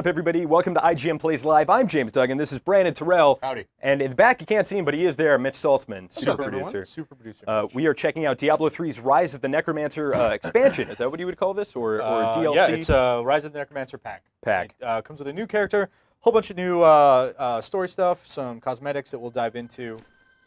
What's up, everybody? Welcome to IGN Plays Live. I'm James Duggan. This is Brandon Terrell. Howdy. And in the back, you can't see him, but he is there, Mitch Saltzman, super producer. Super producer. We are checking out Diablo 3's Rise of the Necromancer expansion. Is that what you would call this? Or DLC? Yeah, it's Rise of the Necromancer pack. It comes with a new character, a whole bunch of new story stuff, some cosmetics that we'll dive into.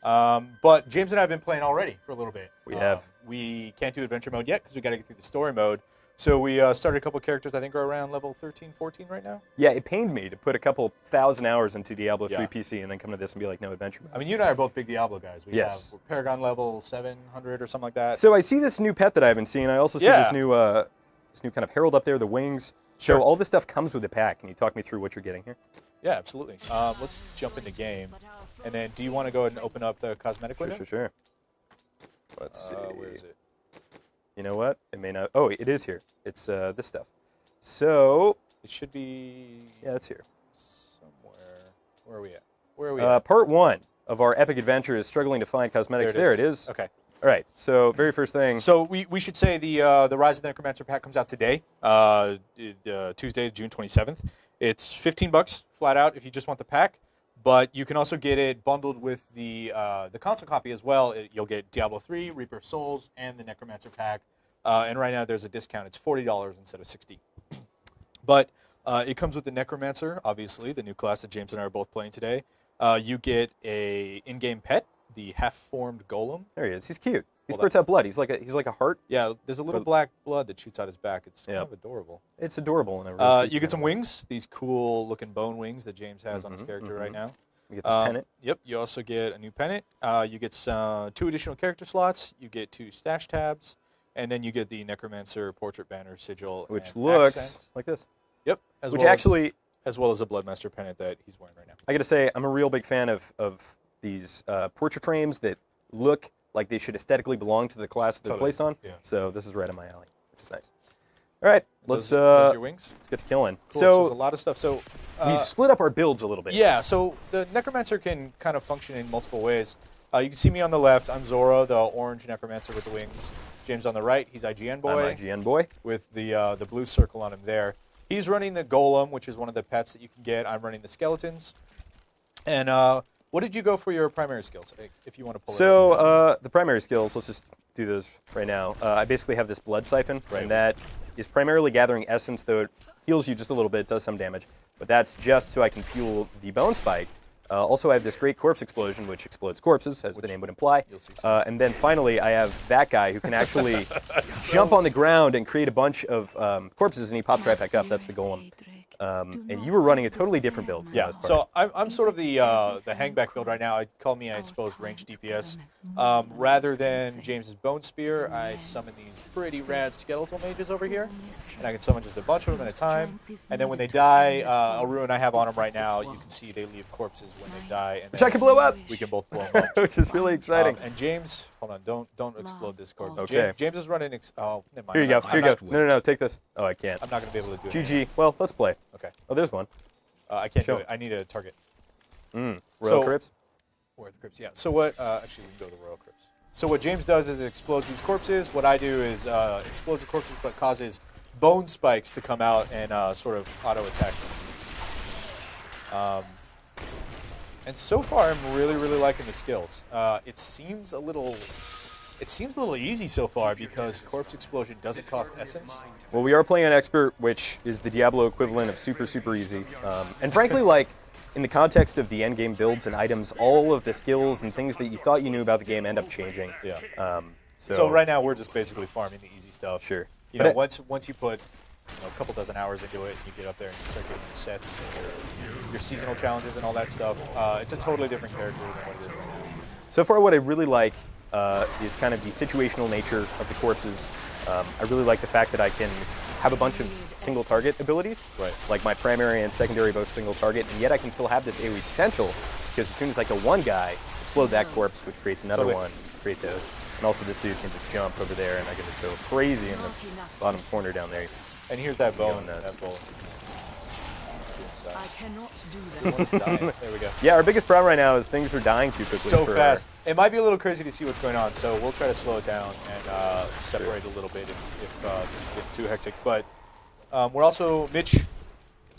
But James and I have been playing already for a little bit. We have. We can't do adventure mode yet because we got to get through the story mode. So we started a couple characters. I think are around level 13, 14 right now. Yeah, it pained me to put a couple thousand hours into Diablo 3 PC and then come to this and be like, no adventure mode. I mean, you and I are both big Diablo guys. We're Paragon level 700 or something like that. So I see this new pet that I haven't seen. I also see this new kind of herald up there, the wings. Sure. So all this stuff comes with a pack. Can you talk me through what you're getting here? Yeah, absolutely. Let's jump into game. And then do you want to go ahead and open up the cosmetic window? Sure. Let's see. Where is it? You know what? It may not. Oh, it is here. It's this stuff. So it should be. Yeah, it's here. Somewhere. Where are we at? Where are we at? Part 1 of our epic adventure is struggling to find cosmetics. There it is. Okay. All right. So very first thing. So we should say the Rise of the Necromancer pack comes out today, Tuesday, June 27th. It's $15 flat out if you just want the pack. But you can also get it bundled with the console copy as well. You'll get Diablo 3, Reaper of Souls, and the Necromancer pack. And right now there's a discount. It's $40 instead of $60. But it comes with the Necromancer, obviously, the new class that James and I are both playing today. You get a in-game pet, the half-formed Golem. There he is. He's cute. He spurts out blood. He's like a heart. Yeah, there's a little black blood that shoots out his back. It's kind of adorable. It's adorable. And you get some wings, these cool-looking bone wings that James has on his character right now. You get this pennant. Yep, you also get a new pennant. You get 2 additional character slots. You get 2 stash tabs. And then you get the Necromancer portrait banner sigil. Which looks accent. like this. Yep. As well as a Bloodmaster pennant that he's wearing right now. I got to say, I'm a real big fan of these portrait frames that look like they should aesthetically belong to the class that they're placed on. Yeah. So this is right in my alley, which is nice. All right, let's your wings? Let's get to killing. Cool. So there's a lot of stuff. So we split up our builds a little bit. Yeah. So the Necromancer can kind of function in multiple ways. You can see me on the left. I'm Zora, the orange Necromancer with the wings. James on the right. He's IGN boy. I'm IGN boy with the blue circle on him there. He's running the Golem, which is one of the pets that you can get. I'm running the skeletons. And what did you go for your primary skills, if you want to pull it up? So the primary skills, let's just do those right now. I basically have this blood siphon, and that is primarily gathering essence, though it heals you just a little bit, does some damage. But that's just so I can fuel the bone spike. Also, I have this great corpse explosion, which explodes corpses, as the name would imply. And then finally, I have that guy who can actually jump on the ground and create a bunch of corpses, and he pops right back up. That's the Golem. And you were running a totally different build. Yeah, so I'm sort of the hangback build right now. I'd call me, I suppose, range DPS. Rather than James's Bone Spear, I summon these pretty rad skeletal mages over here. And I can summon just a bunch of them at a time. And then when they die, a rune I have on them right now, you can see they leave corpses when they die. And which I can blow up! We can both blow them up. Which is really exciting. And James, hold on, don't explode this corpse. Okay. James is running, never mind. Here you go. No, take this. Oh, I can't. I'm not going to be able to do it. GG. Well, let's play. Okay. Oh, there's one. I can't do it. I need a target. Royal Crypts? Where are the crypts? Yeah. So what, actually, we can go to the Royal Crypts. So what James does is it explodes these corpses. What I do is explodes the corpses but causes bone spikes to come out and sort of auto-attack them. And so far, I'm really, really liking the skills. It seems a little easy so far because corpse explosion doesn't cost essence. Well, we are playing on expert, which is the Diablo equivalent of super, super easy. And frankly, like, in the context of the endgame builds and items, all of the skills and things that you thought you knew about the game end up changing. Yeah. So right now, we're just basically farming the easy stuff. Sure. You know, once you put a couple dozen hours into it, and you get up there and you start getting your sets and your seasonal challenges and all that stuff, it's a totally different character than what it is right now. So far, what I really like is kind of the situational nature of the corpses. I really like the fact that I can have a bunch of single target abilities, like my primary and secondary both single target, and yet I can still have this AoE potential because as soon as I kill one guy, explode that corpse, which creates another one, create those. And also this dude can just jump over there and I can just go crazy in the bottom corner down there. And here's that bone. That bone. I cannot do that. There we go. Yeah, our biggest problem right now is things are dying too quickly. So fast. It might be a little crazy to see what's going on, so we'll try to slow it down and separate a little bit if it's too hectic. But we're also, Mitch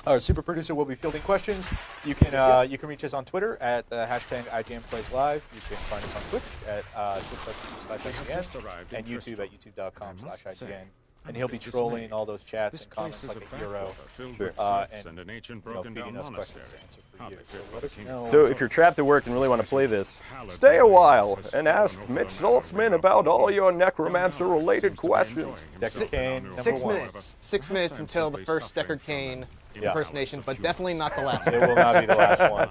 Our super producer will be fielding questions. You can reach us on Twitter at the hashtag IGN Plays Live. You can find us on Twitch at twitch.tv/IGN and YouTube at youtube.com/IGN. And he'll be trolling all those chats and comments like a hero. Sure. And feeding us questions to answer for you. So let us know. So if you're trapped at work and really want to play this, stay a while and ask Mitch Saltzman about all your Necromancer-related questions. Deckard Cain, Six #1. minutes. 6 minutes until the first Deckard Cain impersonation, but definitely not the last It one. will not be the last one.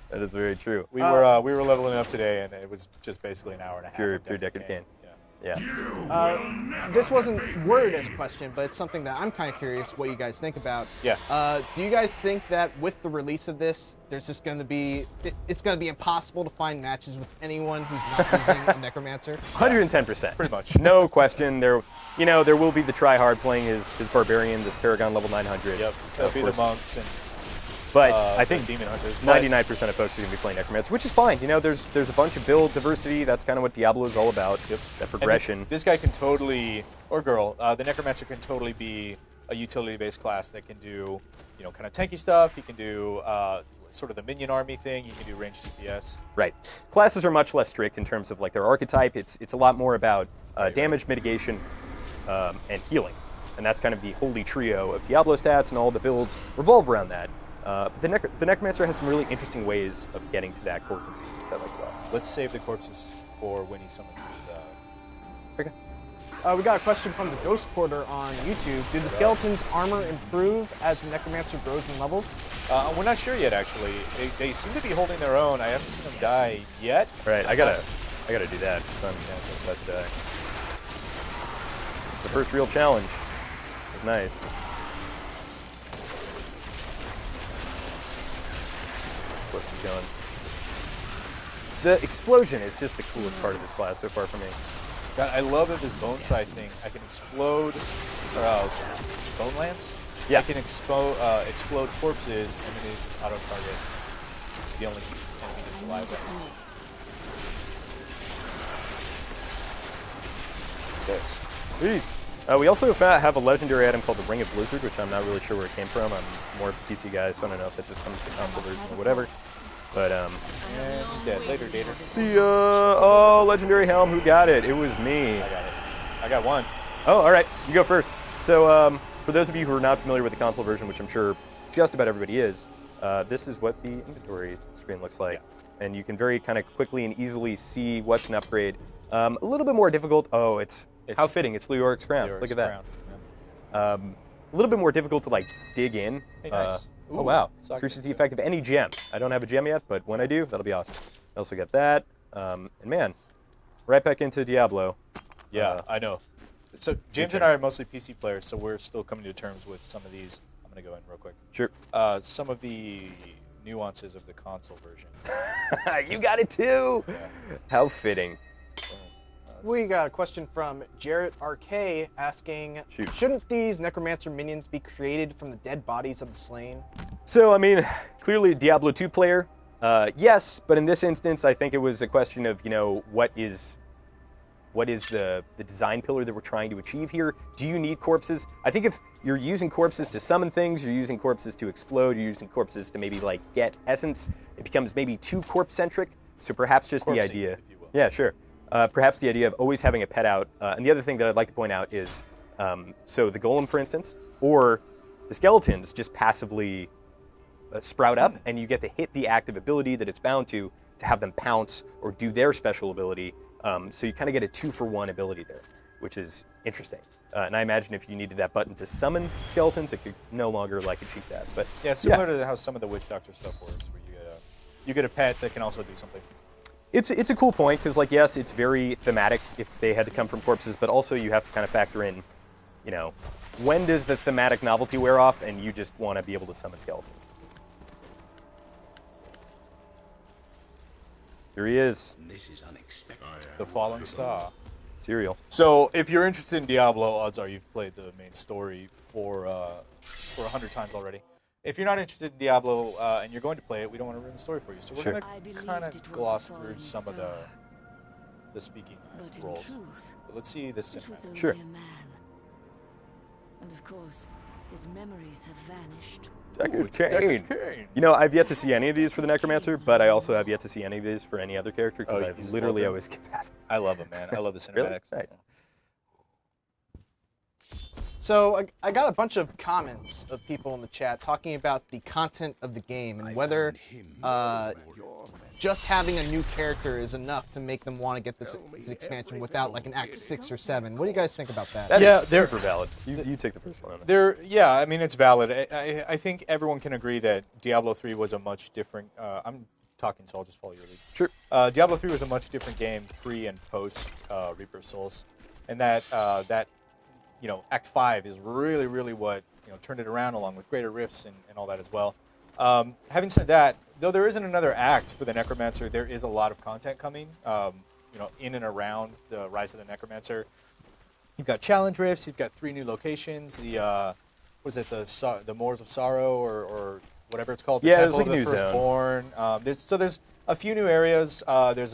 That is very true. We were leveling up today, and it was just basically an hour and a half. Pure of Deckard Cain. Yeah. Yeah. This wasn't worded as a question, but it's something that I'm kind of curious what you guys think about. Yeah. Do you guys think that with the release of this, there's just going to be, it's going to be impossible to find matches with anyone who's not using a Necromancer? 110%. Pretty much. No question. There will be the try-hard playing his Barbarian, this Paragon level 900. Yep. There'll be the monks and But I think demon hunters. 99% of folks are going to be playing Necromancer, which is fine. There's a bunch of build diversity. That's kind of what Diablo is all about. Yep. That progression. This guy can totally, or girl, the Necromancer can totally be a utility-based class that can do, kind of tanky stuff. He can do sort of the minion army thing. He can do ranged DPS. Right. Classes are much less strict in terms of like their archetype. It's a lot more about damage mitigation and healing, and that's kind of the holy trio of Diablo stats, and all the builds revolve around that. But the Necromancer has some really interesting ways of getting to that core conceit, which I like a lot. Let's save the corpses for when he summons his. Okay. We got a question from the Ghost Porter on YouTube. Do the skeletons' armor improve as the Necromancer grows in levels? We're not sure yet, actually. They seem to be holding their own. I haven't seen them die yet. Right. I gotta do that. So I'm about to die. It's the first real challenge. It's nice. What's he going? The explosion is just the coolest part of this class so far for me. God, I love it, this bone side thing. I can explode, bone lance? Yeah. I can explode corpses, and then it just auto-target the only enemy that's alive right now. This. Jeez. We also have a legendary item called the Ring of Blizzard, which I'm not really sure where it came from. I'm more of a PC guy, so I don't know if it just comes from console version or whatever. But, And he's dead. Later, Dater. see ya. Oh, legendary helm. Who got it? It was me. I got it. I got one. Oh, all right. You go first. So, for those of you who are not familiar with the console version, which I'm sure just about everybody is, this is what the inventory screen looks like. Yeah. And you can very kind of quickly and easily see what's an upgrade. A little bit more difficult. Oh, it's how fitting. It's Leoric's crown. Look at that. Crown. Yeah. A little bit more difficult to like dig in. Hey, nice. Oh wow! Socket. Increases the effect of any gem. I don't have a gem yet, but when I do, that'll be awesome. I also got that. And man, right back into Diablo. Yeah, I know. So James and I are mostly PC players, so we're still coming to terms with some of these. I'm gonna go in real quick. Sure. Some of the nuances of the console version. You got it too. Yeah. How fitting. We got a question from Jarrett RK asking, Shoot. Shouldn't these Necromancer minions be created from the dead bodies of the slain? So I mean, clearly Diablo 2 player, yes, but in this instance, I think it was a question of what is the design pillar that we're trying to achieve here? Do you need corpses? I think if you're using corpses to summon things, you're using corpses to explode, you're using corpses to maybe like get essence, it becomes maybe too corpse-centric. So perhaps just the idea. If you will. Yeah, sure. Perhaps the idea of always having a pet out. And the other thing that I'd like to point out is, so the Golem, for instance, or the skeletons just passively sprout up, and you get to hit the active ability that it's bound to have them pounce or do their special ability. So you kind of get a 2-for-1 ability there, which is interesting. And I imagine if you needed that button to summon skeletons, it could no longer like achieve that. But yeah, similar to how some of the Witch Doctor stuff works, where you get a pet that can also do something. It's a cool point, because like, yes, it's very thematic if they had to come from corpses, but also you have to kind of factor in, when does the thematic novelty wear off and you just want to be able to summon skeletons. Here he is. This is unexpected. The Fallen Star. Material. So if you're interested in Diablo, odds are you've played the main story for 100 times already. If you're not interested in Diablo and you're going to play it, we don't want to ruin the story for you. So we're Sure. going to kind of gloss through some of the speaking But in roles. truth, But let's see this it was cinematic. only Sure. a man. And of course, his memories have vanished. Deckard Cain. You know, I've yet to see any of these for the Necromancer, but I also have yet to see any of these for any other character because I've literally always skipped past them. I love them, man. I love the cinematics. Really? Nice. So I got a bunch of comments of people in the chat talking about the content of the game and whether just having a new character is enough to make them want to get this expansion without like an Act 6 or 7. What do you guys think about that? That is super valid. You take the first one. Yeah, I mean, it's valid. I think everyone can agree that Diablo 3 was a much different... I'm talking, so I'll just follow your lead. Sure. Diablo 3 was a much different game pre and post Reaper of Souls. And that Act 5 is really, really what turned it around, along with Greater Rifts and all that as well. Having said that, though there isn't another act for the Necromancer, there is a lot of content coming, in and around the Rise of the Necromancer. You've got Challenge Rifts, you've got 3 new locations, the Moors of Sorrow or whatever it's called, the Temple like of the new Firstborn. There's a few new areas, there's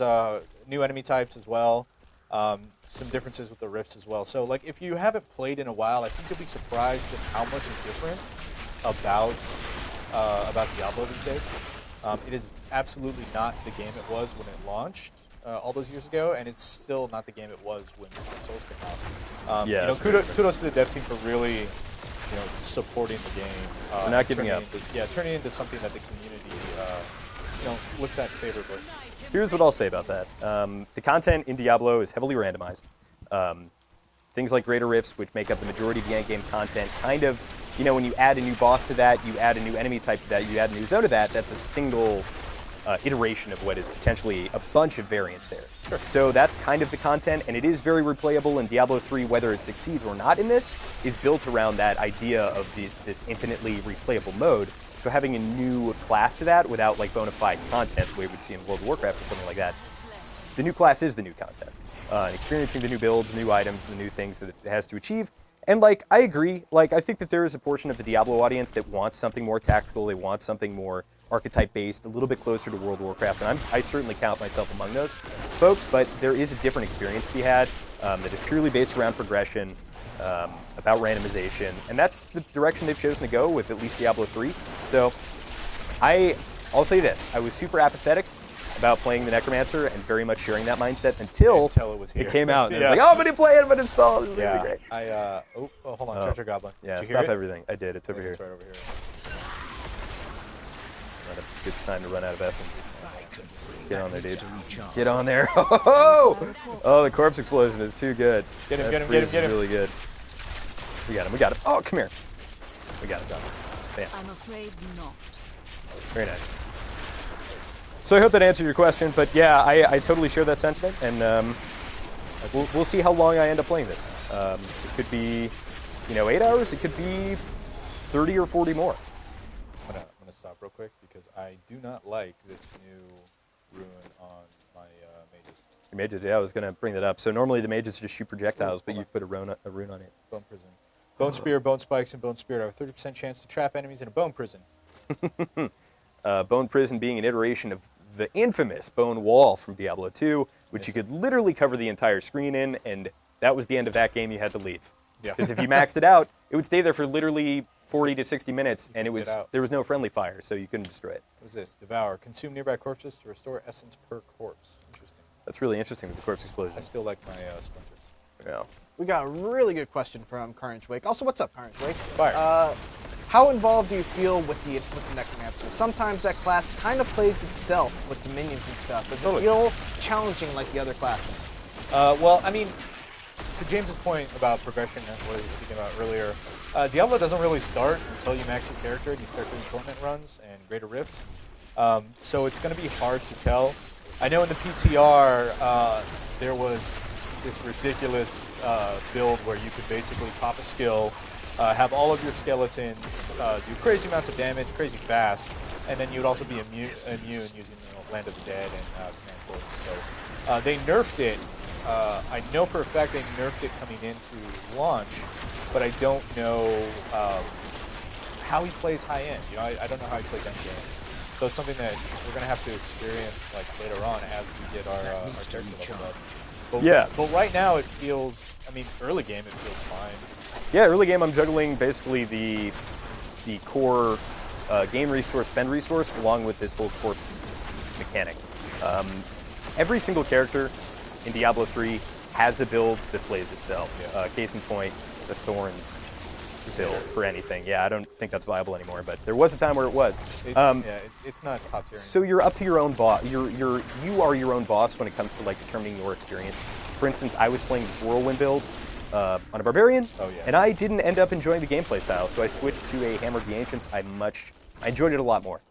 new enemy types as well. Some differences with the rifts as well. So, like, if you haven't played in a while, I think you'll be surprised just how much is different about Diablo these days. It is absolutely not the game it was when it launched all those years ago, and it's still not the game it was when Souls came out. Kudos to the dev team for really, supporting the game. We're not giving up. Turning it into something that the community, looks at favorably. Here's what I'll say about that. The content in Diablo is heavily randomized. Things like Greater Rifts, which make up the majority of the endgame content, kind of, when you add a new boss to that, you add a new enemy type to that, you add a new zone to that, that's a single iteration of what is potentially a bunch of variants there. Sure. So that's kind of the content, and it is very replayable, and Diablo 3, whether it succeeds or not in this, is built around that idea of this infinitely replayable mode. So having a new class to that without like bona fide content, the way we'd see in World of Warcraft or something like that, the new class is the new content. Experiencing the new builds, new items, the new things that it has to achieve. And like, I agree, like I think that there is a portion of the Diablo audience that wants something more tactical, they want something more archetype-based, a little bit closer to World of Warcraft, and I certainly count myself among those folks, but there is a different experience to be had that is purely based around progression, about randomization, and that's the direction they've chosen to go with at least Diablo 3. So I'll say this, I was super apathetic about playing the Necromancer and very much sharing that mindset until it was here. It came out, and I was like, oh, I'm gonna play it, I'm gonna install it, this is gonna be great. Hold on, Treasure Goblin. Yeah, stop everything. I did, it's over here. It's right over here. Not a good time to run out of essence. Get on there, dude. Get on there. Oh, the corpse explosion is too good. Get him, get him. Really good. We got him. Oh, come here. We got him, John. Bam. I'm afraid not. Very nice. So I hope that answered your question, but yeah, I totally share that sentiment, and we'll see how long I end up playing this. It could be, 8 hours. It could be 30 or 40 more. I'm gonna stop real quick because I do not like this new ruin on my mages. Your mages, yeah, I was gonna bring that up. So normally the mages just shoot projectiles, but you've put a rune on it. Bone prison. Bone spear, bone spikes, and bone spirit have a 30% chance to trap enemies in a bone prison. Bone prison being an iteration of the infamous bone wall from Diablo 2, which you could literally cover the entire screen in, and that was the end of that game. You had to leave. Yeah. Because if you maxed it out, it would stay there for literally 40 to 60 minutes, and there was no friendly fire, so you couldn't destroy it. What's this? Devour. Consume nearby corpses to restore essence per corpse. Interesting. That's really interesting with the corpse explosion. I still like my splinters. Yeah. We got a really good question from Carnage Wake. Also, what's up, Carnage Wake? Fire. How involved do you feel with the Necromancer? Sometimes that class kind of plays itself with the minions and stuff. Does it feel challenging like the other classes? Well, I mean, to James's point about progression and what he was speaking about earlier, Diablo doesn't really start until you max your character and you start doing tournament runs and Greater Rifts. So it's going to be hard to tell. I know in the PTR, there was this ridiculous build where you could basically pop a skill, have all of your skeletons do crazy amounts of damage, crazy fast, and then you would also be immune using Land of the Dead and Command Points. So they nerfed it. I know for a fact they nerfed it coming into launch, but I don't know how he plays high end. I don't know how he plays end game. So it's something that we're going to have to experience later on as we get our character leveled up. But right now it feels, early game it feels fine. Yeah, early game I'm juggling basically the core gain resource, spend resource, along with this whole corpse mechanic. Every single character in Diablo 3 has a build that plays itself. Yeah. Case in point, the Thorns build for anything. Yeah, I don't think that's viable anymore, but there was a time where it was. It's not top tier. So you're up to your own boss. You are your own boss when it comes to like determining your experience. For instance, I was playing this Whirlwind build on a Barbarian, and I didn't end up enjoying the gameplay style, so I switched to a Hammer of the Ancients. I enjoyed it a lot more.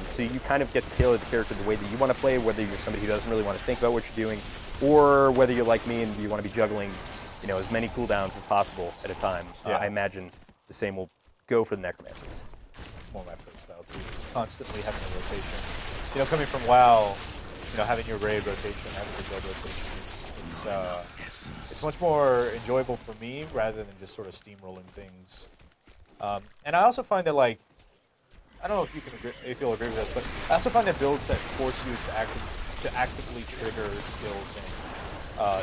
So you kind of get to tailor the character the way that you want to play, whether you're somebody who doesn't really want to think about what you're doing, or whether you're like me and you want to be juggling, as many cooldowns as possible at a time. I imagine the same will go for the Necromancer. It's more my playstyle too. Just constantly having a rotation. Coming from WoW, having your raid rotation, having your build rotation, it's much more enjoyable for me rather than just sort of steamrolling things. And I also find that I don't know if you'll agree with this, but I also find that builds that force you to actively trigger skills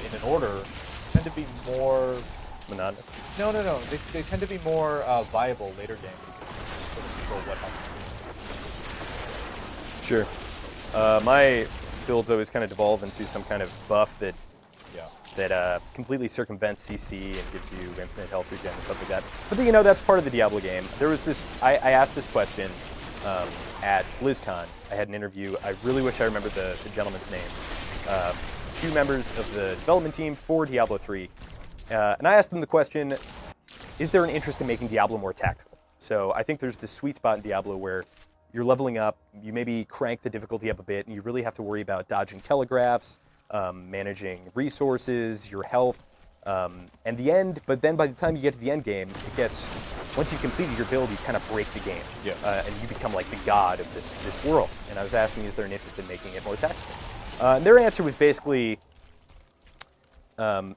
in an order tend to be more monotonous. No. They tend to be more viable later game because you can sort of control what happens. Sure. My builds always kind of devolve into some kind of buff that completely circumvents CC and gives you infinite health regen and stuff like that. But that's part of the Diablo game. There was this. I asked this question at BlizzCon. I had an interview. I really wish I remembered the gentleman's names. 2 members of the development team for Diablo 3. And I asked them the question, is there an interest in making Diablo more tactical? So I think there's this sweet spot in Diablo where you're leveling up, you maybe crank the difficulty up a bit, and you really have to worry about dodging telegraphs, managing resources, your health, and the end. But then by the time you get to the end game, once you've completed your build, you kind of break the game. Yeah. And you become like the god of this world. And I was asking, is there an interest in making it more tactical? And their answer was basically,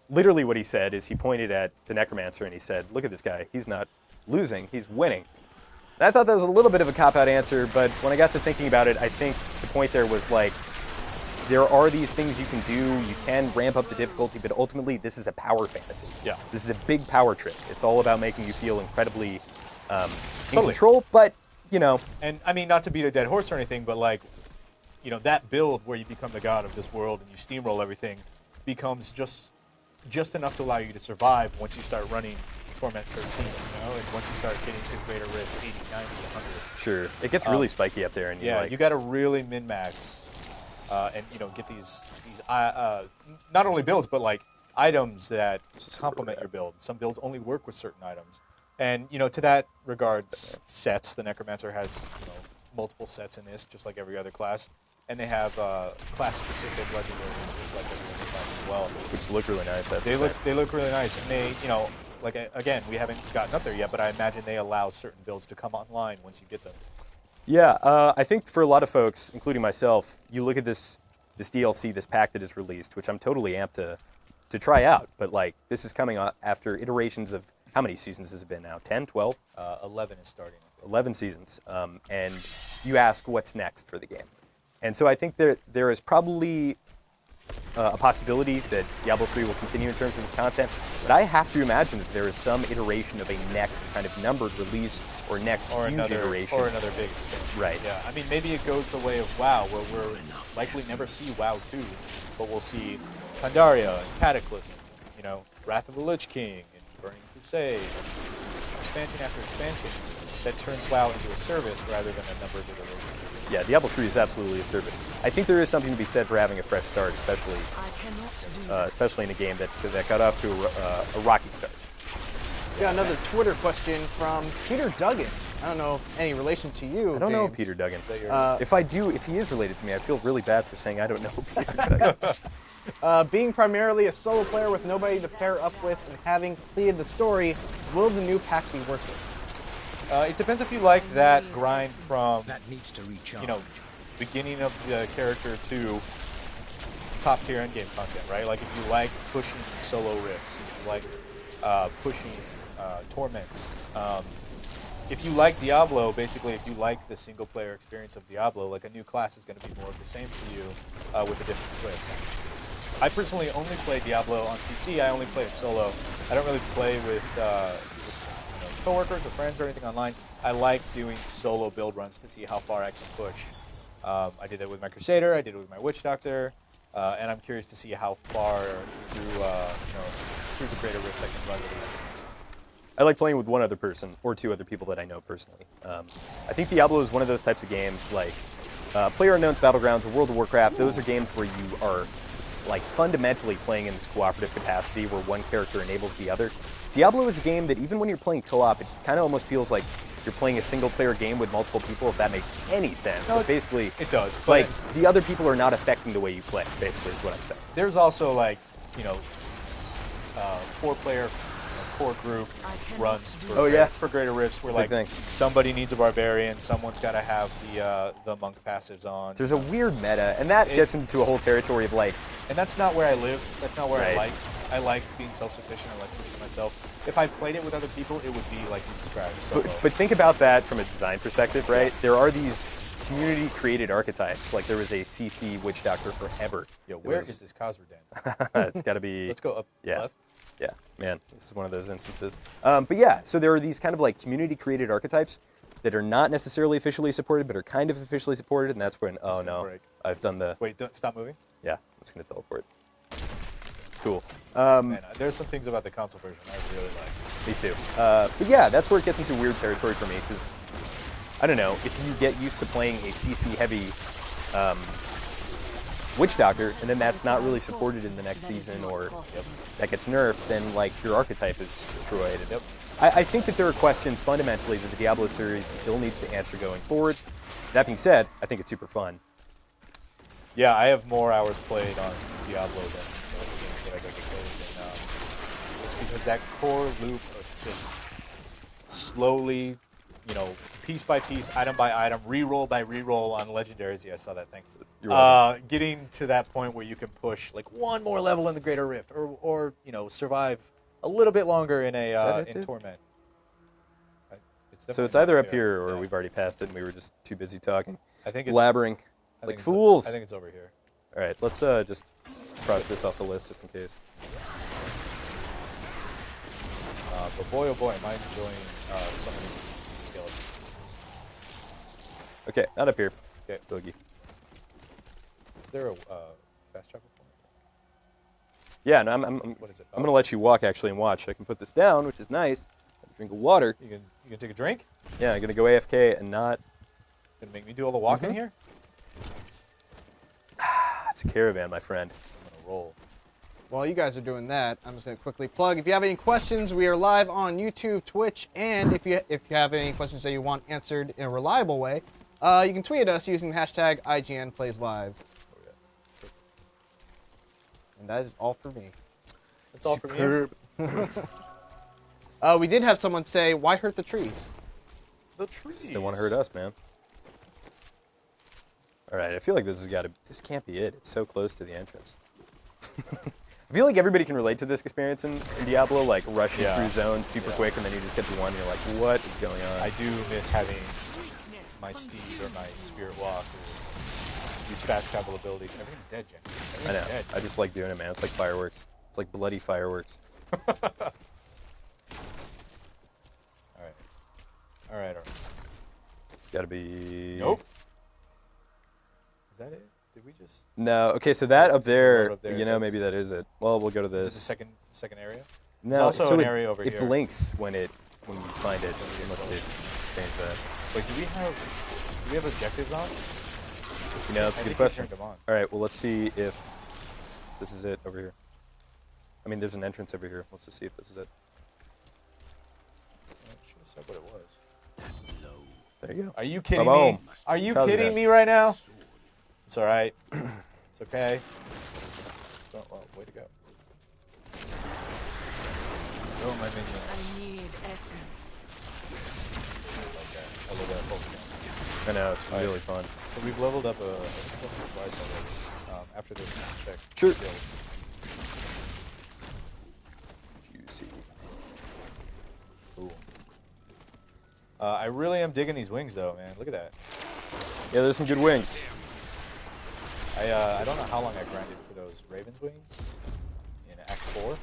literally what he said is he pointed at the Necromancer and he said, look at this guy, he's not losing, he's winning. And I thought that was a little bit of a cop-out answer, but when I got to thinking about it, I think the point there was there are these things you can do, you can ramp up the difficulty, but ultimately this is a power fantasy. Yeah. This is a big power trip. It's all about making you feel incredibly in control, but, And I mean, not to beat a dead horse or anything, but that build where you become the god of this world and you steamroll everything becomes just enough to allow you to survive once you start running Torment 13, and once you start getting to greater risks, 80, 90, 100. Sure. It gets really spiky up there. And you got to really min-max and, get these not only builds, but items that complement your build. Some builds only work with certain items. And, to that regard, sets, the Necromancer has, multiple sets in this, just like every other class. And they have class-specific legendaries, just like every other class as well. Which look really nice. They look really nice, and they, again, we haven't gotten up there yet, but I imagine they allow certain builds to come online once you get them. Yeah, I think for a lot of folks, including myself, you look at this DLC, this pack that is released, which I'm totally amped to try out. But this is coming after iterations of how many seasons has it been now? 10, 12? 11 is starting. 11 seasons, and you ask what's next for the game. And so I think there is probably a possibility that Diablo 3 will continue in terms of its content, but I have to imagine that there is some iteration of a next kind of numbered release or next huge iteration. Or another big expansion. Right. Yeah, I mean, maybe it goes the way of WoW, where we'll likely never see WoW 2, but we'll see Pandaria and Cataclysm, Wrath of the Lich King and Burning Crusade, and expansion after expansion that turns WoW into a service rather than a numbered iteration. Yeah, Diablo 3 is absolutely a service. I think there is something to be said for having a fresh start, especially in a game that got off to a rocky start. We got another Twitter question from Peter Duggan. I don't know any relation to you, I don't know James. Peter Duggan. If he is related to me, I feel really bad for saying I don't know Peter Duggan. Being primarily a solo player with nobody to pair up with and having completed the story, will the new pack be worth it? It depends if you like that grind from, That needs to recharge. beginning of the character to top tier endgame content, right? If you like pushing solo rifts, if you like pushing torments, if you like Diablo, basically, if you like the single player experience of Diablo, a new class is going to be more of the same for you with a different twist. I personally only play Diablo on PC. I only play it solo. I don't really play with coworkers or friends or anything online, I like doing solo build runs to see how far I can push. I did that with my Crusader. I did it with my Witch Doctor, and I'm curious to see how far through the Greater Rifts I can run with it. I like playing with one other person or two other people that I know personally. I think Diablo is one of those types of games like PlayerUnknown's Battlegrounds or World of Warcraft. Those are games where you are like fundamentally playing in this cooperative capacity where one character enables the other. Diablo is a game that even when you're playing co-op, it kind of almost feels like you're playing a single-player game with multiple people, if that makes any sense. No, but basically, it does. Like, the other people are not affecting the way you play, basically, is what I'm saying. There's also, like, 4-player core group runs for Greater Rifts where, like, somebody needs a Barbarian, someone's got to have the Monk passives on. There's a weird meta, and that gets into a whole territory of, like... And that's not where I live. That's not where I like. I like being self-sufficient. I like pushing myself. If I played it with other people, it would be like you described. But think about that from a design perspective, right? Yeah. There are these community-created archetypes. Like there was a CC Witch Doctor forever. Yo, where is this Khazra den? It's got to be... Let's go up left. Yeah, man, this is one of those instances. But yeah, so there are these kind of like community-created archetypes that are not necessarily officially supported, but are kind of officially supported, and that's when, oh no, I've done the... Wait, don't stop moving? Yeah, I'm just going to teleport. Cool. Man, there's some things about the console version I really like. Me too. But yeah, that's where it gets into weird territory for me, because, I don't know, if you get used to playing a CC-heavy Witch Doctor, and then that's not really supported in the next season, or that gets nerfed, then, like, your archetype is destroyed. And I think that there are questions, fundamentally, that the Diablo series still needs to answer going forward. That being said, I think it's super fun. Yeah, I have more hours played on Diablo than most games that I get to play. And it's because that core loop of just slowly, piece by piece, item by item, reroll by reroll on legendaries. Yeah, I saw that. Thanks. Getting to that point where you can push like one more level in the Greater Rift, or survive a little bit longer in in Torment. So it's either up here or we've already passed it and we were just too busy talking. I think blabbering like fools. I think it's over here. All right, let's just cross this off the list just in case. But boy, oh boy, am I enjoying some of these skeletons. Okay, not up here. Okay, Boogie. Is there a fast travel point? Yeah, no, What is it? I'm gonna let you walk actually and watch. I can put this down, which is nice. Have a drink of water. You can take a drink? Yeah, I'm gonna go AFK and not. Gonna make me do all the walking here? It's a caravan, my friend. I'm gonna roll. While you guys are doing that, I'm just going to quickly plug. If you have any questions, we are live on YouTube, Twitch, and if you have any questions that you want answered in a reliable way, you can tweet us using the hashtag IGNPlaysLive. And that is all for me. That's all for me. We did have someone say, "Why hurt the trees?" The trees. They want to hurt us, man. All right, I feel like this can't be it. It's so close to the entrance. I feel like everybody can relate to this experience in Diablo, like rushing through zones super quick, and then you just get to one, and you're like, what is going on? I do miss having my steed or my spirit walk or these fast travel abilities. Everything's dead, Jen. I know. Dead. I just like doing it, man. It's like fireworks. It's like bloody fireworks. All right. It's got to be... Nope. Is that it? Did we just... No. Okay, so that up there, maybe that is it. Well, we'll go to this. Is it the second area? No, There's also an area over here. It blinks when you find it. Unless they change that. Wait, do we have objectives on? That's a good question. All right, well, let's see if this is it over here. I mean, there's an entrance over here. Let's just see if this is it. I should have said what it was. There you go. Are you kidding me? Are you kidding me right now? It's all right. It's okay. Well, way to go. Oh, my minions. I need essence. I love that Pokemon. I know, it's really fun. So we've leveled up a couple twice already. After this, we'll check Sure. skills. Juicy. Cool. I really am digging these wings, though, man. Look at that. Yeah, there's some good wings. I don't know how long I grinded for those Raven's wings in Act 4.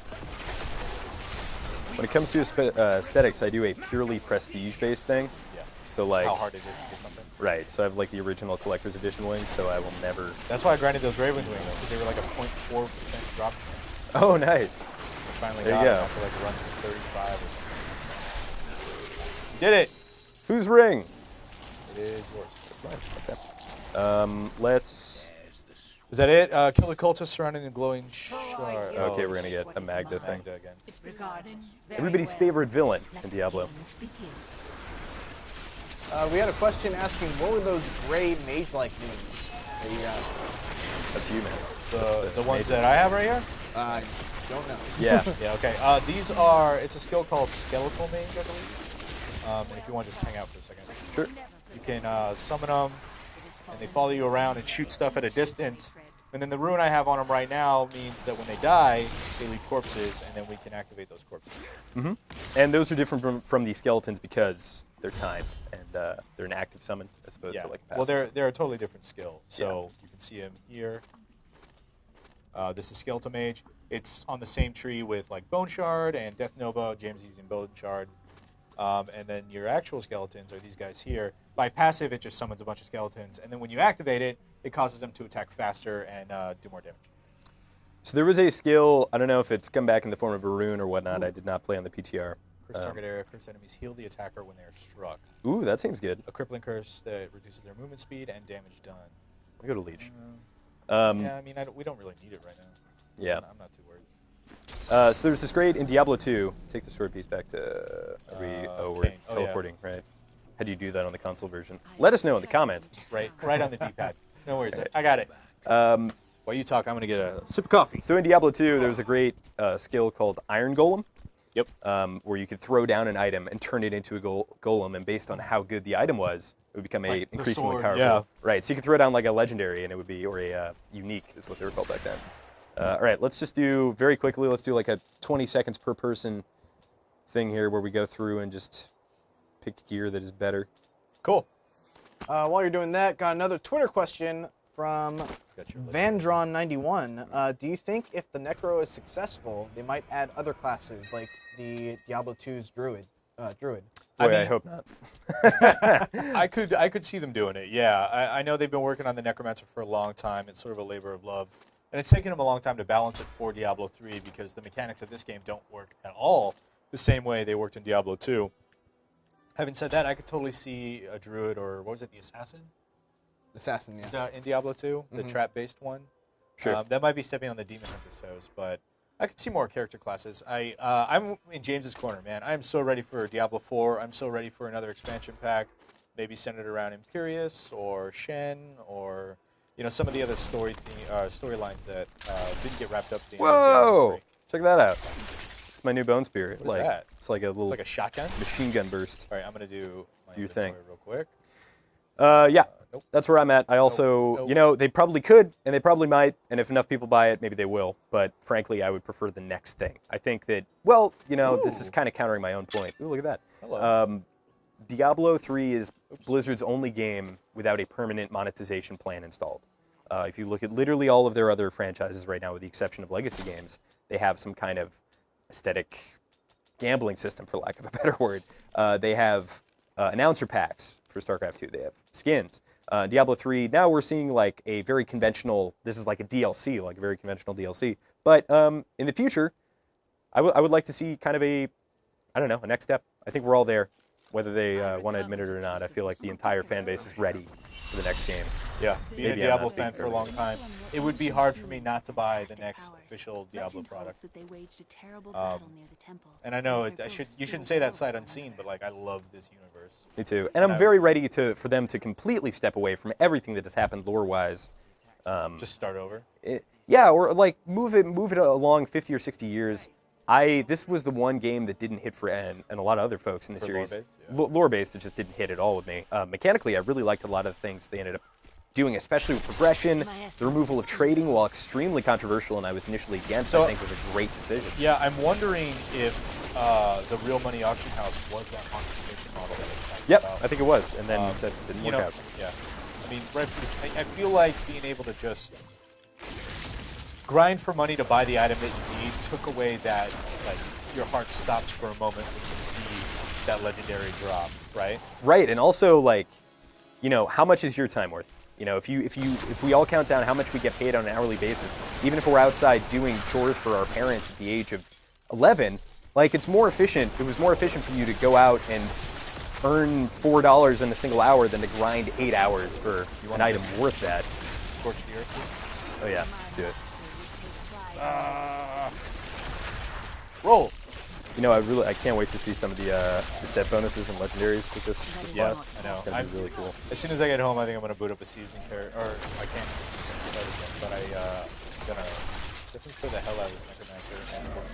When it comes to aesthetics, I do a purely prestige-based thing. Yeah. So like How hard it is to get something. Right. So I have like the original collector's edition wings, so I will never. That's why I grinded those Raven wings, because they were like a 0.4% drop. Oh, nice. Finally There got you it go. after like run 35 or something. Did it! Whose ring? It is yours. Okay. Let's. Is that it? Kill the cultists surrounding the glowing shard. Okay, we're gonna get a Magda thing. Magda again. Regarding Everybody's favorite villain in Diablo. We had a question asking, what were those gray mage-like moves that you got? That's you, man. The ones that I have right here? I don't know. Yeah. Yeah, okay. These are, it's a skill called Skeletal Mage, I believe. And if you want to just hang out for a second. Sure. You can summon them, and they follow you around and shoot stuff at a distance. And then the rune I have on them right now means that when they die, they leave corpses, and then we can activate those corpses. Mm-hmm. And those are different from the skeletons because they're timed and they're an active summon as opposed Yeah. to like a Well, passive. they're a totally different skill. So you can see them here. This is Skeletal Mage. It's on the same tree with like Bone Shard and Death Nova. James is using Bone Shard. And then your actual skeletons are these guys here. By passive, it just summons a bunch of skeletons. And then when you activate it, it causes them to attack faster and do more damage. So there was a skill, I don't know if it's come back in the form of a rune or whatnot. I did not play on the PTR. Curse target area. Curse enemies heal the attacker when they are struck. Ooh, that seems good. A crippling curse that reduces their movement speed and damage done. We go to Leech. Yeah, I mean, we don't really need it right now. Yeah. I'm not too worried. So there's this great in Diablo 2. Take the sword piece back to. We're Kane. Oh, yeah. teleporting, right? How do you do that on the console version? Let us know in the comments. Right on the D-pad. No worries. Right. I got it. While you talk, I'm going to get a sip of coffee. So in Diablo 2, there was a great skill called Iron Golem. Yep. Where you could throw down an item and turn it into a golem, and based on how good the item was, it would become Like a the increasingly sword, powerful. yeah. Right. So you could throw down like a legendary, and it would be, or a unique, is what they were called back then. All right. Let's just do very quickly. Let's do like a 20 seconds per person thing here, where we go through and just pick gear that is better. Cool. While you're doing that, got another Twitter question from Vandron91. Do you think if the Necro is successful, they might add other classes like the Diablo 2's Druid? Boy, I mean- I hope not. I could see them doing it. Yeah, I know they've been working on the Necromancer for a long time. It's sort of a labor of love, and it's taken them a long time to balance it for Diablo 3 because the mechanics of this game don't work at all the same way they worked in Diablo 2. Having said that, I could totally see a Druid or what was it, the Assassin? Assassin, yeah. In Diablo 2, the trap-based one. Sure. That might be stepping on the Demon Hunter's toes, but I could see more character classes. I'm in James's corner, man. I'm so ready for Diablo 4. I'm so ready for another expansion pack, maybe centered around Imperius or Shen or some of the other storylines that didn't get wrapped up. At the end of Diablo 3. Whoa! Check that out. It's my new bone spear. What is that? It's like a little It's like a shotgun. machine gun burst. All right, I'm gonna do my your thing. inventory real quick. Yeah, Nope. that's where I'm at. I also, Nope. they probably could, and they probably might, and if enough people buy it, maybe they will. But frankly, I would prefer the next thing. I think that, this is kind of countering my own point. Ooh, look at that. Hello. Diablo 3 is Blizzard's only game without a permanent monetization plan installed. If you look at literally all of their other franchises right now, with the exception of legacy games, they have some kind of aesthetic gambling system, for lack of a better word. They have announcer packs for StarCraft 2. They have skins. Diablo 3, now we're seeing like a very conventional, this is like a DLC, like a very conventional DLC. But in the future, I would like to see kind of a next step. I think we're all there, whether they want to admit it or not. I feel like the entire fan base is ready for the next game. Yeah, being Maybe a I'm Diablo not speaking fan for for a long time, it would be hard for me not to buy the next official Diablo product. And I know you shouldn't say that sight unseen, but like I love this universe. Me too. And I'm very ready for them to completely step away from everything that has happened lore-wise. Just start over. Or like move it along 50 or 60 years. This was the one game that didn't hit and a lot of other folks in the For series. lore-based, yeah. Lore-based, it just didn't hit at all with me. Mechanically, I really liked a lot of the things they ended up doing, especially with progression. The removal of trading, while extremely controversial, and I was initially against, I think was a great decision. Yeah, I'm wondering if the Real Money Auction House was that monetization model that was talking Yep, about. I think it was, and then that didn't work out. Yeah, I mean, I feel like being able to just grind for money to buy the item that you need took away that like your heart stops for a moment when you see that legendary drop, right? Right, and also like, you know, how much is your time worth? You know, if we all count down how much we get paid on an hourly basis, even if we're outside doing chores for our parents at the age of 11, like it's more efficient. It was more efficient for you to go out and earn $4 in a single hour than to grind 8 hours for an item worth that. Scorched the earth. Oh yeah, let's do it. Roll. You know, I can't wait to see some of the set bonuses and legendaries with this Yeah, class. I know. It's gonna be really cool. As soon as I get home, I think I'm gonna boot up a season character, or I can't start it yet, but I'm gonna definitely play the hell out of Necromancer and look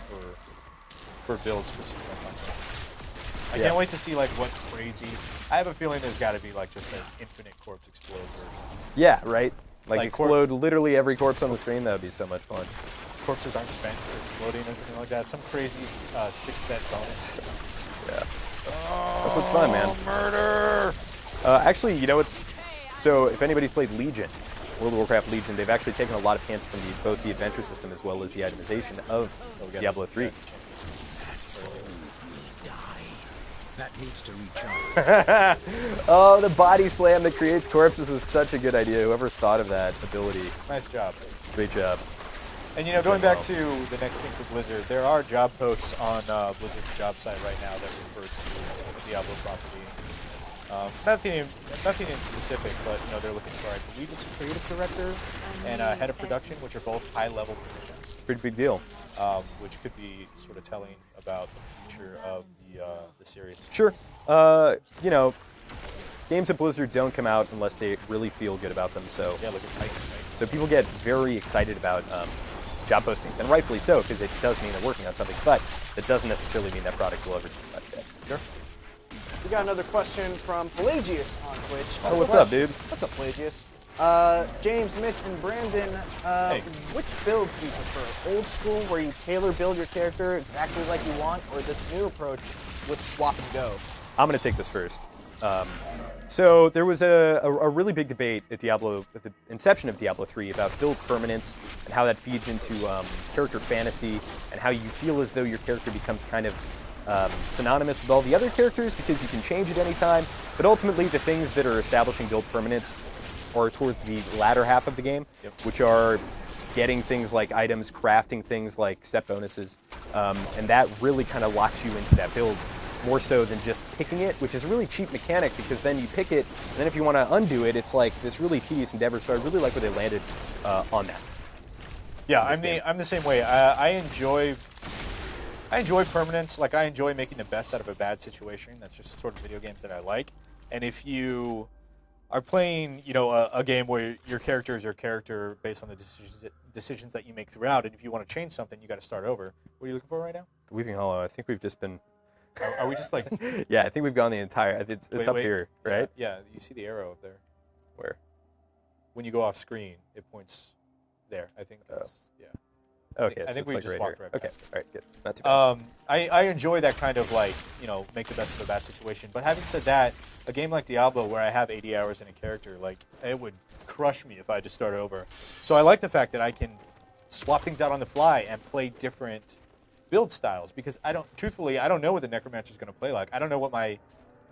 for builds for season content. I can't wait to see like what crazy. I have a feeling there's got to be like just an infinite corpse explode version. Yeah, right. Like Like explode literally every corpse on the screen. That would be so much fun. Corpses aren't spent for exploding or anything like that. Some crazy 6-set bonus. Yeah. That's what's fun, man. Murder! Actually, you know what's... So, if anybody's played Legion, World of Warcraft Legion, they've actually taken a lot of hints from both the adventure system as well as the itemization of Diablo 3. That needs to recharge. Oh, the body slam that creates corpses is such a good idea. Whoever thought of that ability, Nice job. great job. And you know, going back to the next thing for Blizzard, there are job posts on Blizzard's job site right now that refer to the Diablo property. Nothing in specific, but you know, they're looking for, I believe it's a creative director and a head of production, which are both high-level positions. It's a pretty big deal. Which could be sort of telling about the future of the series. Sure. You know, games at Blizzard don't come out unless they really feel good about them. So Yeah, look at Titan, right? So people get very excited about job postings, and rightfully so, because it does mean they're working on something, but that doesn't necessarily mean that product will ever see the light of day. Sure. We got another question from Pelagius on Twitch. Oh, what's up, dude? What's up, Pelagius? James, Mitch, and Brandon, Hey. which build do you prefer? Old school, where you tailor build your character exactly like you want, or this new approach with swap and go? I'm going to take this first. So there was a really big debate at Diablo, at the inception of Diablo 3, about build permanence and how that feeds into character fantasy and how you feel as though your character becomes kind of synonymous with all the other characters because you can change at any time. But ultimately, the things that are establishing build permanence are towards the latter half of the game, which are getting things like items, crafting things like set bonuses, and that really kind of locks you into that build more so than just picking it, which is a really cheap mechanic because then you pick it, and then if you want to undo it, it's like this really tedious endeavor. So I really like where they landed on that. Yeah, I'm the same way. I enjoy permanence. Like I enjoy making the best out of a bad situation. That's just sort of video games that I like. And if you are playing, you know, a game where your character is your character based on the decisions that you make throughout, and if you want to change something, you got to start over. What are you looking for right now? The Weeping Hollow. I think we've just been. Are we just like? Yeah, I think we've gone the entire. It's Wait, up wait. here, right? Yeah, you see the arrow up there. Where? When you go off screen, it points there. I think that's yeah. Okay, I so think it's we like just right walked here. right Okay, past it. all right, good. Not too bad. I enjoy that kind of like, you know, make the best of a bad situation. But having said that, a game like Diablo where I have 80 hours in a character, like it would crush me if I had to start over. So I like the fact that I can swap things out on the fly and play different build styles because truthfully, I don't know what the Necromancer is going to play like. I don't know what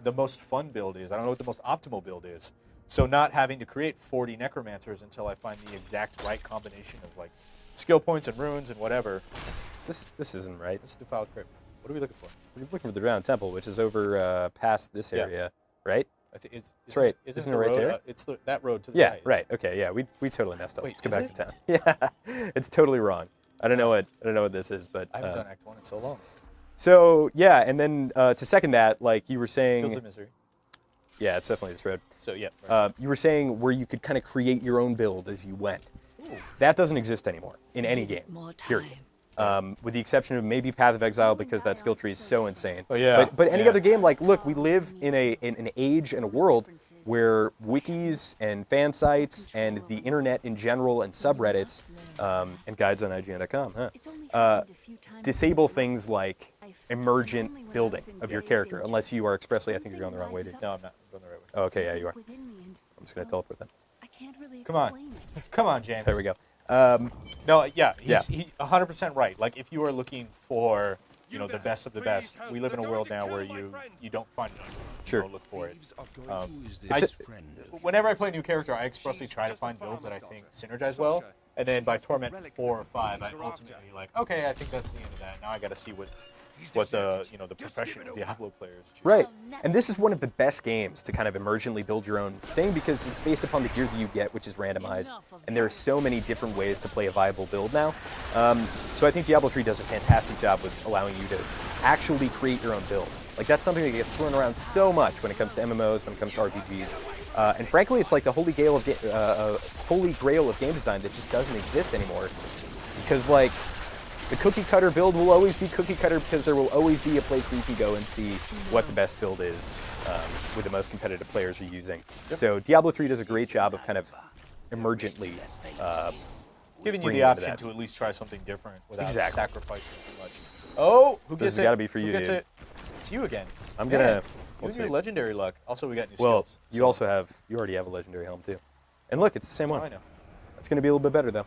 the most fun build is. I don't know what the most optimal build is. So not having to create 40 Necromancers until I find the exact right combination of like skill points and runes and whatever. This isn't right. This is Defiled Crypt. What are we looking for? We're looking for the Drowned Temple, which is over past this Yeah. area, right? I think it's right. Isn't Isn't the it right road, there? It's that road to the Yeah, right. right. Okay, yeah, we totally messed up. Wait, Let's go is back to town. it? Yeah, it's totally wrong. I don't know what this is, but I haven't done Act 1 in so long. so yeah, and then to second that, like you were Fields saying, of Misery. yeah, it's definitely this road. So yeah. Right. You were saying where you could kind of create your own build as you went. That doesn't exist anymore in any game. More Period. time. With the exception of maybe Path of Exile because that skill tree is so insane. Oh, yeah. But any Yeah. other game, like, look, we live in an age and a world where wikis and fan sites and the internet in general and subreddits and guides on IGN.com disable things like emergent building of your character, unless you are expressly, I think you're going the wrong way, dude. No, I'm not. I'm going the right way. Oh, okay, yeah, you are. I'm just going to teleport then. Come on. Come on, James. There we go. No, yeah, Yeah. he's 100% right. Like, if you are looking for you know, the best of the best. We live in a world now where you don't find it. Sure. You know, look for it. This friend of Whenever I play a new character, I expressly try to find builds that I think synergize well. And then by Torment 4 or 5, I ultimately like, okay, I think that's the end of that. Now I got to see what the the professional Diablo players choose. Right. And this is one of the best games to kind of emergently build your own thing because it's based upon the gear that you get, which is randomized. And there are so many different ways to play a viable build now. So I think Diablo 3 does a fantastic job with allowing you to actually create your own build. Like, that's something that gets thrown around so much when it comes to MMOs, when it comes to RPGs. And frankly, it's like the holy grail of game design that just doesn't exist anymore. Because, like, the cookie cutter build will always be cookie cutter because there will always be a place where you can go and see what the best build is with the most competitive players are using. Yep. So Diablo 3 does a great job of kind of emergently giving you bringing the into option that. to at least try something different without Exactly. sacrificing too much. Oh, who This gets has it? gotta be for Who you, gets dude. it? It's you again. I'm gonna. Man, you We'll and your see. legendary luck. Also, we got new Well, skills. you also have. You already have a legendary helm too. And look, it's the same Oh, one. I know. It's gonna be a little bit better though.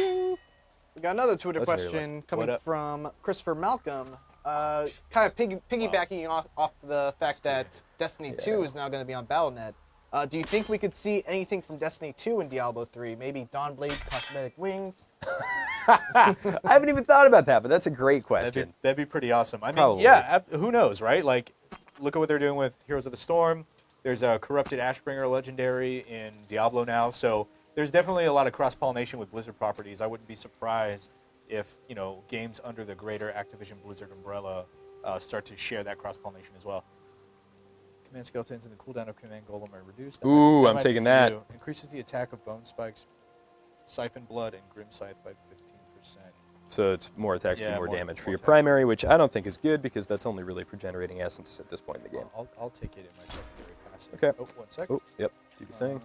We got another Twitter Legendary question What coming up? from Christopher Malcolm. Kind of piggybacking off the fact that Destiny 2 is now going to be on Battle.net. Do you think we could see anything from Destiny 2 in Diablo 3? Maybe Dawnblade cosmetic wings? I haven't even thought about that, but that's a great question. That'd be pretty awesome. I mean, Probably. yeah, who knows, right? Like, look at what they're doing with Heroes of the Storm. There's a Corrupted Ashbringer legendary in Diablo now, so there's definitely a lot of cross-pollination with Blizzard properties. I wouldn't be surprised if, you know, games under the greater Activision Blizzard umbrella start to share that cross-pollination as well. Command skeletons and the cooldown of command golem are reduced. That Ooh, that I'm might be taking for that. you. Increases the attack of bone spikes, siphon blood, and grim scythe by 15%. So it's more attacks, Yeah, more more- damage for more your attacks. primary, which I don't think is good because that's only really for generating essence at this point in the game. I'll take it in my secondary passive. Okay. Oh, 1 sec. Oh, yep. Do your thing.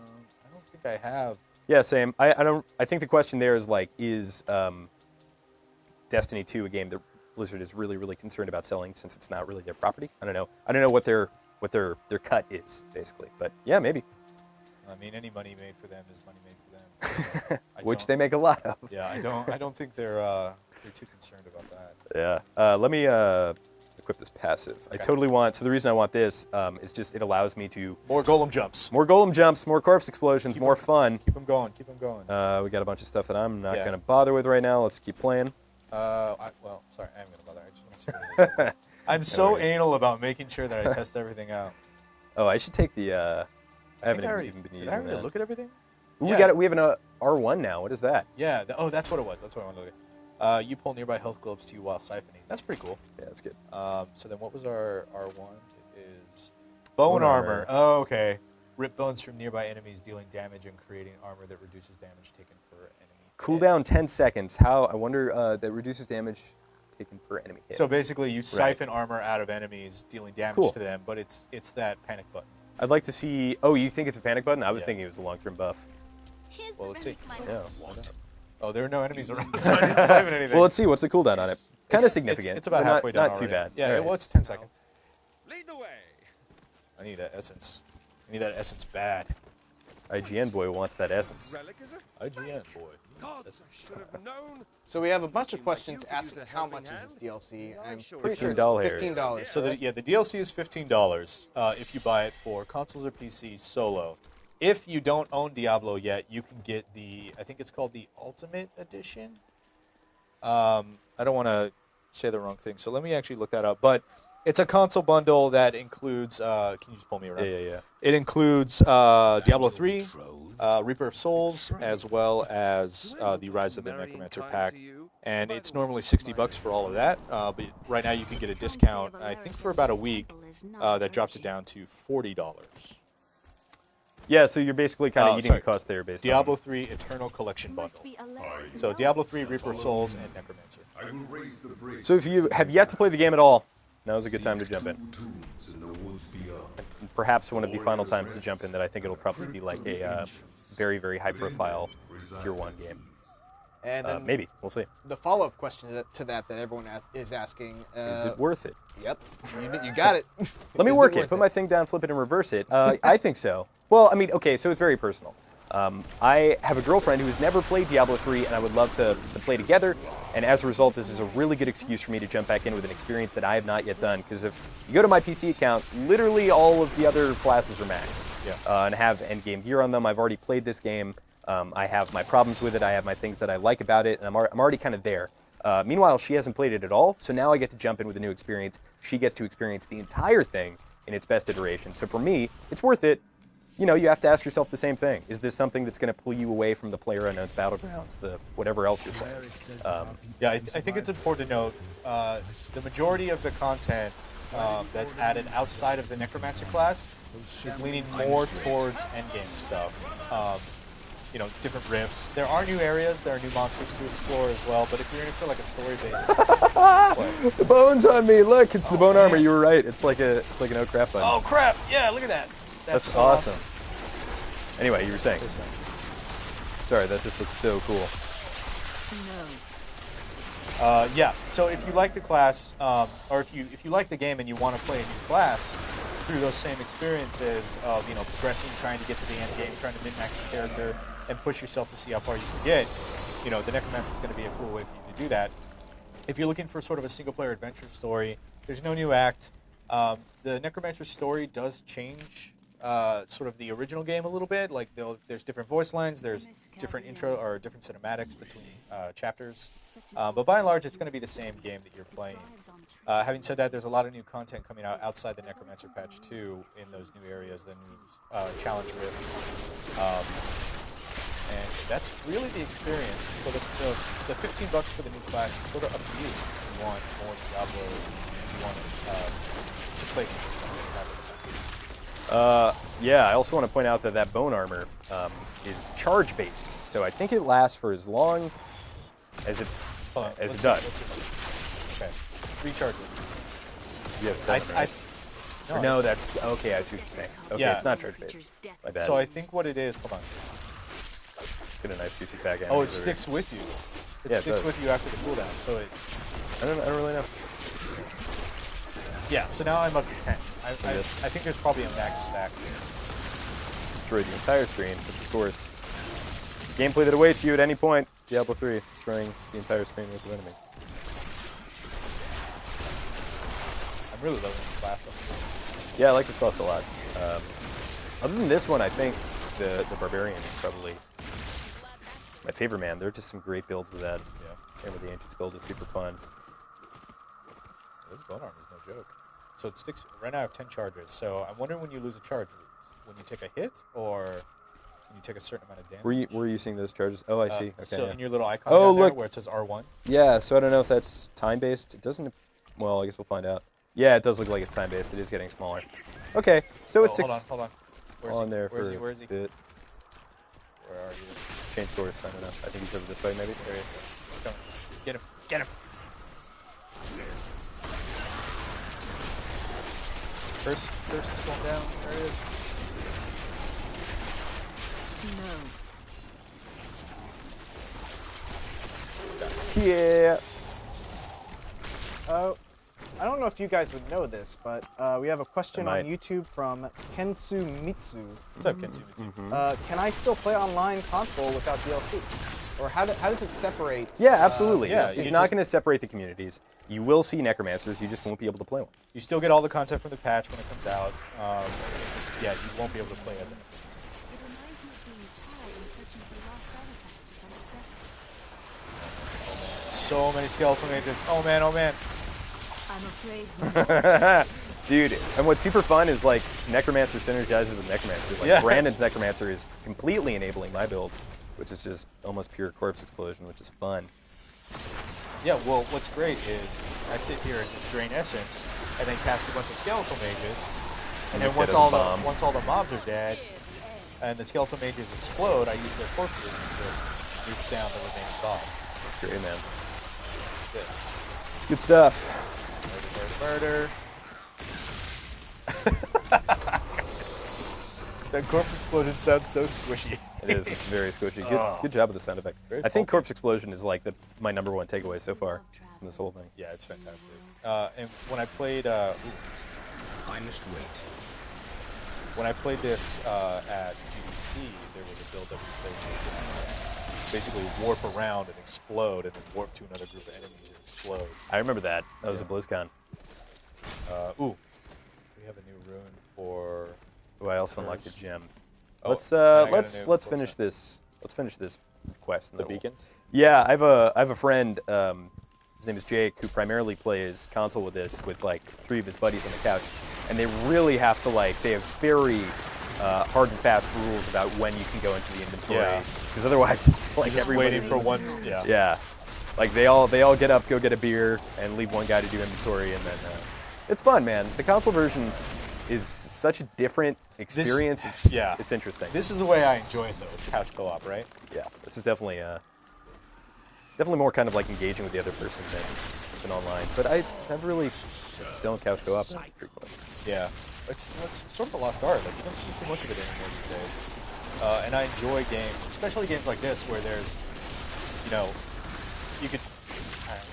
I don't think I have. Yeah, same. I don't. I think the question there is like, is Destiny 2 a game that Blizzard is really, really concerned about selling since it's not really their property? I don't know. I don't know what their cut is basically, but yeah, maybe. I mean, any money made for them is money made for them. I Which don't- they make a lot of. Yeah, I don't think they're too concerned about that. Yeah. Let me equip this passive. I Okay. totally want. So the reason I want this is just it allows me to More golem jumps. more golem jumps, more corpse explosions, more fun. Keep them going. Keep them going. We got a bunch of stuff that I'm not Yeah. going to bother with right now. Let's keep playing. Well, sorry, I am gonna bother. I just want to see what it is. I'm so worries. anal about making sure that I test everything out. Oh, I should take the. I haven't think I already, even been did using I already that. look at everything? Ooh, Yeah. we have an R1 now. What is that? Yeah. Oh, that's what it was. That's what I wanted to look at. You pull nearby health globes to you while siphoning. That's pretty cool. Yeah, that's good. So then what was our R1? It is bone Bone armor. armor. Oh, okay. Rip bones from nearby enemies, dealing damage and creating armor that reduces damage taken per enemy. Cooldown hit. 10 seconds. How? I wonder that reduces damage taken per enemy hit. So basically, you siphon armor out of enemies, dealing damage Cool. to them, but it's that panic button. I'd like to see. Oh, you think it's a panic button? I was Yeah. thinking it was a long-term buff. Well, let's see. Yeah. Oh, there are no enemies around, so I didn't siphon anything. Well, let's see. What's the cooldown on it? Kind of It's- significant. It's about but halfway down Not too already. bad. Yeah, All right. well, it's 10 seconds. Lead the way. I need that essence. I need that essence bad. IGN boy wants that essence. Relic is it? IGN, boy. Gods, I should have known. So we have a bunch of Seems like questions you could use asking a how helping much is hand. this DLC. Yeah, I'm sure. pretty sure $15. it's $15. So the DLC is $15 if you buy it for consoles or PCs solo. If you don't own Diablo yet, you can get I think it's called the Ultimate Edition. I don't want to say the wrong thing, so let me actually look that up. But it's a console bundle that includes. Can you just pull me around? Yeah. It includes Diablo 3, Reaper of Souls, as well as the Rise of the Necromancer pack. And it's normally $60 for all of that. But right now you can get a discount, I think for about a week, that drops it down to $40. Yeah, so you're basically kind of eating sorry. the cost there based Diablo on. 3 Eternal Collection Bundle. So Diablo 3, Reaper of Souls, and Necromancer. So if you have yet to play the game at all, now's a good time to jump in. Perhaps one of the final times to jump in that I think it'll probably be like a very, very high-profile Tier 1 game. And then Maybe. We'll see. the follow-up question to that everyone is asking. Is it worth it? Yep, you got it. Let me Is work worth it. Put my thing down, flip it, and reverse it. I think so. Well, I mean, okay, so it's very personal. I have a girlfriend who has never played Diablo 3, and I would love to play together. And as a result, this is a really good excuse for me to jump back in with an experience that I have not yet done. Because if you go to my PC account, literally all of the other classes are maxed, and have endgame gear on them. I've already played this game. I have my problems with it. I have my things that I like about it, and I'm already kind of there. Meanwhile, she hasn't played it at all, so now I get to jump in with a new experience. She gets to experience the entire thing in its best iteration. So for me, it's worth it. You know, you have to ask yourself the same thing. Is this something that's going to pull you away from the PlayerUnknown's Battlegrounds, the whatever else you're playing? Yeah, I think it's important to note the majority of the content that's added outside of the Necromancer class is leaning more towards endgame stuff. You know, different rifts. There are new areas, there are new monsters to explore as well, but if you're in it for like a story-based The bone's on me. Look, it's the bone armor. You were right. It's like an oh crap button. Oh crap! Yeah, look at that. That's awesome. Anyway, you were saying. Sorry, that just looks so cool. No. Yeah. So if you like the class, or if you like the game and you want to play a new class, through those same experiences of progressing, trying to get to the end game, trying to min-max your character, and push yourself to see how far you can get, the Necromancer is going to be a cool way for you to do that. If you're looking for sort of a single-player adventure story, there's no new act. The Necromancer story does change sort of the original game a little bit. Like there's different voice lines, there's different intro or different cinematics between chapters. But by and large, it's going to be the same game that you're playing. Having said that, there's a lot of new content coming out outside the Necromancer patch too in those new areas, the new challenge rifts. And that's really the experience. So the $15 for the new class is sort of up to you. If you want more Diablo, if you want to play. Yeah, I also want to point out that bone armor is charge-based, so I think it lasts for as long as it does. Okay, 3 charges. You have 7, right? No, that's okay. I see what you're saying. Okay, Yeah. It's not charge-based. My bad. So I think what it is, hold on. Let's get a nice juicy pack. Oh, it sticks with you. It sticks with you after the cooldown. So it. I don't really know. Yeah. So now I'm up to 10. I think there's probably a max stack. It's destroyed the entire screen, which of course, gameplay that awaits you at any point. Diablo 3, destroying the entire screen with your enemies. I'm really loving this class. Yeah, I like this class a lot. Other than this one, I think the Barbarian is probably my favorite, man. There are just some great builds with that. Yeah. And with the Ancients build, it's super fun. This bone armor is no joke. So it sticks. Right now I have 10 charges. So I'm wondering when you lose a charge, when you take a hit or when you take a certain amount of damage. Were you seeing those charges? Oh, I see. Okay. So yeah. in your little icon down there where it says R1. Yeah. So I don't know if that's time-based. It doesn't. Well, I guess we'll find out. Yeah, it does look like it's time-based. It is getting smaller. Okay. So it's 6. Hold on. Where's he? There Where is he? for Where is he? a bit. Where are you? Change course. I don't know. I think he's over this way, maybe. There he is. Come on. Get him. Get him. First to slow him down. There he is. No. Yeah. I don't know if you guys would know this, but we have a question on might. YouTube from Kensu Mitsu. What's up, Kensu Mitsu? Can I still play online console without DLC? Or how does it separate? Yeah, absolutely. yeah, It's you not just- going to separate the communities. You will see Necromancers. You just won't be able to play one. You still get all the content from the patch when it comes out. Yeah, you won't be able to play as an It reminds me of being a child and searching for lost artifacts to find a So many skeletal mages. Oh man, oh man. I'm afraid Dude, and what's super fun is like Necromancer synergizes with Necromancer. Like Yeah. Brandon's Necromancer is completely enabling my build, which is just almost pure corpse explosion, which is fun. Yeah, well, what's great is I sit here and just drain essence, and then cast a bunch of skeletal mages, and this then guy once doesn't bomb. once all the mobs are dead, and the skeletal mages explode, I use their corpses and just reach down the remaining boss. That's great, man. This. It's good stuff. Murder. That corpse explosion sounds so squishy. It is. It's very squishy. Oh. Good job with the sound effect. Very I think pulpy. corpse explosion is like my #1 takeaway so far from this whole thing. Yeah, it's fantastic. And when I played, Finest weight. when I played this at GDC, there was a build that basically warp around and explode, and then warp to another group of enemies and explode. I remember that. That was a BlizzCon. Ooh, we have a new rune for. Ooh, I also unlocked a gem. Oh, Let's and I got a let's new let's quest finish line. this. Let's finish this quest. and The then we'll- beacons. Yeah, I have a friend. His name is Jake, who primarily plays console with this, with like 3 of his buddies on the couch, and they really have to like. They have very hard and fast rules about when you can go into the inventory, Yeah. because otherwise it's like Just everybody waiting for one. Yeah. Yeah, like they all get up, go get a beer, and leave one guy to do inventory, and then it's fun, man. The console version is such a different experience. It's interesting. This is the way I enjoy it, though. It's couch co-op, right? Yeah, this is definitely more kind of like engaging with the other person than online. But I really just don't couch co-op frequently. Yeah. It's sort of a lost art. Like, you don't see too much of it anymore these days. And I enjoy games, especially games like this, where there's, you could.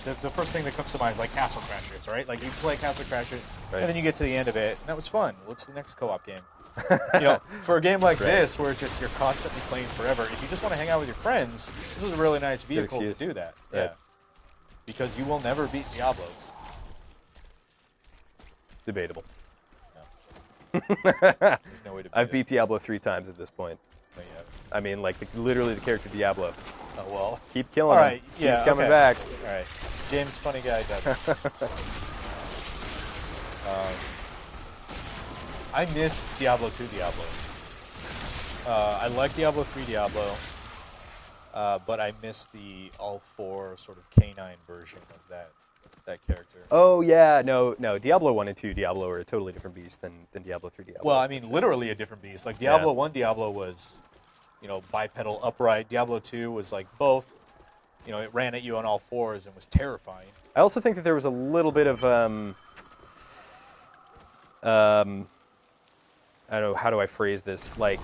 The first thing that comes to mind is like Castle Crashers, right? Like you play Castle Crashers, Right. and then you get to the end of it, and that was fun. What's the next co-op game? For a game like this, where it's just you're constantly playing forever, if you just want to hang out with your friends, this is a really nice vehicle to excuse. do that. Right. Yeah. Because you will never beat Diablo. Debatable. There's no way to beat I've it. beat Diablo 3 times at this point. No, you haven't. I mean, like literally the character Diablo. Oh, well. Keep killing All right. him. Yeah. Keeps coming okay. back. All right. James, funny guy. I miss Diablo 2 Diablo. I like Diablo 3 Diablo, but I miss the all 4 sort of canine version of that character. Oh yeah, no. Diablo 1 and 2 Diablo are a totally different beast than Diablo 3 Diablo. Well, I mean, literally a different beast. Like Diablo 1 Diablo was, bipedal upright. Diablo 2 was like both. It ran at you on all 4s and was terrifying. I also think that there was a little bit of I don't know, how do I phrase this? Like,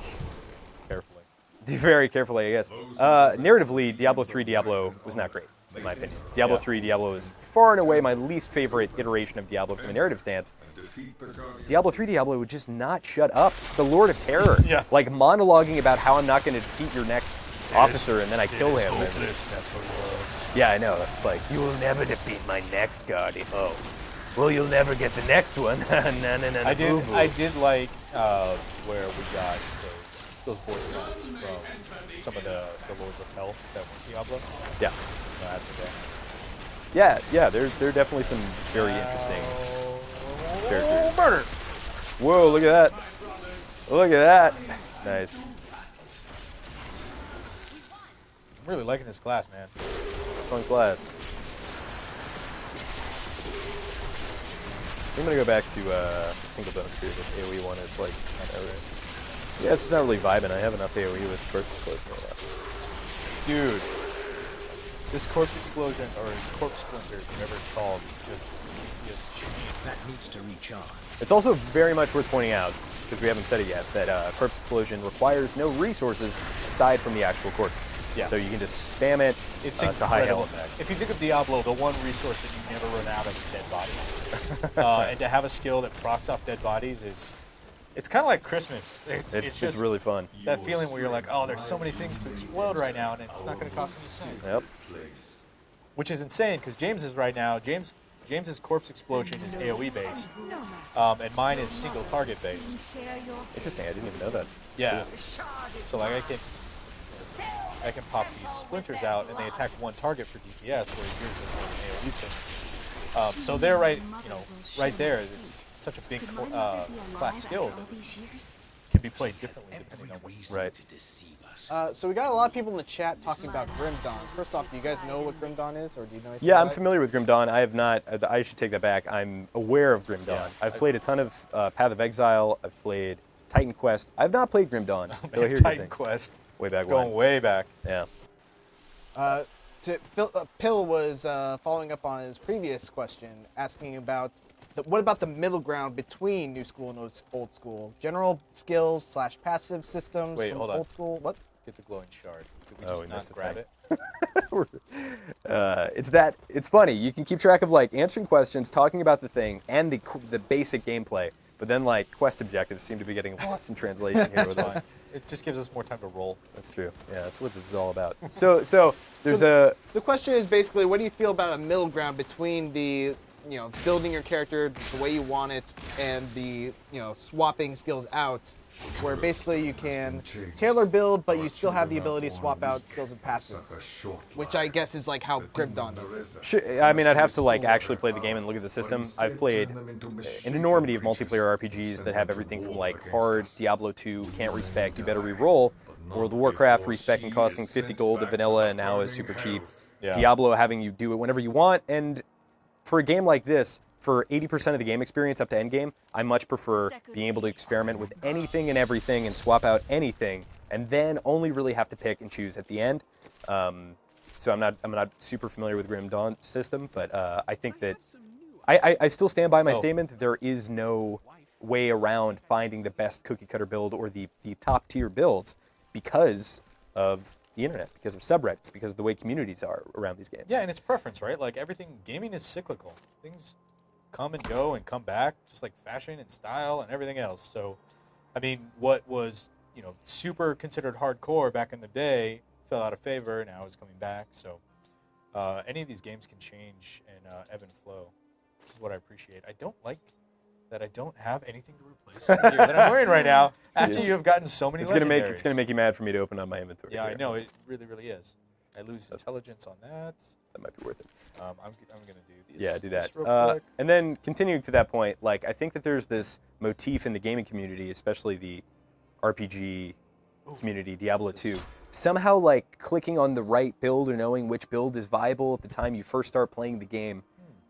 Carefully. very carefully, I guess. Narratively, Diablo 3 Diablo was not great, in my opinion. Diablo 3 Diablo is far and away my least favorite iteration of Diablo from a narrative stance. Diablo 3 Diablo would just not shut up. It's the Lord of Terror. Yeah. Like, monologuing about how I'm not going to defeat your next officer, and then I kill him. and- yeah, I know. It's like, you will never defeat my next guardian. Oh. Well, you'll never get the next one. No. I did like where we got those voice lines from some of the Lords of Hell that were Diablo. Yeah. After that. Yeah, there are definitely some very interesting characters. Murder! Whoa, look at that. Look at that. Nice. I'm really liking this class, man. Fun class. I'm gonna go back to the single bone spear. This AoE one is like, yeah, it's just not really vibing. I have enough AoE with corpse explosion right now. Dude, this corpse explosion, or corpse splinter, whatever it's called, is just That needs to recharge. It's also very much worth pointing out, because we haven't said it yet, that corpse explosion requires no resources aside from the actual corpses. Yeah. So you can just spam it it's to high incredible. health. If you think of Diablo, the one resource that you never run out of is dead bodies. And to have a skill that procs off dead bodies it's kind of like Christmas. It's just really fun. that feeling where you're like, oh, there's so many things to explode right now, and it's not going to cost me cents. Yep. Which is insane, because James's right now, James's corpse explosion is AoE based, and mine is single target based. Interesting. I didn't even know that. Yeah. So like I can pop these splinters out, and they attack one target for DPS, whereas yours is more an AoE thing. So they're right there. It's such a big class skill that can be played differently depending on what you Right. To deceive us. So we got a lot of people in the chat talking about Grim Dawn. First off, do you guys know what Grim Dawn is, or do you know anything Yeah, about I'm it? familiar with Grim Dawn. I have not. I should take that back. I'm aware of Grim Dawn. Yeah. I've played a ton of Path of Exile. I've played Titan Quest. I've not played Grim Dawn. though I hear good Titan things. Quest, Way back going when. way back. Yeah. Pill was following up on his previous question, asking about what about the middle ground between new school and old school? General skills / passive systems. Wait, from hold on. Old school. What? Get the glowing shard. Did we Oh, just we not missed the grab thing. it? It's funny. You can keep track of like answering questions, talking about the thing, and the basic gameplay. But then like quest objectives seem to be getting lost in translation here with us. It just gives us more time to roll. That's true. Yeah, that's what it's all about. So there's a The question is basically, what do you feel about a middle ground between the, building your character the way you want it and the, swapping skills out, where basically you can tailor build, but you still have the ability to swap out skills and passives, which I guess is like how Grim Dawn does it. Sure, I mean, I'd have to like actually play the game and look at the system. I've played an enormity of multiplayer RPGs that have everything from like hard Diablo 2 can't respec, you better re-roll, World of Warcraft respec and costing 50 gold to vanilla and now is super cheap. Yeah. Diablo having you do it whenever you want, and for a game like this, for 80% of the game experience up to endgame, I much prefer being able to experiment with anything and everything and swap out anything, and then only really have to pick and choose at the end. So I'm not super familiar with Grim Dawn system, but I think that I still stand by my statement that there is no way around finding the best cookie cutter build or the top tier builds because of the internet, because of subreddits, because of the way communities are around these games. Yeah, and it's preference, right? Like gaming is cyclical. Things come and go and come back, just like fashion and style and everything else. So, I mean, what was, super considered hardcore back in the day fell out of favor, now it's coming back. So, any of these games can change and ebb and flow, which is what I appreciate. I don't like that I don't have anything to replace the gear that I'm wearing right now after you have gotten so many legendaries. It's gonna make you mad for me to open up my inventory. Yeah, here. I know, it really, really is. I lose intelligence on that. That might be worth it. I'm gonna do these. Yeah, do that. real quick. And then continuing to that point, like I think that there's this motif in the gaming community, especially the RPG community, Diablo 2. Somehow like clicking on the right build or knowing which build is viable at the time you first start playing the game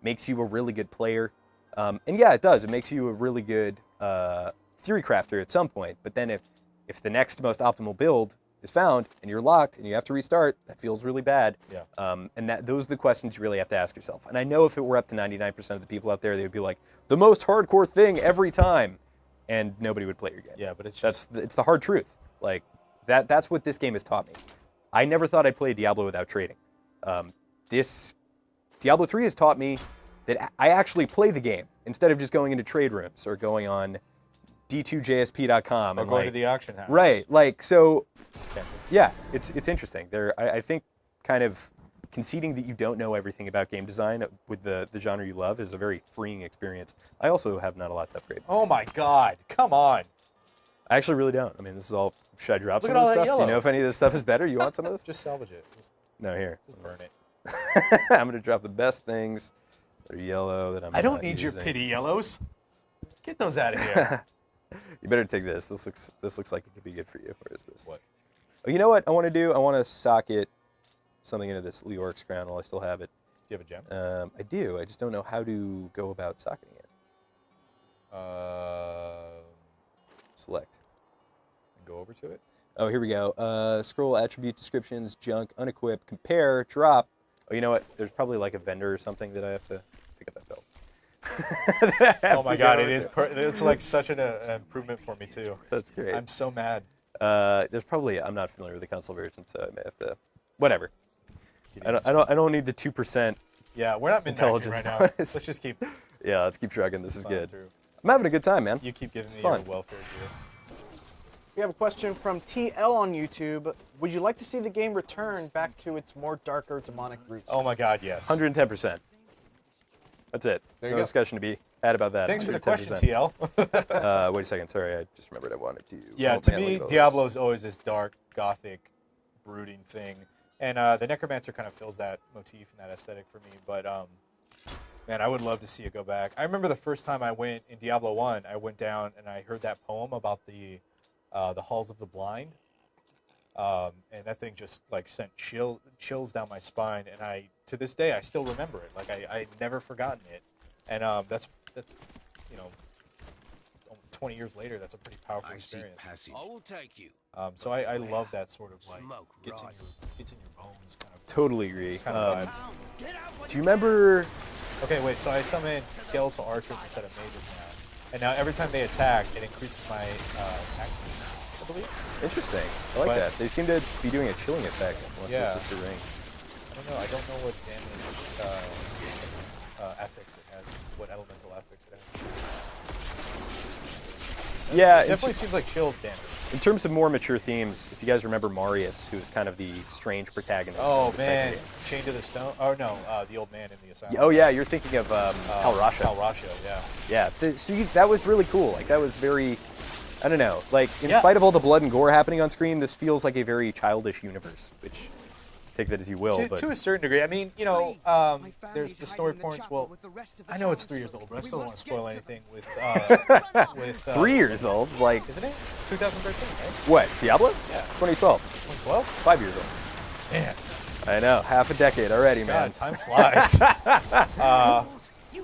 makes you a really good player. And yeah, it does. It makes you a really good theory crafter at some point. But then if the next most optimal build is found and you're locked and you have to restart, that feels really bad. Yeah. And those are the questions you really have to ask yourself. And I know if it were up to 99% of the people out there, they would be like, the most hardcore thing every time, and nobody would play your game. Yeah, but it's it's the hard truth. Like that's what this game has taught me. I never thought I'd play Diablo without trading. This Diablo 3 has taught me that I actually play the game instead of just going into trade rooms or going on d2jsp.com or and going to the auction house. Right, like so. Yeah, it's interesting. I think kind of conceding that you don't know everything about game design with the genre you love is a very freeing experience. I also have not a lot to upgrade. Oh my God! Come on. I actually really don't. I mean, this is all. Should I drop Look some at of all this that stuff? Do you yellow. know if any of this stuff is better? You want some of this? Just salvage it. No, here. Just burn it. I'm gonna drop the best things that are yellow that I'm. I don't not need your using. pity yellows. Get those out of here. You better take this. This looks like it could be good for you. Where is this? What? Oh, you know what I want to do? I want to socket something into this Leorc's crown while I still have it. Do you have a gem? I do. I just don't know how to go about socketing it. Select. Go over to it. Oh, here we go. Scroll attribute descriptions, junk, unequip, compare, drop. Oh, you know what? There's probably like a vendor or something that I have to pick up that belt. Oh my God! It is. It's like such an improvement for me too. That's great. I'm so mad. There's probably. I'm not familiar with the console version, so I may have to. Whatever. I don't need the 2%. Yeah, we're not min-maxing Intelligence right now. bonus. Let's just keep. Yeah, let's keep trucking. This is plowing good. through. I'm having a good time, man. You keep giving It's me fun. your welfare gear. We have a question from TL on YouTube. Would you like to see the game return back to its more darker demonic roots? Oh my God, yes. 110%. That's it. There you No go. discussion to be had about that. Thanks for the 110%. question, TL. Wait a second. Sorry, I just remembered I wanted to. Yeah, oh, to man, me, look at all Diablo is always this dark, gothic, brooding thing, and the Necromancer kind of fills that motif and that aesthetic for me. But man, I would love to see it go back. I remember the first time I went in Diablo 1, I went down and I heard that poem about the Halls of the Blind, and that thing just like sent chills down my spine. And to this day, I still remember it. Like I never forgotten it. And that's 20 years later, that's a pretty powerful I see experience. passage. I will take you. So I love that sort of like Smoke gets in right. your bones kind of. Totally agree. kind of vibe. Do you remember? Okay, wait. So I summoned skeletal archers instead of mages now, and now every time they attack, it increases my attack speed. I believe. Interesting. I like But- that. They seem to be doing a chilling effect once Yeah. it's just a ring. I don't know. I don't know what damage ethics it has. What elemental ethics it has. Yeah, It definitely seems like shield damage. in terms of more mature themes, if you guys remember Marius, who was kind of the strange protagonist. Oh of the second man, game. Chained to the Stone. Oh no, the old man in the asylum. Oh yeah, you're thinking of Talrasha. Talrasha, yeah. Yeah, see, that was really cool. Like, that was very, I don't know, like, in Yeah. spite of all the blood and gore happening on screen, this feels like a very childish universe, which, take that as you will, but... To a certain degree. I mean, you know, there's the story points. Well, I know it's 3 years old, but I still don't want to spoil anything with... 3 years old, it's like, Isn't it? 2013, right? what, Diablo? Yeah. 2012. 2012? 5 years old. Man, I know, half a decade already, man. God, time flies.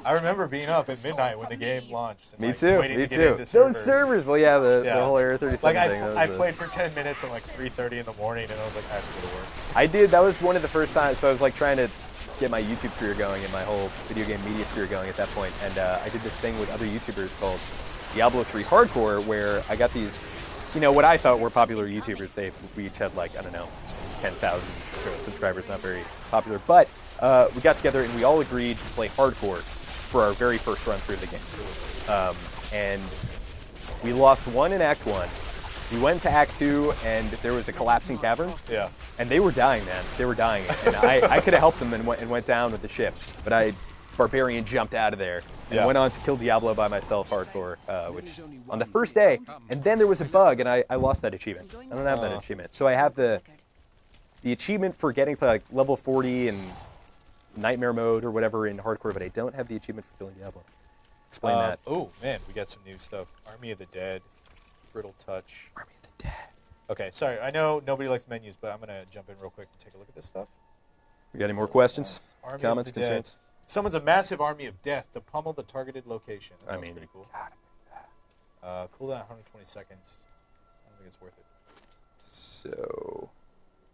I remember being up at midnight when the game launched. And, Me like, too, waiting me to get too. into Those servers, well, yeah, the Yeah. whole Area 37 Like, thing. that I was played for 10 minutes at like 3:30 in the morning, and I was like, I have to go to work. I did. That was one of the first times. So I was like trying to get my YouTube career going and my whole video game media career going at that point. And I did this thing with other YouTubers called Diablo 3 Hardcore, where I got these, you know, what I thought were popular YouTubers. We each had like, I don't know, 10,000 subscribers, not very popular. But we got together and we all agreed to play hardcore for our very first run through the game. And we lost one in Act 1. We went to Act 2, and there was a collapsing cavern. Yeah. And they were dying, man. They were dying. And I could have helped them and went down with the ship. But Barbarian jumped out of there and went on to kill Diablo by myself hardcore, which on the first day. And then there was a bug, and I lost that achievement. I don't have that achievement. So I have the achievement for getting to like level 40 and Nightmare mode or whatever in hardcore, but I don't have the achievement for killing Diablo. Explain that. Oh, man, we got some new stuff. Army of the Dead, Brittle Touch. Army of the Dead. Okay, sorry. I know nobody likes menus, but I'm going to jump in real quick and take a look at this stuff. We got any more questions, Army of comments, the Dead. concerns? Summons a massive army of death to pummel the targeted location. That I sounds mean, pretty cool. God. Cooldown 120 seconds. I don't think it's worth it. So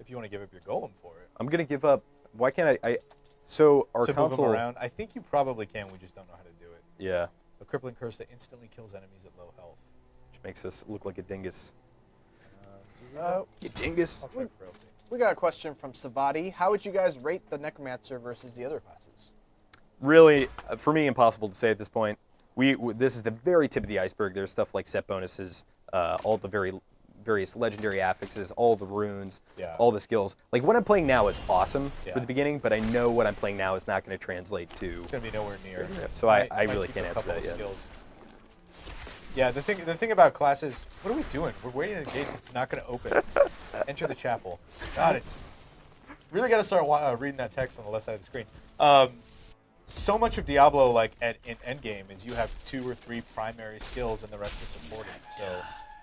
If you want to give up your golem for it. I'm gonna give up. Why can't I? So our To console. move them around. I think you probably can. We just don't know how to do it. Yeah, A crippling curse that instantly kills enemies at low health. which makes us look like a dingus. You dingus. I'll try frailty. We got a question from Savati. How would you guys rate the Necromancer versus the other classes? Really, for me, impossible to say at this point. This is the very tip of the iceberg. There's stuff like set bonuses, all the various legendary affixes, all the runes, all the skills. Like what I'm playing now is awesome for the beginning, but I know what I'm playing now is not going to translate to. It's going to be nowhere near. So I Might really keep can't a answer couple that of yet. skills. Yeah, the thing about classes, what are we doing? We're waiting at a gate that's not going to open. Enter the chapel. God, it's really got to start reading that text on the left side of the screen. So much of Diablo, like in endgame, is you have 2 or 3 primary skills and the rest are supporting. So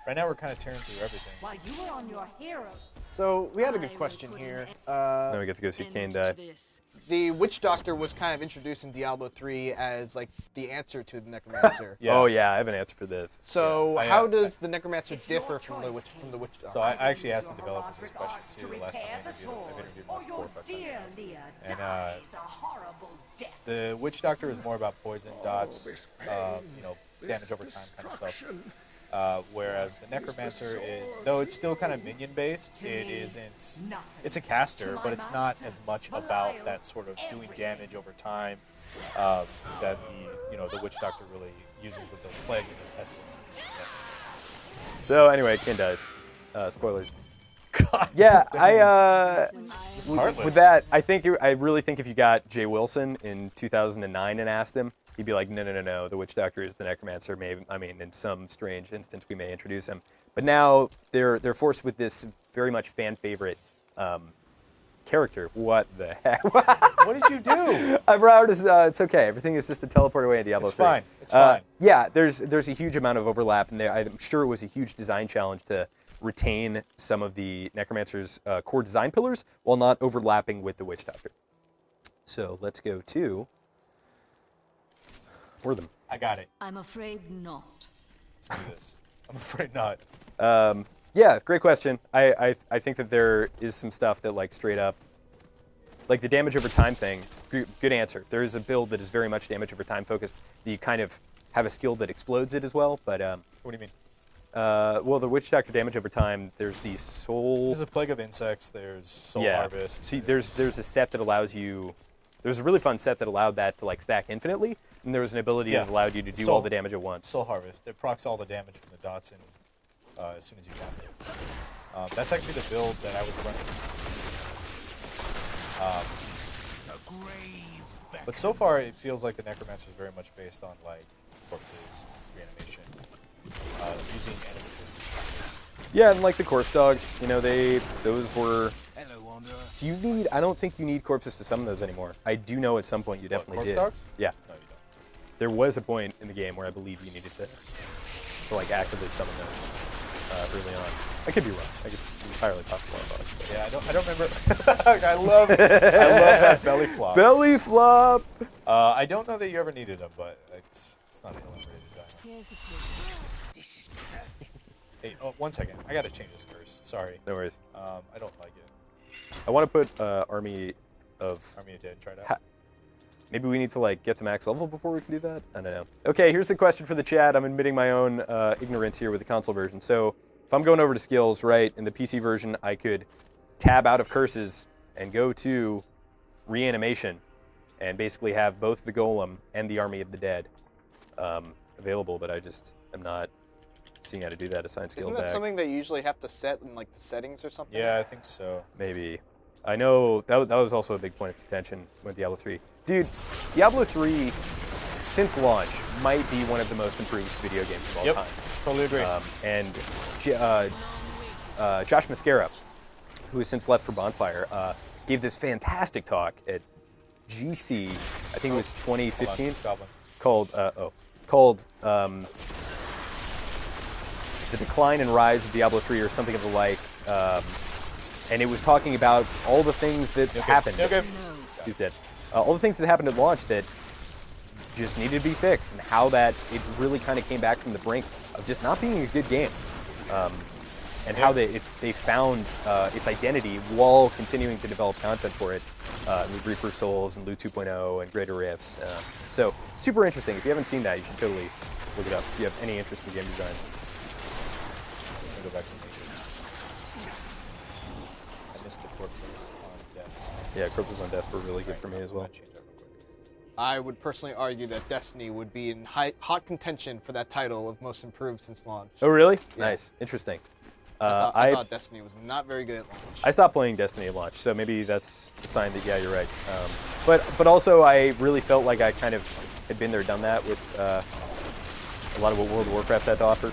right now we're kind of tearing through everything. While you were on your hero, So we had a good question here. Now we get to go see Kane die. The Witch Doctor was kind of introduced in Diablo 3 as like the answer to the Necromancer. Yeah. Oh yeah, I have an answer for this. So I, how does the Necromancer differ from the Witch Doctor? So I actually asked the developers this question too the last time I interviewed them. I've interviewed them like 4 or 5 times now. And the Witch Doctor is more about poison, dots, damage over time kind of stuff. Whereas the Necromancer is, though it's still kind of minion based, it's a caster, but it's not as much about that sort of doing damage over time that the Witch Doctor really uses with those plagues and those pestilences. So anyway, Kane dies. Spoilers. Yeah, Heartless. with that, I really think if you got Jay Wilson in 2009 and asked him, he'd be like, no, the Witch Doctor is the Necromancer. Maybe, I mean, in some strange instance, we may introduce him. But now they're forced with this very much fan favorite character. What the heck? What did you do? It's okay. Everything is just a teleport away in Diablo 3. Fine. It's fine. Yeah, there's a huge amount of overlap, and I'm sure it was a huge design challenge to retain some of the Necromancer's core design pillars while not overlapping with the Witch Doctor. So let's go to Wortham. I got it. I'm afraid not. Let's do this. I'm afraid not. Yeah, great question. I think that there is some stuff that like straight up, like the damage over time thing, good answer. There is a build that is very much damage over time focused. You kind of have a skill that explodes it as well, but What do you mean? well, the Witch Doctor damage over time, there's the Soul... There's a Plague of Insects, there's Soul Harvest. See, there's a set that allows you... There's a really fun set that allowed that to like stack infinitely, And there was an ability Yeah. that allowed you to do Soul- all the damage at once. Soul Harvest. It procs all the damage from the dots as soon as you cast it. That's actually the build that I was running. But so far, it feels like the Necromancer is very much based on like corpses, reanimation, using enemies as resources. Yeah, and like the corpse dogs, you know, those were. Hello, Wanderer. Do you need? I don't think you need corpses to summon those anymore. I do know at some point you definitely corpse did. dogs? Yeah, No, you don't. there was a point in the game where I believe you needed to like actively summon those early on. I could be wrong. Like it's entirely possible. Yeah, I don't remember. I love that belly flop. Belly flop. I don't know that you ever needed them, but it's not an eliminated die. Here's a clue. This is perfect. Hey, oh, 1 second. I gotta change this curse. Sorry. No worries. I don't like it. I want to put Army of. Army of Dead. Try it out. Maybe we need to like get to max level before we can do that. I don't know. Okay, here's a question for the chat. I'm admitting my own ignorance here with the console version. So if I'm going over to skills, right, in the PC version, I could tab out of curses and go to reanimation, and basically have both the Golem and the Army of the Dead available. But I just am not seeing how to do that. Assign skill Isn't that back. something that you usually have to set in like the settings or something? Yeah, I think so. Maybe. I know that was also a big point of contention with Diablo 3. Dude, Diablo 3, since launch, might be one of the most improved video games of all Yep. time. Totally agree. And Josh Mascara, who has since left for Bonfire, gave this fantastic talk at GC, I think it was 2015, Goblin. called The Decline and Rise of Diablo 3 or something of the like. And it was talking about all the things that happened. Okay. He's dead. All the things that happened at launch that just needed to be fixed, and how that it really kind of came back from the brink of just not being a good game, and how they found its identity while continuing to develop content for it, with Reaper Souls and Loot 2.0 and Greater Rifts. So super interesting. If you haven't seen that, you should totally look it up. If you have any interest in game design. I'm gonna go back to Mages. I missed the corpses on death. Yeah, Corpses on Death were really good for me as well. I'm gonna change that real quick. I would personally argue that Destiny would be in hot contention for that title of most improved since launch. Oh really? Yeah. Nice, interesting. I thought Destiny was not very good at launch. I stopped playing Destiny at launch, so maybe that's a sign that, yeah, you're right. But also, I really felt like I kind of had been there, done that with a lot of what World of Warcraft had to offer.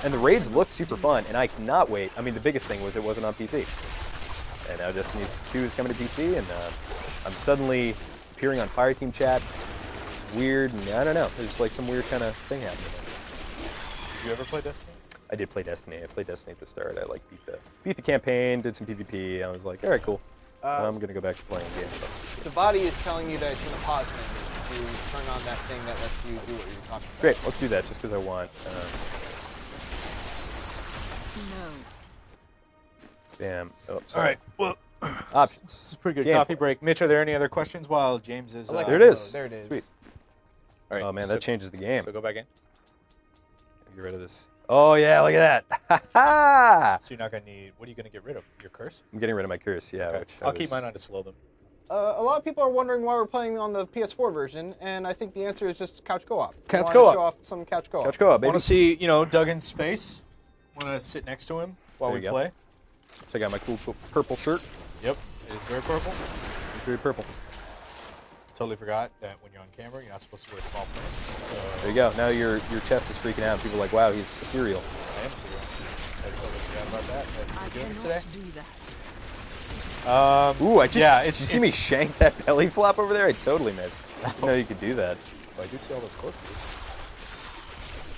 And the raids looked super fun, and I cannot wait. I mean, the biggest thing was it wasn't on PC. And now Destiny 2 is coming to PC, and I'm suddenly appearing on Fireteam chat. It's weird, and I don't know. There's like some weird kind of thing happening. Did you ever play Destiny? I did play Destiny. I played Destiny at the start. I like beat the campaign, did some PvP. I was like, all right, cool. I'm gonna go back to playing games. Savati is telling you that it's in a pause menu to turn on that thing that lets you do what you're talking about. Great, let's do that just because I want. No. Damn. Oh, All sorry. right. Well, Options. this is a pretty good Game coffee for- break. Mitch, are there any other questions while James is? Like There it is. There it is. Sweet. All right. Oh man, so, that changes the game. So go back in. Get rid of this. Oh yeah, look at that. Ha ha! So you're not gonna need. What are you gonna get rid of? Your curse? I'm getting rid of my curse. Yeah. Okay. Which I'll keep mine on to slow them. A lot of people are wondering why we're playing on the PS4 version, and I think the answer is just couch co-op. Couch I wanna co-op. Show off some couch co-op. Couch co-op, baby. Want to see, Duggan's face? Want to sit next to him while There we you go. play? Check out my cool purple shirt. Yep. It is very purple. It's very purple. Totally forgot that when you're on camera, you're not supposed to wear small print. So There you go. Now your chest is freaking out. People are like, wow, he's ethereal. I am clear. I totally forgot about that. I Are you doing this cannot today? do that. Ooh, I just. Yeah, did you see me shank that belly flop over there? I totally missed. I didn't know you could do that. I do see all those corpses.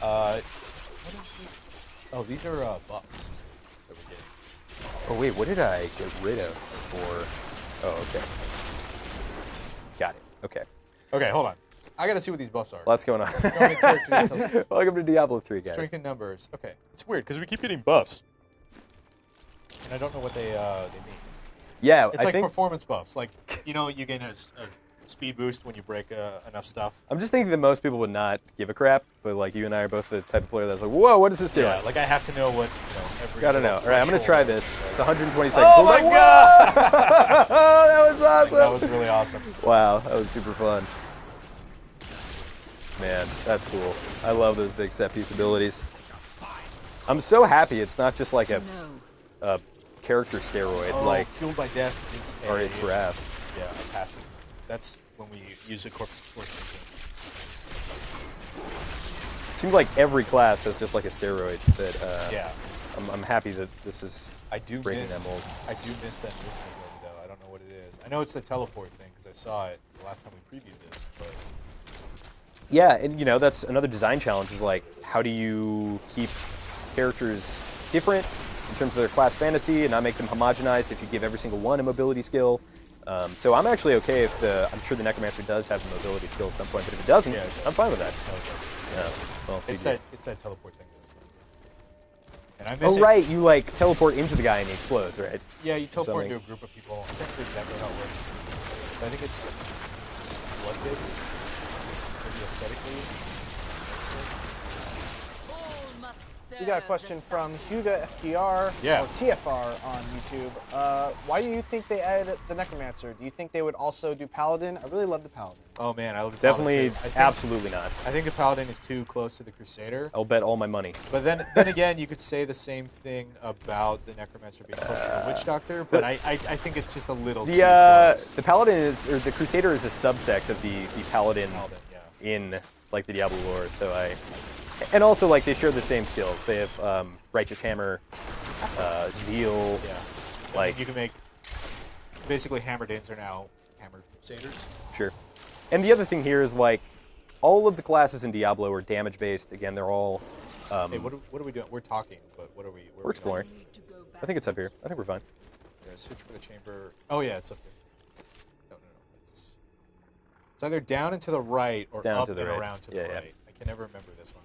What is this? Oh, these are buffs that we're getting. Oh wait, what did I get rid of for? Oh, okay. Got it. Okay. Okay, hold on. I gotta see what these buffs are. Lots going on. Go into character details. Welcome to Diablo 3, guys. Strength in numbers. Okay, it's weird because we keep getting buffs, and I don't know what they mean. Yeah, It's I like think performance buffs. Like you gain a speed boost when you break enough stuff. I'm just thinking that most people would not give a crap, but like you and I are both the type of player that's like, whoa, what does this do? Yeah, like I have to know what every. Gotta know. little All right, I'm gonna try threshold this. is. It's 120 seconds. Oh my Whoa! god! That was awesome. That was really awesome. Wow, that was super fun. Man, that's cool. I love those big set piece abilities. I'm so happy it's not just like a character steroid, like Fueled by Death is or its wrath. Yeah, a passive. That's when we use a corpse support. It seems like every class has just like a steroid that. Yeah. I'm happy that this is breaking that mold. I do miss that movement ability though. I don't know what it is. I know it's the teleport thing because I saw it the last time we previewed this. But Yeah, and you know that's another design challenge. Is like how do you keep characters different in terms of their class fantasy and not make them homogenized if you give every single one a mobility skill. So I'm actually okay if I'm sure the Necromancer does have a mobility skill at some point, but if it doesn't, Yeah, I'm fine with that. okay. Yeah, well, It's that teleport thing. And I miss oh it. right, you like teleport into the guy and he explodes, right? Yeah, you teleport Something. into a group of people. I can't remember exactly how it works. But I think it's blood-based. Maybe aesthetically. We got a question from Huga FTR Yeah. or TFR on YouTube. Why do you think they added the Necromancer? Do you think they would also do Paladin? I really love the Paladin. Oh man, I love the Definitely, Paladin too. absolutely not. I think the Paladin is too close to the Crusader. I'll bet all my money. But then again, you could say the same thing about the Necromancer being close to the Witch Doctor. But I think it's just a little too close. The Paladin is, or the Crusader is a subsect of the Paladin Paladin, yeah. in like the Diablo lore. So and also like they share the same skills. They have Righteous Hammer, Zeal. Yeah. Like you can make basically Hammered-ins are now Hammered Crusaders. Sure. And the other thing here is like all of the classes in Diablo are damage based. Again, they're all. Hey, what are we doing? We're talking, but what are we? We're exploring. I think it's up here. I think we're fine. We're gonna switch for the chamber. Oh yeah, it's up here. No. It's either down and to the right or down up to the and right. around to the Yeah, right. yeah. I can never remember this one.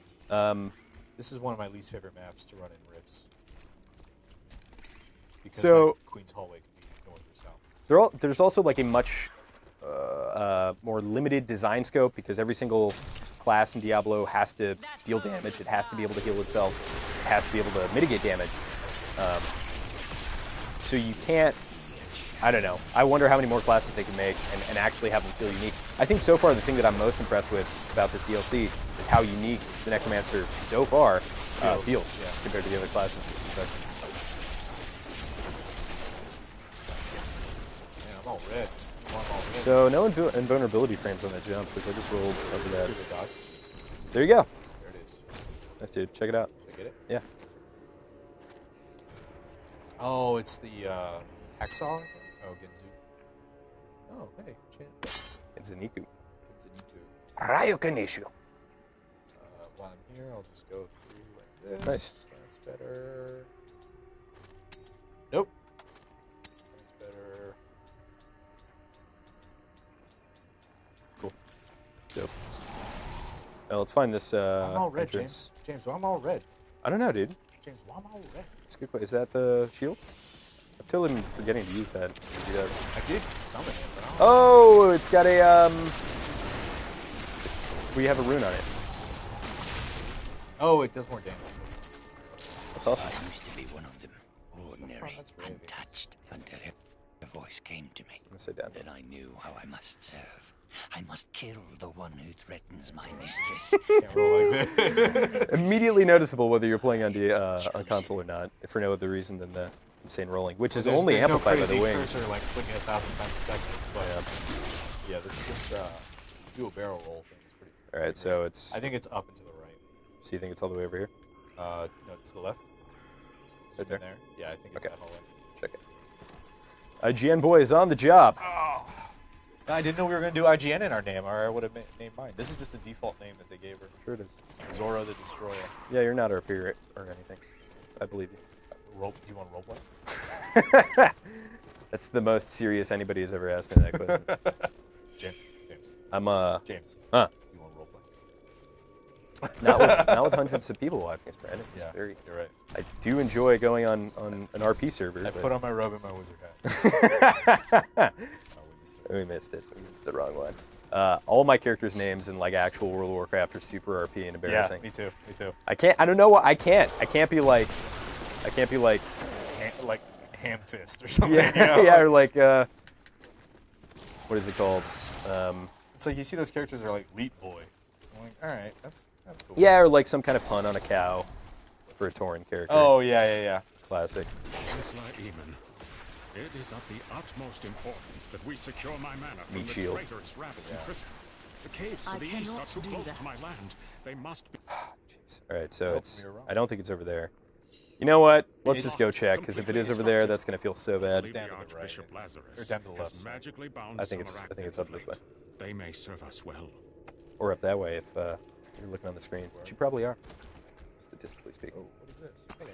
This is one of my least favorite maps to run in Rifts. Because So- like, Queen's Hallway could be north or south. There's also like a much more limited design scope because every single class in Diablo has to deal damage. It has to be able to heal itself. It has to be able to mitigate damage. So you can't. I don't know. I wonder how many more classes they can make and actually have them feel unique. I think so far the thing that I'm most impressed with about this DLC is how unique the Necromancer so far feels yeah. compared to the other classes. It's impressive. Man, I'm all red. I'm all red. So no invulnerability frames on that jump because I just rolled over that. Give it a dodge. There you go. There it is. Nice, dude. Check it out. Did I get it? Yeah. Oh, it's the Hacksaw? Oh, Genzu. Oh, hey, Chin. It's a Niku. Zenitsu. Rayo Kanishu. While I'm here, I'll just go through like this. Nice. That's better. Nope. That's better. Cool. Dope. Well, let's find this I'm all red, entrance. James. James, why I'm all red? I don't know, dude. James, why am I all red? It's a good question. Is that the shield? I've totally been forgetting to use that. Do that. I did summon it, but I don't Oh, it's got a we have a rune on it. Oh, it does more damage. That's awesome. I used to be one of them, ordinary, that's raving. untouched, until a voice came to me. I'm gonna sit down. Then I knew how I must serve. I must kill the one who threatens my mistress. Can't roll like that. Immediately noticeable whether you're playing on console or not, if for no other reason than the insane rolling, which is There's- only there's no amplified by the crazy wings. Cursor, like clicking 1,000 times a second. But yeah, this do a barrel roll thing is pretty. All right, so it's. I think it's up and to the right. So you think it's all the way over here? No, to the left. Right Zoom there? in Yeah, I think it's Okay. that hallway. Check it. IGN boys on the job. I didn't know we were going to do IGN in our name, or I would have named mine. This is just the default name that they gave her. Sure it is. Zora the Destroyer. Yeah, you're not our peer or anything. I believe you. Do you want roleplay? That's the most serious anybody has ever asked me that question. James. I'm James. huh? Do you want roleplay? Not with hundreds of people watching us, Brandon. It's Yeah, very. you're right. I do enjoy going on an RP server. I but put on my robe and my wizard hat. we missed it. We went to the wrong one. All my characters' names in like actual World of Warcraft are super RP and Yeah, embarrassing. me too. Me too. I can't. I don't know what. I can't. I can't be like. I can't be like. Like ham fist or something. Yeah. You know? Yeah. Or like. What is it called? It's like you see those characters are like Leet Boy. I'm like, All right, that's cool. Yeah, or like some kind of pun on a cow for a Tauren character. Oh yeah. Classic. Chancellor Eamon, it is of the utmost importance that we secure my mana from Meat the shield. traitorous Rabbit and Tristram. The caves to I the east are cannot too do close that. to my land. They must be. Jeez. All right, so Nope, it's. you're wrong. I don't think it's over there. You know what? Let's It's just go check, because if it is over there, that's gonna feel so bad. Believe down the to the right, Archbishop or Lazarus down to the left has side. magically bound I think it's some up this way, They may serve us well. or up that way if you're looking on the screen, which you probably are, statistically speaking. Oh, what is this? Hello.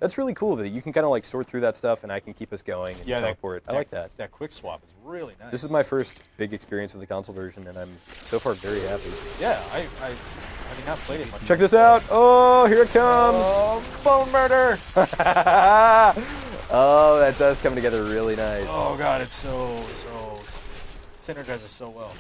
That's really cool that you can kind of like sort through that stuff, and I can keep us going and Yeah, teleport. I like that. That quick swap is really nice. This is my first big experience with the console version, and I'm so far very happy. Yeah, I have not played it much. Check this out! Oh, here it comes! Oh, bone murder! Oh, that does come together really nice. Oh god, it's so synergizes so well.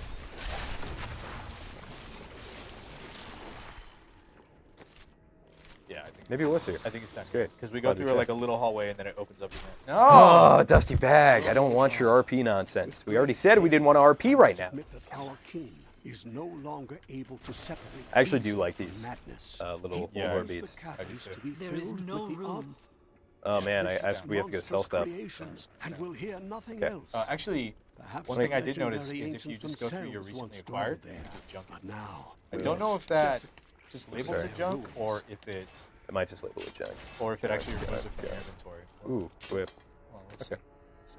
Yeah, I think Maybe it was here. I think it's that's great. because we go Glad we through like a checked. little hallway and then it opens up again. Oh, dusty bag! I don't want your RP nonsense. We already said we didn't want to RP right now. Admit that our king is no longer able to separate I actually do reason like from these little little Yeah, lore I beats. To be There is filled no with the room. Oh man, we have to go sell stuff. And we'll hear nothing Okay. else. Actually, Perhaps one the thing I did notice legendary is if you ancients just go through your themselves recently once acquired, dwelled you there. just junk it. But now, I don't know if that just labels Sorry. it junk or if it It might just label it junk. actually removes it from your inventory. Ooh, whip. Well, let's Okay. see.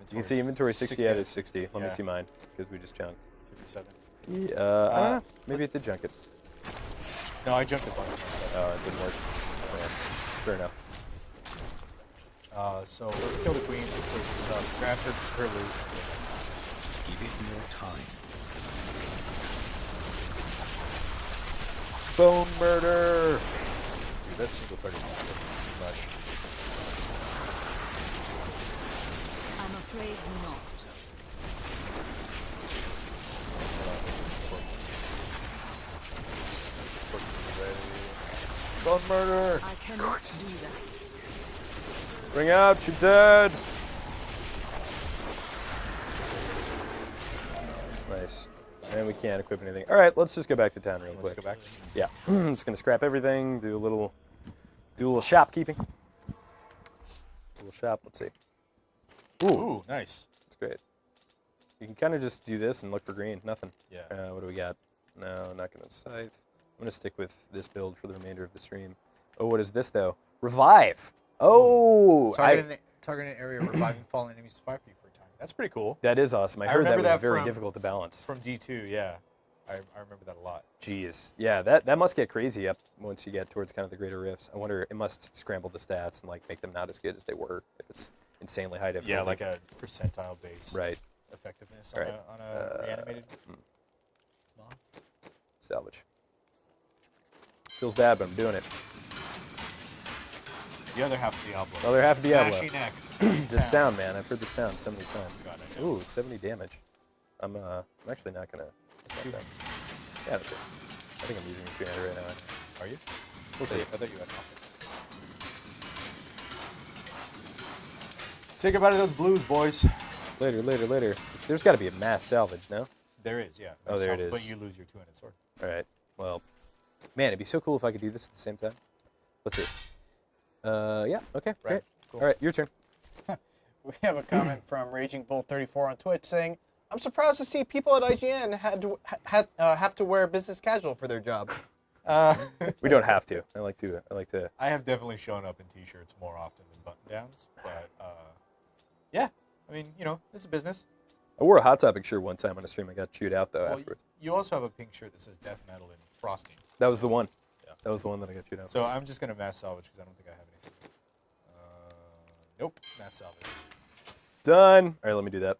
You can see inventory 60 out of 60. Let me Yeah. see mine, because we just junked. 57. Yeah, maybe it did junk it. No, I junked a bunch. Oh, it didn't work. Yeah, fair enough. So let's kill the queen, play some stuff, grab her loot. Give it more time. Bone murder! Dude, that single target that's just too much. I'm afraid not. Bone murder! I cannot do that. Bring out, you're dead! Nice. And we can't equip anything. All right, let's just go back to town real Let's quick. go back. Yeah, I'm just gonna scrap everything, do a little shopkeeping. A little shop. Let's see. Ooh, nice. That's great. You can kind of just do this and look for green. Nothing. Yeah. What do we got? No, not gonna scythe. I'm gonna stick with this build for the remainder of the stream. Oh, what is this though? Revive. Oh, Target an area reviving fallen enemies to 5 feet for a time. That's pretty cool. that is awesome. I I heard that remember was that very from- difficult to balance. From D2, yeah. I remember that a lot. Jeez. Yeah, that must get crazy up once you get towards kind of the greater rifts. I wonder, it must scramble the stats and like make them not as good as they were if it's insanely high difficulty. Yeah, like a percentile based Right. effectiveness Right. on a reanimated mob. Salvage. Feels bad, but I'm doing it. The other half of Diablo. Other half of Diablo. Mashing X. This sound, man. I've heard the sound so many times. God, I know. Ooh, 70 damage. I'm actually not gonna. Yeah, that's it. I think I'm using a 200 right now. Are you? We'll see. I thought you had nothing. Say goodbye to those blues, boys. Later. There's got to be a mass salvage, no? There is, yeah. Oh, there it But is. you lose your two-handed sword. All right. Well, man, it'd be so cool if I could do this at the same time. Let's see. Yeah. Okay. Right, Great. cool. All right. Your turn. We have a comment from Raging Bull 34 on Twitch saying, "I'm surprised to see people at IGN have to wear business casual for their job." We don't have to. I like to. I have definitely shown up in t-shirts more often than button-downs, but yeah, I mean, you know, it's a business. I wore a Hot Topic shirt one time on a stream. I got chewed out though Well, afterwards. you also have a pink shirt that says death metal and frosting. That was the one. Yeah. That was the one that I got chewed out. So I'm just gonna mass salvage because I don't think I have anything. Nope, mass salvage. Done. All right. Let me do that.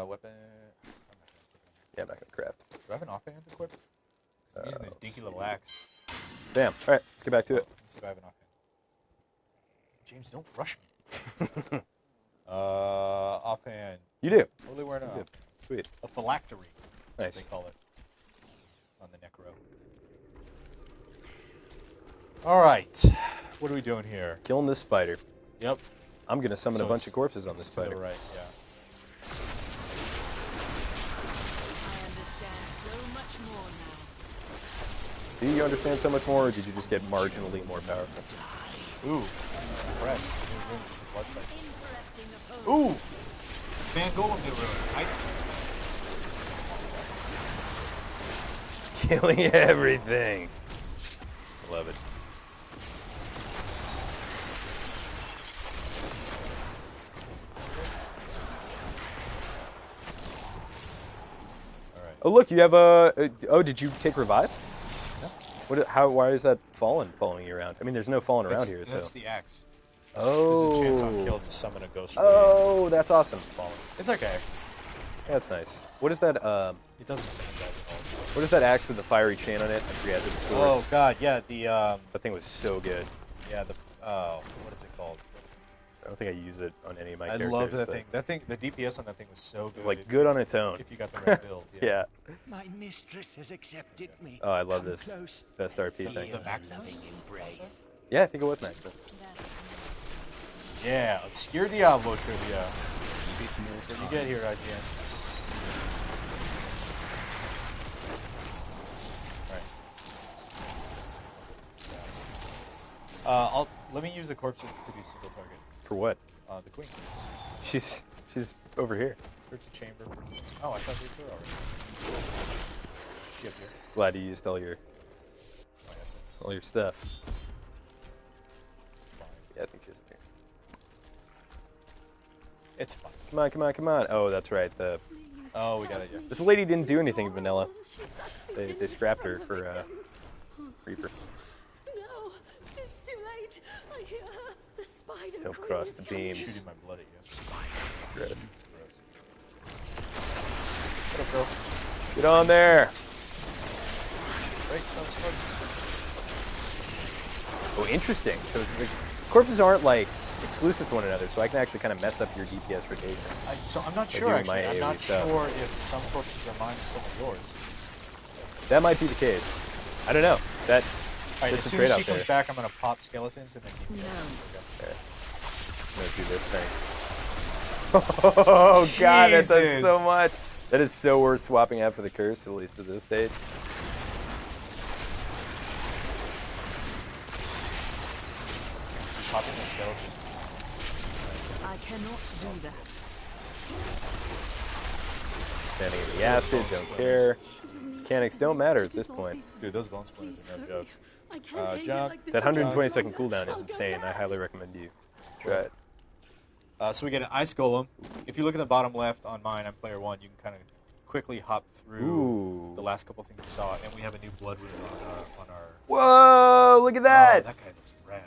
Weapon. Yeah, I'm not gonna craft. Do I have an offhand equipped? 'Cause I'm using this let's dinky little axe. Bam. All right. Let's get back to it. Let's see if I have an offhand. James, don't rush me. Offhand. You do. Totally wearing Good. Sweet. a phylactery. Nice. They call it on the necro. All right. What are we doing here? Killing this spider. Yep. I'm gonna summon So a bunch it's- of corpses on this it's to the spider. right, yeah. I understand so much more now. Do you understand so much more, or did you just get marginally more powerful? Ooh, suppress. Ooh, man, Golem did really nice. Killing everything. Love it. All right. Oh look, you have a. Oh, did you take revive? No. What? How? Why is that fallen following you around? I mean, there's no fallen around here, so. That's the axe. Oh. There's a chance on kill to summon a ghost. Oh, that's awesome. Fallen. It's okay. That's nice. What is that? It doesn't summon guys at all. What is that axe with the fiery chain on it? I forget the sword. Oh god, yeah, the That thing was so good. yeah, the what is it called? I don't think I use it on any of my I characters. loved that but thing. That thing, the DPS on that thing was so good. It was like if good you- on its own. if you got the right build. Yeah. My mistress has accepted me. Oh, I love Come this. close. Best RP Feel thing. The max loving embrace. Yeah, I think it was next. But Yeah, obscure Diablo trivia. What did you get here, IGN? Right. Let me use the corpses to do single target. for what? The queen. She's over here. Search the chamber. Oh, I thought we saw her already. Is she up here? Glad you used all your My essence. stuff. It's fine. Yeah, I think she's up here. It's fine. Come on, come on, come on. Oh, that's right. Oh, we got it. Yeah. This lady didn't do anything, Vanilla. They scrapped her for Reaper. No, it's too late. I hear her. The spider. Don't queen cross is the coming. beams. Shooting my blood at you. Gross. It's gross. What up, girl? Get on there. Right, that was fun. Oh, interesting. So it's the corpses aren't like exclusive to one another, so I can actually kind of mess up your DPS rotation. So I'm not By sure doing actually. my I'm not AoE stuff. sure if some corpses are mine and some are yours. That might be the case. I don't know. That All right, that's as a soon as trade-off she comes there. back, I'm gonna pop skeletons and then keep going. Okay. I'm gonna do this thing. Oh god, that does Jesus. so much. That is so worth swapping out for the curse, at least at this stage. Popping the skeleton. I cannot do that. Standing in the acid, don't care. Mechanics don't matter at this point. Dude, those bone splinters are no joke. I can't hang jump. it like this That 120 any second longer. cooldown is I'll go insane. I mad. highly recommend you try it. So we get an ice golem. If you look at the bottom left on mine, I'm player 1. You can kind of quickly hop through Ooh. the last couple things we saw, and we have a new blood rune on our. Whoa, look at that! Oh, that guy looks rad.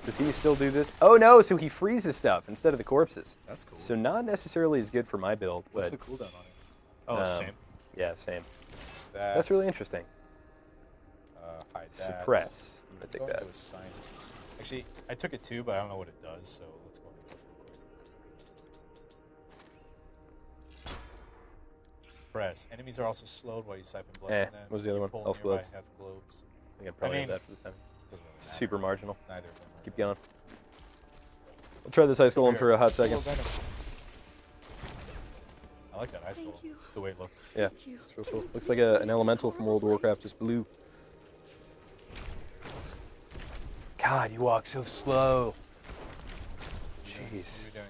Does he still do this? Oh no, so he freezes stuff instead of the corpses. That's cool. So not necessarily as good for my build, What's but the cooldown on it? Oh, same. yeah, same. That, That's really interesting. hide that. Suppress. I'm gonna take Going that. to assign. Actually, I took it too, but I don't know what it does, so let's go into it real quick. Suppress. Enemies are also slowed while you siphon blood from them. What was the other You one? pull Health nearby globes. health globes. I think I'd probably mean, have that for the time. Doesn't really matter. Super marginal. Neither of them. Are Keep going. I'll try this ice golem for a hot second. Venom. I like that ice Thank golem. you. The way it looks. Yeah, Thank you. it's real cool. Looks like an elemental from World of Warcraft, just blue. God, you walk so slow. What Jeez. are we doing?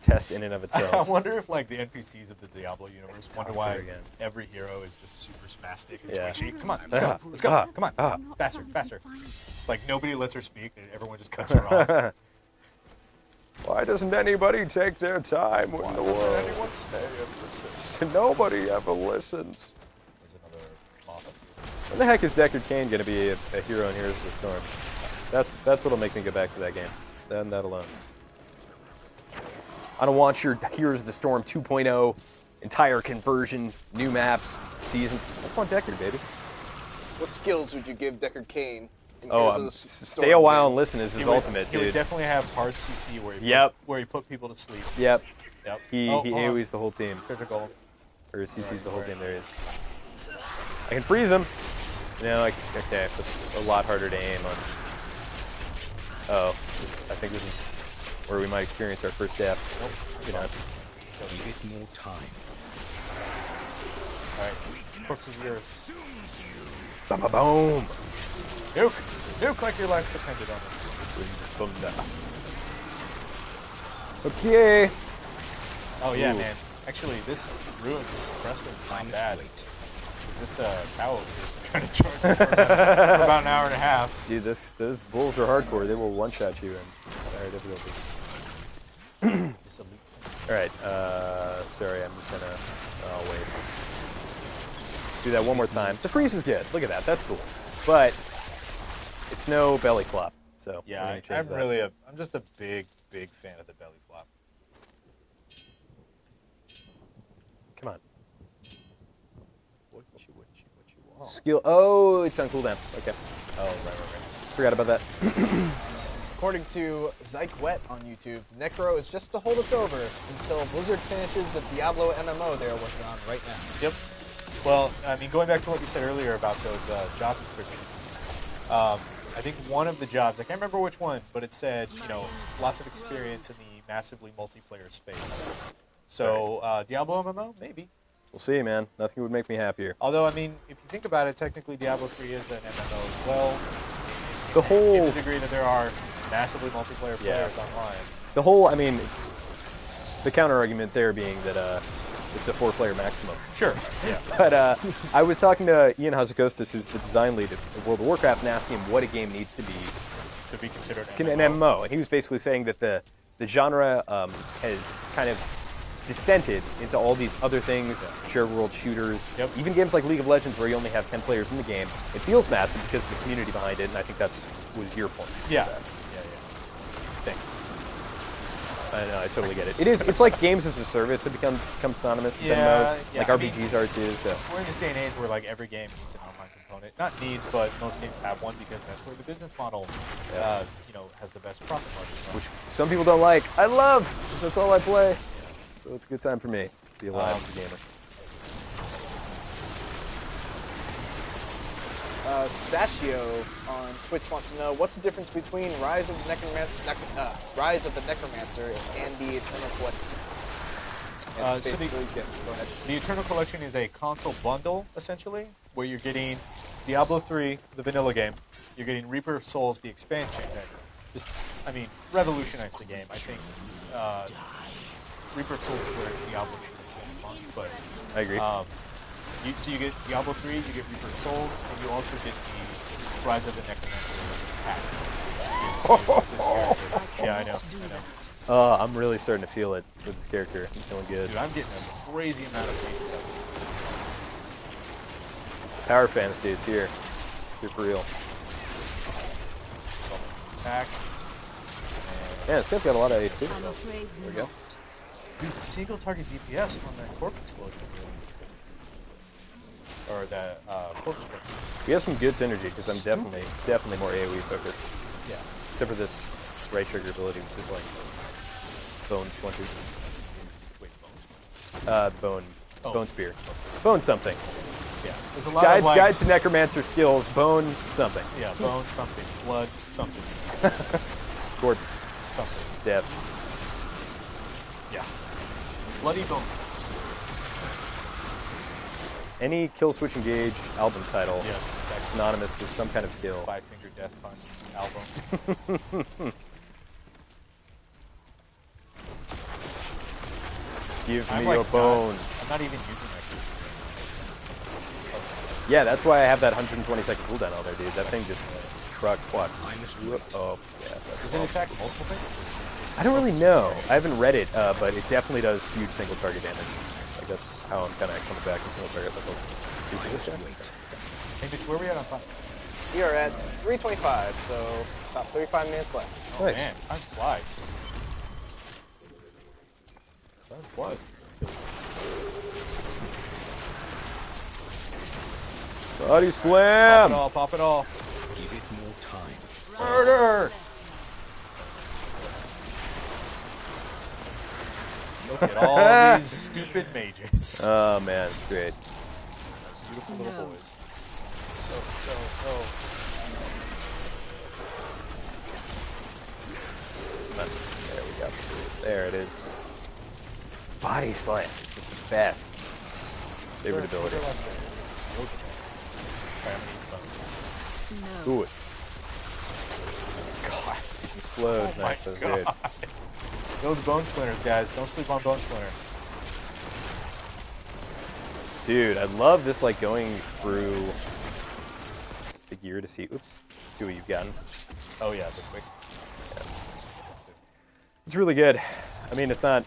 Test in and of I itself. wonder if like the NPCs of the Diablo universe Talk wonder to why her again. every hero is just super spastic and Yeah. twitchy. Come on, let's go. Let's go. Ah. Come on. Ah. Faster, faster. Like nobody lets her speak. Everyone just cuts her off. Why doesn't anybody take their time in the world? Anyone stay and listen? Nobody ever listens. There's another moth up here. When the heck is Deckard Cain going to be a hero in Heroes of the Storm? That's what'll make me go back to that game. That alone. I don't want your Heroes of the Storm 2.0 entire conversion, new maps, seasons. I just want Deckard, baby. What skills would you give Deckard Cain? In Oh, Heroes of the stay Storm a while and games? listen is his He would- ultimate, He would dude. definitely have hard CC where he Yep. where he put people to sleep. Yep. Yep. He hold on. AoE's the whole team. There's a golem. Or CC's the whole team. There he is. I can freeze him. You know, okay, that's a lot harder to aim on. Oh, I think this is where we might experience our first death. You know. Give it more time. Alright, corpse is yours. Ba-ba-boom. Nuke! Nuke like your life depended on it. Okay. Oh yeah, Ooh. man. Actually, this ruined this suppressor is not bad. This cow over here is trying to charge me for about an hour and a half. Dude, those bulls are hardcore. They will one-shot you in dire difficulty. All right. Sorry, I'm just gonna. Oh wait. Do that one more time. The freeze is good. Look at that. That's cool. But it's no belly flop. So we're Yeah, gonna change that. I'm just a big fan of the belly flop. Come on. What you want? Skill. Oh, it's on cooldown. Okay. Oh, right. Forgot about that. According to Zykwet on YouTube, Necro is just to hold us over until Blizzard finishes the Diablo MMO they're working on right now. Yep. Well, I mean, going back to what you said earlier about those job descriptions, I think one of the jobs, I can't remember which one, but it said, lots of experience in the massively multiplayer space. So, Diablo MMO? Maybe. We'll see, man. Nothing would make me happier. Although, I mean, if you think about it, technically Diablo 3 is an MMO as well. The whole... In the degree that there are massively multiplayer players online. The whole, I mean, it's... The counter-argument there being that it's a 4-player maximum. Sure, yeah. But I was talking to Ian Hazakostas, who's the design lead of World of Warcraft, and asking him what a game needs to be considered an MMO. And he was basically saying that the genre has kind of descended into all these other things, shared world shooters, even games like League of Legends where you only have 10 players in the game. It feels massive because of the community behind it, and I think was your point. Yeah. Thanks. I know, I totally get it. It's like games as a service have become synonymous with MMOs, like RPGs are too. So we're in this day and age where like every game needs an online component. Not needs, but most games have one because that's where the business model, has the best profit margin. Which some people don't like. I love, because that's all I play. So it's a good time for me to be alive as a gamer. Stachio on Twitch wants to know what's the difference between Rise of the Necromancer and the Eternal Collection. So go ahead. The Eternal Collection is a console bundle essentially, where you're getting Diablo 3, the vanilla game. You're getting Reaper of Souls, the expansion that just, revolutionized the game. I think Reaper of Souls is where Diablo should have been launched, but I agree. So you get Diablo 3, you get Reaper of Souls, and you also get the Rise of the Necromancer pack. Yeah, I know. I'm really starting to feel it with this character. I'm feeling good. Dude, I'm getting a crazy amount of features. Power fantasy, it's here. Here for real. Attack. Yeah, this guy's got a lot of HP. I'm afraid There we go. Dude, the single target DPS on that corpse explosion really needs to. Or that corpse explosion. We have some good synergy because I'm definitely more AoE focused. Yeah. Except for this right trigger ability, which is like bone splinter. Wait, bones. Bone spear. Bone something. Yeah. There's a lot of like, Guide to Necromancer skills, bone something. Yeah, bone something. Blood something. Corpse. Something. Death. Yeah. Bloody bone. Any kill switch engage album title Yes. is synonymous with some kind of skill. Five-finger death punch album. Give I'm me like your bones. I'm not even using that. Yeah, that's why I have that 120-second cooldown on there, dude. That thing just trucks what? Oh, yeah, that's Does it attack multiple things? I don't really know. I haven't read it, but it definitely does huge single target damage. Like that's how I'm kind of coming back in single target level. This guy? Hey, bitch, where are we at on time? We are at 3:25, so about 35 minutes left. Oh, Nice. man, time flies. Time flies. Body slam! Pop it all. Give it more time. Murder! Look at all these stupid mages. Oh man, it's great. Beautiful little boys. Go. There we go. There it is. Body slam. It's just the best. Favorite ability. No. Ooh. God, you slowed. Oh Nice, my that was good. God. Those bone splinters, guys. Don't sleep on bone splinter. Dude, I love this, like, going through the gear to see, oops, see what you've gotten. Oh yeah, the quick. It's really good. I mean, it's not,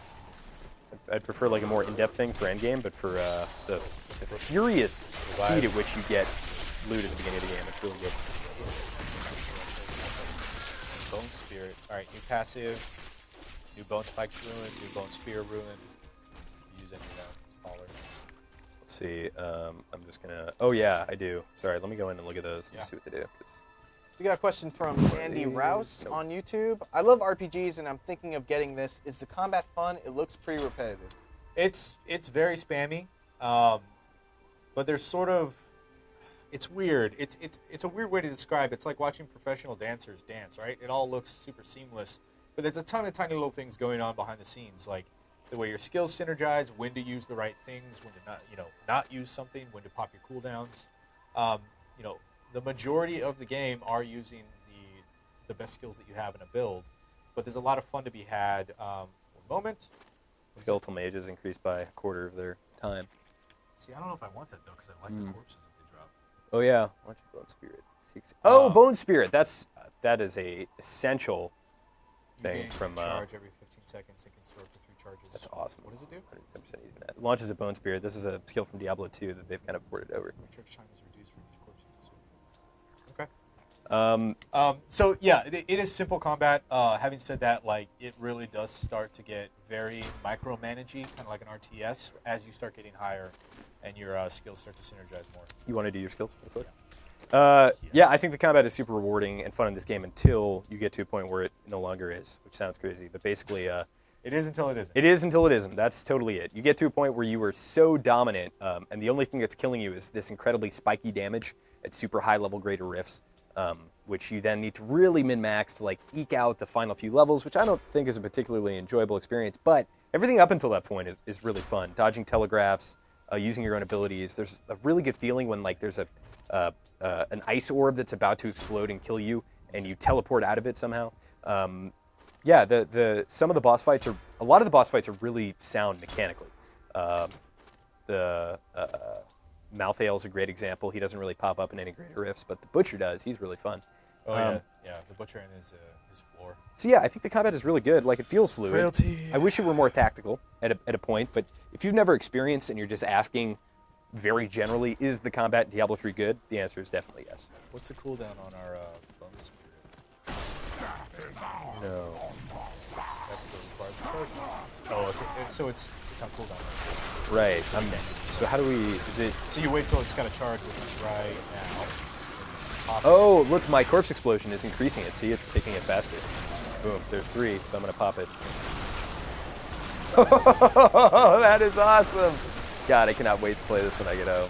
I'd prefer, like, a more in-depth thing for endgame, but for the furious speed at which you get loot at the beginning of the game, it's really good. Bone Spirit. All right, new passive. New Bone Spikes ruined. New Bone Spear ruined. Use any of that. Smaller. Let's see, I'm just gonna, oh yeah, I do. Sorry, let me go in and look at those and see what they do. 'Cause We got a question from Andy Rouse on YouTube. I love RPGs and I'm thinking of getting this. Is the combat fun? It looks pretty repetitive. It's very spammy, but there's sort of, it's weird. It's a weird way to describe it. It's like watching professional dancers dance, right? It all looks super seamless, but there's a ton of tiny little things going on behind the scenes, like the way your skills synergize, when to use the right things, when to not use something, when to pop your cooldowns. The majority of the game are using the best skills that you have in a build, but there's a lot of fun to be had. One moment. skeletal mages increased by a quarter of their time. See, I don't know if I want that though, because I like the corpses that they drop. Oh yeah, why don't you Bone Spirit? Oh, Bone Spirit. That is a essential thing from. Charge every 15 seconds and can store up to 3 charges. That's awesome. What does it do? 110% using that. It launches a Bone Spirit. This is a skill from Diablo 2 that they've kind of ported over. Charge time is reduced for each corpse you consume. Okay. So yeah, it is simple combat. Having said that, like it really does start to get very micromanagey, kind of like an RTS, as you start getting higher and your skills start to synergize more. You want to do your skills real quick? Yeah, I think the combat is super rewarding and fun in this game until you get to a point where it no longer is, which sounds crazy, but basically, it is until it isn't. It is until it isn't. That's totally it. You get to a point where you are so dominant, and the only thing that's killing you is this incredibly spiky damage at super high level greater rifts, which you then need to really min-max to like eke out the final few levels, which I don't think is a particularly enjoyable experience, but everything up until that point is really fun. Dodging telegraphs, using your own abilities. There's a really good feeling when like there's an ice orb that's about to explode and kill you, and you teleport out of it somehow. Yeah, some of the boss fights are, a lot of the boss fights are really sound mechanically. Malthael is a great example. He doesn't really pop up in any greater rifts, but the Butcher does. He's really fun. Oh yeah, the Butcher and his floor. So yeah, I think the combat is really good. Like it feels fluid. Frailty. I wish it were more tactical at a point, but if you've never experienced and you're just asking very generally, is the combat in Diablo 3 good? The answer is definitely yes. What's the cooldown on our Bone Spirit? No. That's the required. Oh, okay. So it's on cooldown. Right. So how do we? Is it? So you wait till it's got a charge, which is right now. Oh, look, my corpse explosion is increasing it. See, it's taking it faster. Boom. There's 3, so I'm gonna pop it. Oh, that is awesome. God, I cannot wait to play this when I get home.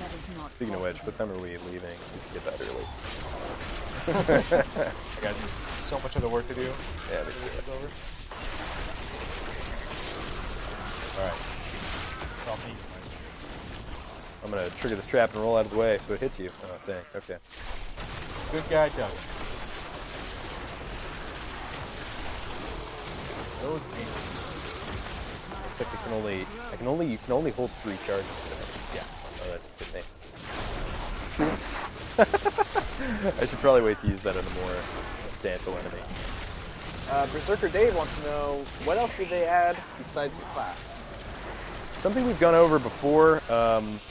That is not Speaking of which, what time are we leaving? We should get that early. I got so much other work to do. Yeah, we should. Over. All right. It's all me. I'm gonna trigger this trap and roll out of the way so it hits you. Oh, dang. Okay. Good guy, Doug. Those beans. Looks like you can only hold 3 charges today. Yeah. Oh, that just hit me. I should probably wait to use that on a more substantial enemy. Berserker Dave wants to know, what else did they add besides the class? Something we've gone over before,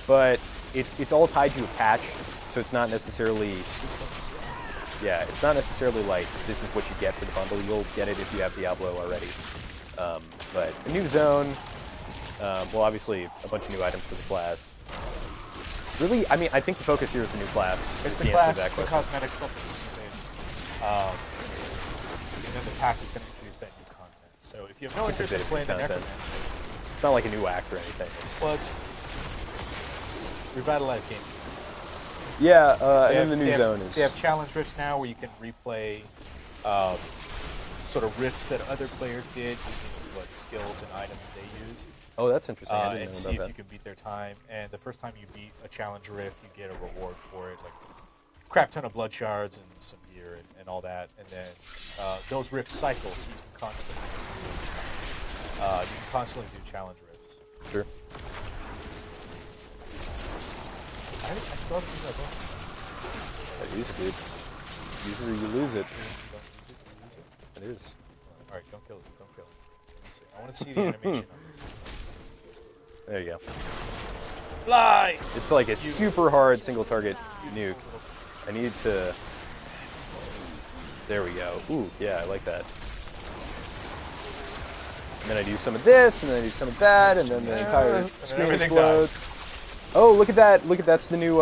but it's all tied to a patch, so it's not necessarily. Yeah, it's not necessarily like this is what you get for the bundle. You'll get it if you have Diablo already. But a new zone, well, obviously a bunch of new items for the class. Really, I mean, I think the focus here is the new class. It's the the answer class, to that the question. cosmetic stuff that you and then the patch is going to introduce that new content. So if you have no It's just a interest bit in of playing the content. Necromancer, It's not like a new act or anything. it's revitalized game. Yeah, and then the new zone is. They have challenge rifts now where you can replay sort of rifts that other players did using what skills and items they used. Oh, that's interesting. I and didn't see know if about you that. can beat their time. And the first time you beat a challenge rift, you get a reward for it, like a crap ton of blood shards and some gear and all that. And then those rifts cycle, so you can constantly do challenge rifts. Sure. I still haven't used that book. I use it, dude. Use it or you lose it. It is. All right, don't kill it. Don't kill it. I want to see the animation on this. There you go. Fly! It's like a super hard single target nuke. I need to. There we go. Ooh, yeah, I like that. And then I do some of this, and then I do some of that, and then the entire screen everything explodes. Oh, look at that! Look at that's the new.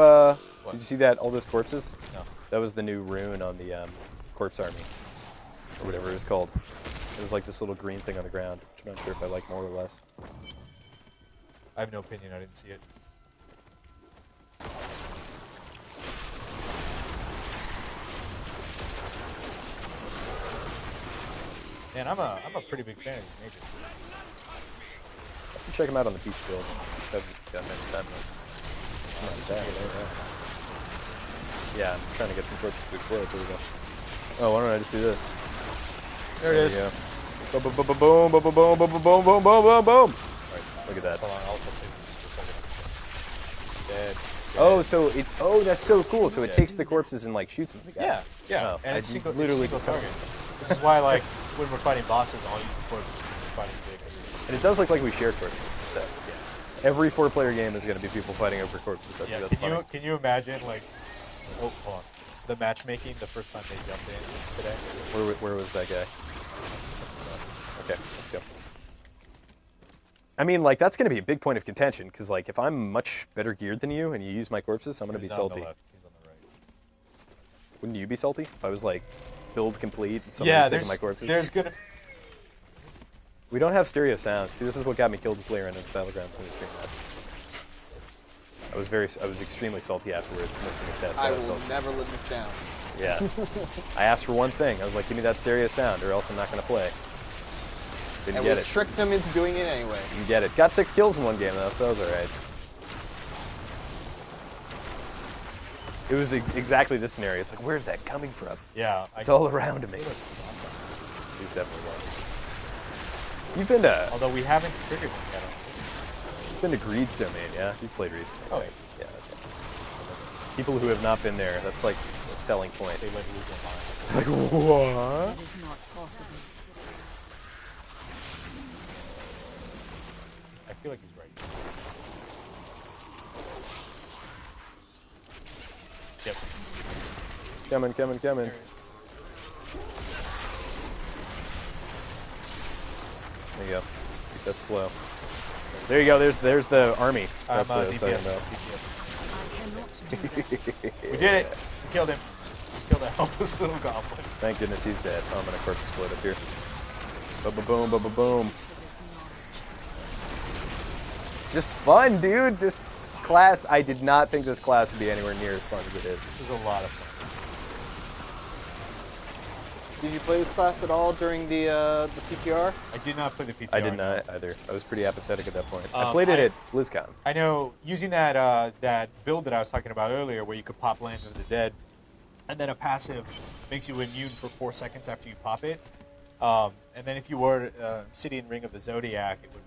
Did you see that? All those corpses. No. That was the new rune on the corpse army, or whatever it was called. It was like this little green thing on the ground, which I'm not sure if I like more or less. I have no opinion. I didn't see it. Man, I'm a pretty big fan of these mages. I have to check them out on the PC build. I haven't gotten any time. I'm not sad, yeah, I'm trying to get some corpses to explode. There we go. Oh, why don't I just do this? There it is. Boom, boom, boom, boom, boom, boom, boom, boom, boom, boom, boom, boom, boom. Alright, look at that. Hold on, I'll save this for a second. Dead. Oh, so it. Oh, that's so cool. So it takes the corpses and like shoots them. Yeah, yeah. Oh, and I it's single, literally single just target. Which is why, like, when we're fighting bosses, I'll use the corpses when we're fighting big. And it does look like we share corpses. So. Yeah. Every 4-player game is going to be people fighting over corpses. I think that's funny. Can you imagine, like, oh, hold on, the matchmaking the first time they jumped in today? Where was that guy? Okay, let's go. I mean, like, that's going to be a big point of contention, because, like, if I'm much better geared than you and you use my corpses, I'm going to be salty. He's on the right. Wouldn't you be salty if I was, like, build complete and somebody's taking my corpses? There's gonna... We don't have stereo sound. See, this is what got me killed in Player Unknown's Battlegrounds when we streamed that. I was extremely salty afterwards, making a test. I will never live this down. Yeah. I asked for one thing. I was like, give me that stereo sound, or else I'm not going to play. Didn't And get we it. tricked them into doing it anyway. Didn't get it. Got 6 kills in one game, though, so that was all right. It was exactly this scenario. It's like, where's that coming from? Yeah. It's all around me. He's definitely one. You've been to... Although we haven't triggered him yet. You've been to Greed's domain, yeah? You've played recently. Oh, right? Yeah. Okay. People who have not been there, that's like a selling point. They let lose their mind. Like, what? It is not possible. I feel like he's right. Yep. Coming. There he is. There you go. Keep that slow. There you go. There's the army. That's what I was talking DPS. about. I cannot do that. We did it. We killed him. We killed that helpless little goblin. Thank goodness he's dead. Oh, I'm gonna corpse explode up here. Boom, boom, boom. It's just fun, dude. This class, I did not think this class would be anywhere near as fun as it is. This is a lot of fun. Did you play this class at all during the PTR? I did not play the PTR. I did not either. I was pretty apathetic at that point. I Um, played it at BlizzCon. I know using that that build that I was talking about earlier, where you could pop Land of the Dead, and then a passive makes you immune for 4 seconds after you pop it. And then if you were City and Ring of the Zodiac, it would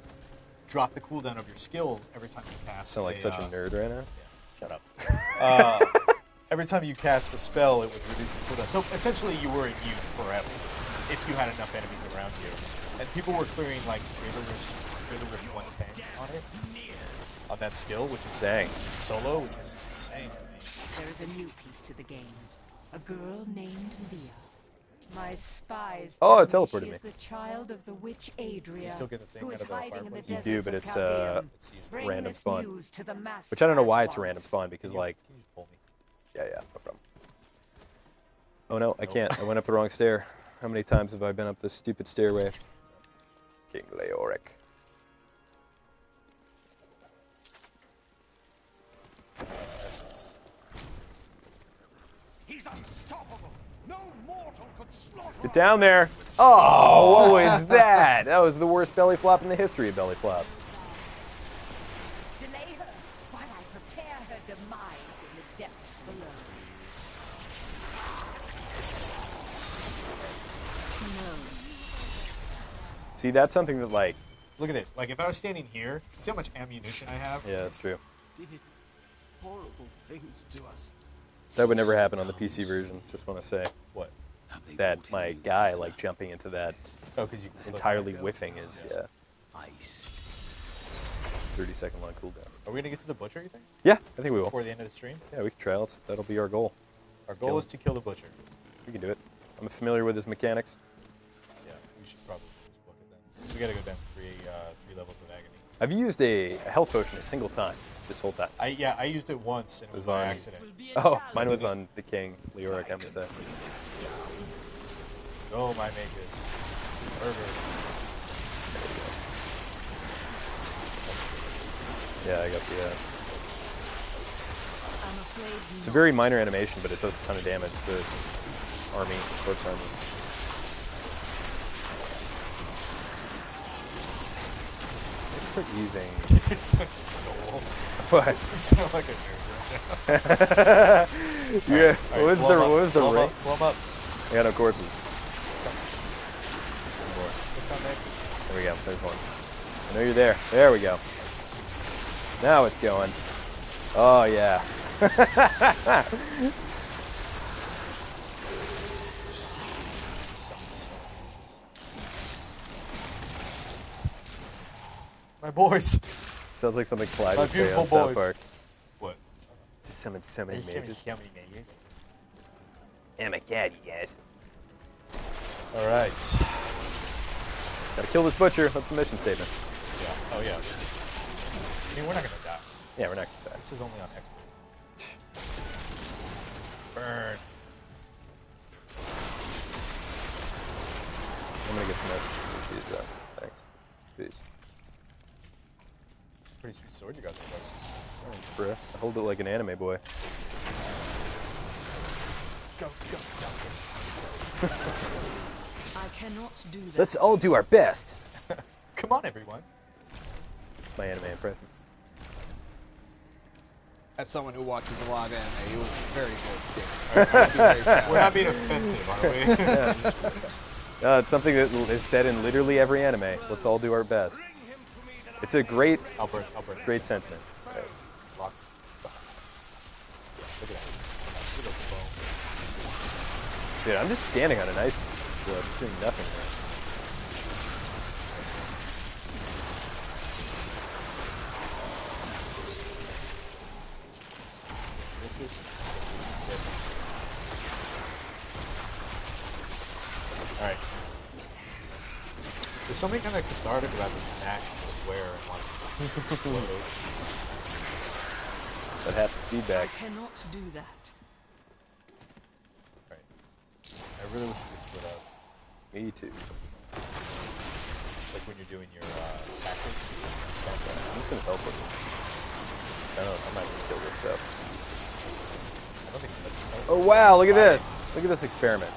drop the cooldown of your skills every time you cast. I sound like such a nerd right now. Shut up. Every time you cast a spell, it would reduce the cooldown. So essentially, you were immune forever if you had enough enemies around you. And people were clearing like Greater Rich 110 on it, on that skill, which is Dang. solo, which is insane to me. There is a new piece to the game. A girl named Leah. My spies Oh, it tell me teleported she me. is the child of the witch Adria, You still get the thing who out is of the hiding in the fireplace? You do, deserts but of it's Chaldean. Bring random this spawn. news to the master Which I don't know why at it's a random once. spawn, because like, Can you just pull me? yeah, no problem. Oh no, I can't. I went up the wrong stair. How many times have I been up this stupid stairway? King Leoric. Essence. He's unstoppable. No mortal could slaughter. Get down there. Oh, what was that? That was the worst belly flop in the history of belly flops. See, that's something that, like, Look at this. Like, if I was standing here, see how much ammunition I have? yeah, that's true. Did horrible things to us. That would never happen on the PC version. Just want to say What? that my guy, like, jumping into that Oh, because you can entirely whiffing is, yeah, Ice. it's 30-second long cooldown. Are we going to get to the butcher, you think? Yeah, I think we will. Before the end of the stream? Yeah, we can try. That'll be our goal. Our goal Kill is to kill the butcher. We can do it. I'm familiar with his mechanics. Yeah, we should probably just book it then. So we got to go down three levels of agony. I've used a health potion a single time this whole time. I used it once and it was by accident. Oh, mine was on the king, Leoric, I mistake. Oh, my mages. Murder. Yeah, I got the, I'm afraid it's a very minor animation, but it does a ton of damage to the army, corpse army. Maybe start using... You sound like a wolf. What? You sound like a nerd right now. Yeah, All what was blow 'em up, the blow 'em rank? up, blow 'em up. I got no corpses. Look down there. There we go, there's one. I know you're there. There we go. Now it's going. Oh, yeah. My boys. Sounds like something Clyde My would say on beautiful South boys. Park. What? Just summon so many mages. How many mages? Oh my god, you guys. All right. Gotta kill this butcher. That's the mission statement. Yeah. Oh, yeah. I mean, we're not going to die. Yeah, we're not gonna die. This is only on expert. Burn. I'm gonna get some message from these dudes up. Thanks. Peace. It's a pretty sweet sword you got there, buddy. Thanks, bro. I hold it like an anime boy. Go, Duncan. I cannot do that. Let's all do our best. Come on, everyone. It's my anime impression. As someone who watches a lot of anime, it was very good. James. I'll be very proud. We're not being offensive, are we? No, it's something that is said in literally every anime. Let's all do our best. It's a great, I'll burn it. great sentiment. Right. Lock. Yeah, look at that. Look at that bone. Dude, I'm just standing on a nice wood. It's doing nothing there. Alright. There's something kind of cathartic about this mash square and like explode. That half the I feedback. cannot do that. Right. I really wish we could split up. Me too. Like when you're doing your tactics. I'm just gonna teleport them. 'Cause I'm not gonna kill this stuff. I don't think Oh wow, look at this. Look at this experiment.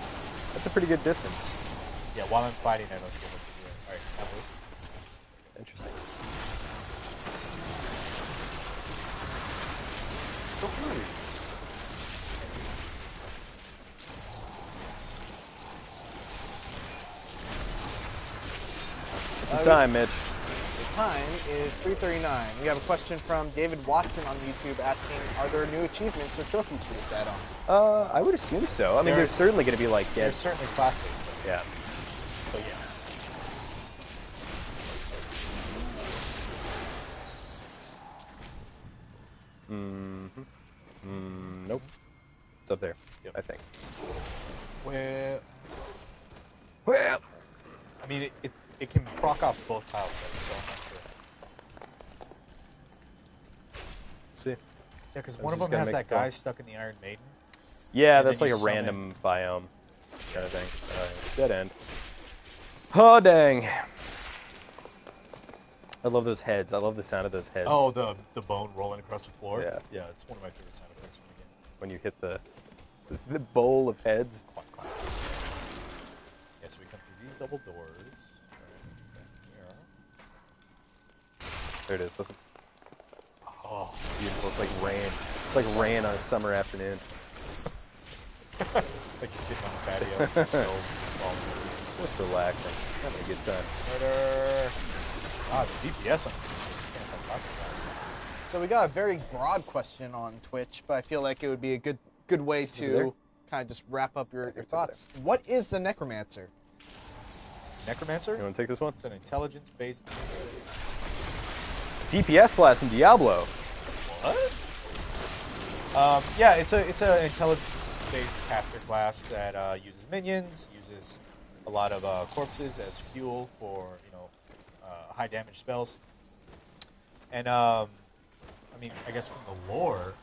That's a pretty good distance. Yeah, while I'm fighting, I don't feel what you're doing. Alright, now move. Interesting. Don't move. What's the time, Mitch? The time is 3:39. We have a question from David Watson on YouTube asking, are there new achievements or trophies for this add-on? I would assume so. I mean, There- there's certainly going to be like There's certainly class-based stuff. yeah. So yes. Nope. It's up there. Yep. I think. Well, I mean, it can proc off both tile sets, so I'm not sure. See. Yeah, because I one was of just them gonna has make that a guy call. stuck in the Iron Maiden. Yeah, And that's then like a you summon- random biome kind of thing. Dead end. Oh dang! I love those heads. I love the sound of those heads. Oh, the bone rolling across the floor? Yeah. Yeah, it's one of my favorite sound effects from the game. When you hit the bowl of heads. Clap, clap. Yeah, so we come through these double doors. Right There it is. Listen. here. Oh, Beautiful. It's like rain. It's like rain on a summer afternoon. like you're sitting on the patio, snow falling. Just relaxing. Having a good time. Murder. Ah, the DPS on this. Can't stop talking about it. So we got a very broad question on Twitch, but I feel like it would be a good way Is it over there? to kind of just wrap up your it's over thoughts. What is the Necromancer? Necromancer? You want to take this one? It's an intelligence-based. DPS class in Diablo. What? Yeah, it's an intelligence-based caster class that uses minions, uses a lot of corpses as fuel for high damage spells. And I mean, I guess from the lore,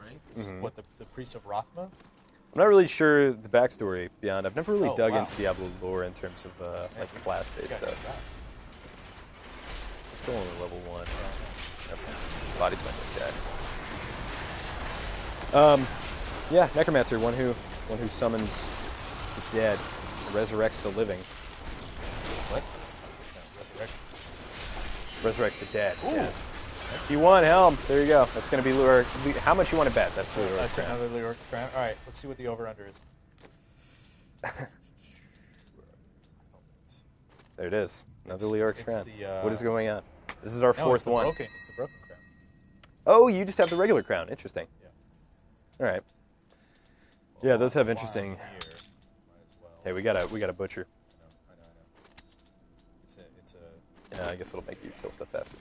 right? It's what the priest of Rothma. I'm not really sure the backstory beyond. I've never really Oh, dug wow. into Diablo lore in terms of like class-based Yeah, stuff. This is still only level 1. Okay. Body slam this guy. Yeah, Necromancer, one who summons the dead, resurrects the living. What? No, Resurrects the dead. Ooh. Yeah. He won, Helm. There you go. That's going to be lure. How much you want to bet? That's lure. That's another Leoric's crown. All right, let's see what the over/under is. There it is. Another Leoric's it's crown. the, What is going on? This is our No, fourth it's the one. broken. It's the broken crown. Oh, you just have the regular crown. Interesting. Yeah. All right. Yeah, those have Why interesting. here? Might as well. Hey, we got a butcher. I know. It's a. Yeah, I guess it'll make you kill stuff faster.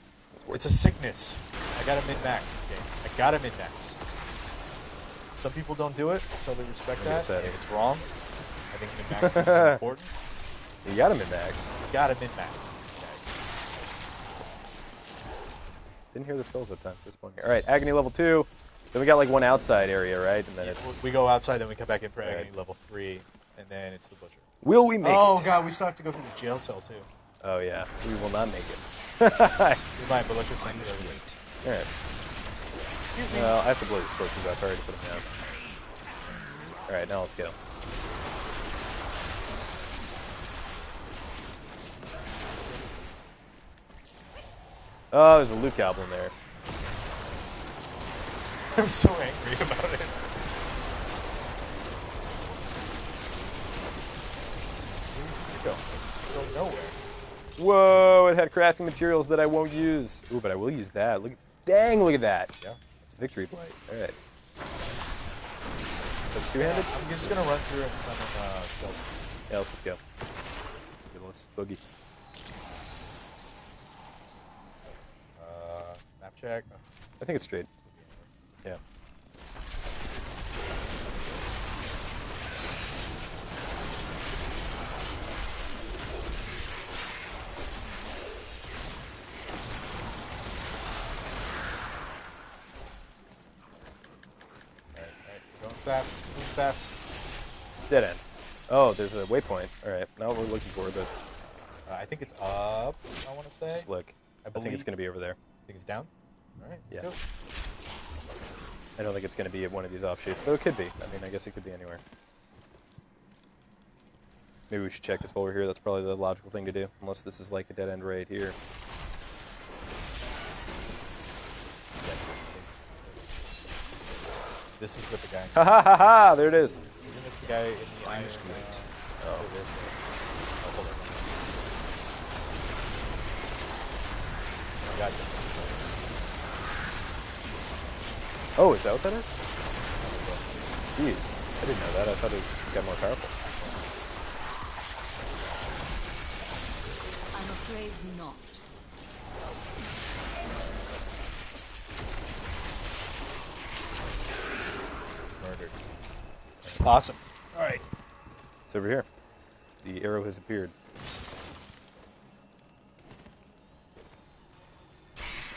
It's a sickness. I got a min-max, James. I got a min-max. Some people don't do it. Totally respect I'm that. gonna say. I think it's wrong. I think min-max is important. You got him in max. You got a min-max, guys. Didn't hear the skulls that time. Disappointing. All right, agony level 2. Then we got like one outside area, right? And then it's. We go outside, then we come back in for Right. agony level 3, and then it's the butcher. Will we make Oh it? god, we still have to go through the jail cell too. Oh yeah, we will not make it. We might, but let's just make it over. All right. Excuse me. Well, I have to blow these scorpions up. I already put them down. All right, now let's go. Oh, there's a loot goblin there. I'm so angry about it. Go nowhere. Whoa, it had crafting materials that I won't use. Ooh, but I will use that. Look, dang, look at that. Yeah. It's victory blight. All right. The two-handed? I'm just gonna run through and summon stealth. Yeah, let's just go. Okay, let's boogie. Map check. I think it's straight. Yeah. Going fast. Moving fast. Dead end. Oh, there's a waypoint. All right, not what we're looking for, but I think it's up. I want to say. let's just look. I think it's believe- going to be over there. I think it's down. All right. Let's Yeah. do it. I don't think it's going to be at one of these offshoots, though it could be. I mean, I guess it could be anywhere. Maybe we should check this while we're here. That's probably the logical thing to do, unless this is like a dead end right here. This is what the guy. Ha ha ha ha! There it is. Isn't this the guy in the iron? Oh. Hold on. I got you. Oh, is that what that is? Jeez, I didn't know that. I thought it just got more powerful. I'm afraid not. Murdered. Awesome. All right. It's over here. The arrow has appeared.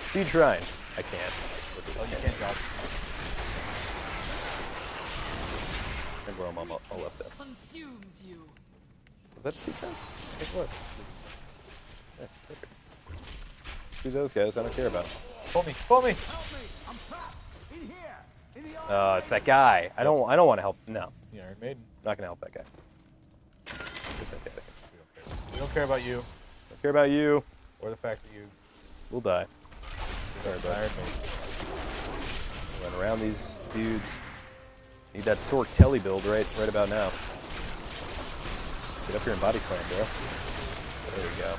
Speed shrine. I can't. Oh, you can't dodge. I think we're all left there. Consumes you. Was that speed shrine? I think it was. Yes, perfect. Do those guys I don't care about. Pull me. Pull me. It's that guy. I don't want to help. No, The Iron Maiden. not gonna help that guy. We don't care about you Don't care about you. or the fact that you. We'll die. Sorry, Iron bud. Maiden. Run around these dudes. Need that Sork Telly build right about now. Get up here and body slam, bro. There we go.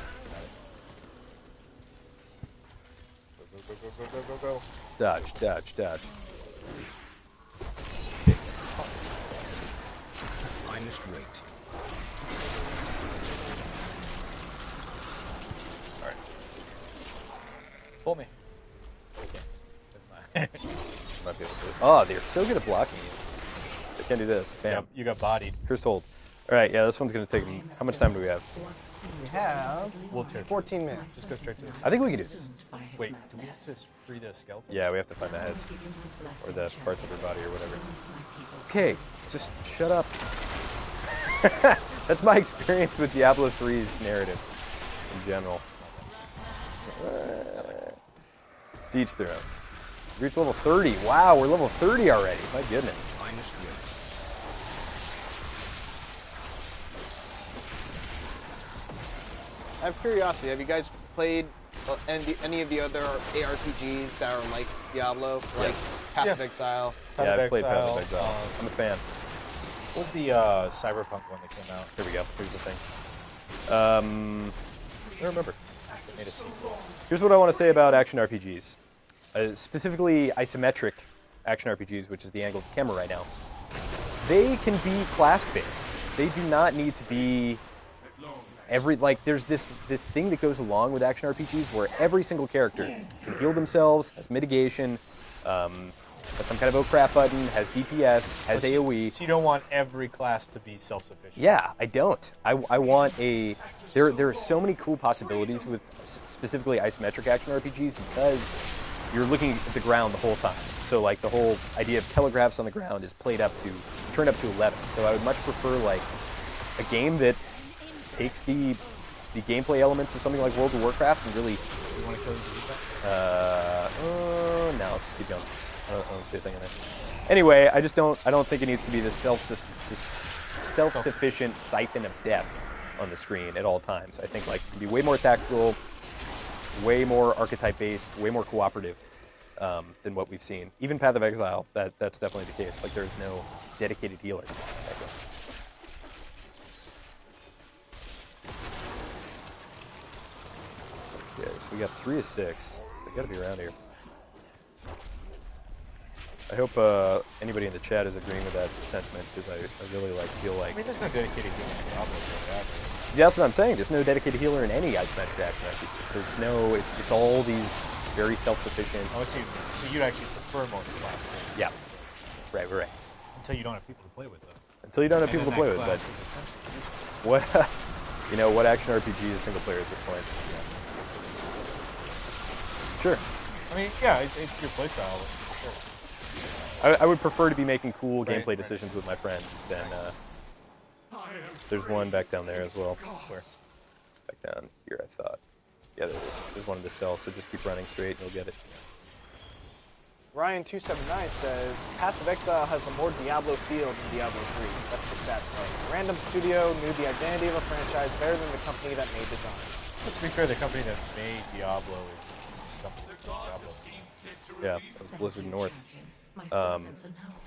Go. Dodge, dodge, dodge. I must wait. All right. Pull me. Might be able to. Oh, they're so good at blocking you. They can do this. Bam. Yep, you got bodied. Cursed hold. All right, yeah, this one's gonna take. How much time do we have? We have We'll tear 14 minutes. Just go straight to this. I think we can do this. Wait, do we have to free the skeleton? Yeah, we have to find the heads or the parts of her body or whatever. Okay, just shut up. That's my experience with Diablo 3's narrative in general. To each their own. Reach level 30. Wow, we're level 30 already. My goodness. I must wait. I have curiosity. Have you guys played any of the other ARPGs that are like Diablo, like Yes. Path of Yeah. Exile? Yeah, I've played Path of Exile. Exile. I'm a fan. What was the Cyberpunk one that came out? Here we go. Here's the thing. I don't remember. Made a sequel. Here's what I want to say about action RPGs. Specifically isometric action RPGs, which is the angle of the camera right now. They can be class-based. They do not need to be there's this thing that goes along with action RPGs where every single character can heal themselves, has mitigation, has some kind of oh crap button, has DPS, has AoE. So you don't want every class to be self-sufficient. Yeah, I don't. I want a. There are so many cool possibilities with specifically isometric action RPGs because you're looking at the ground the whole time. So like the whole idea of telegraphs on the ground is turned up to 11. So I would much prefer like a game that takes the gameplay elements of something like World of Warcraft and really. You want to kill No, let's just keep going. I don't see a thing in there. Anyway, I don't think it needs to be this self-sufficient siphon of death on the screen at all times. I think like it can be way more tactical, way more archetype-based, way more cooperative than what we've seen. Even Path of Exile, that's definitely the case. Like there's no dedicated healer. Okay, so we got 3 of 6. So they gotta be around here. I hope anybody in the chat is agreeing with that sentiment because I really feel like. I mean, there's no dedicated healer in Diablo for that. Yeah, that's what I'm saying. There's no dedicated healer in any isometric action RPG. There's no. It's all these very self-sufficient. Oh, I see. So you'd actually prefer multi-class. Yeah. Right. Until you don't have people to play with, though. Until you don't have And people to then play that with, but class is essentially useless. what action RPG is single player at this point? Sure. I mean, yeah, it's your playstyle. Sure. I would prefer to be making cool Right, gameplay right. decisions with my friends than. There's one back down there as well. Where? Back down here, I thought. Yeah, there is. There's one in the cell, so just keep running straight and you'll get it. Ryan279 says, Path of Exile has a more Diablo feel than Diablo 3. That's the sad part. A random studio knew the identity of a franchise better than the company that made the genre. But to be fair, the company that made Diablo is the company that made Diablo. Yeah, that was Blizzard North,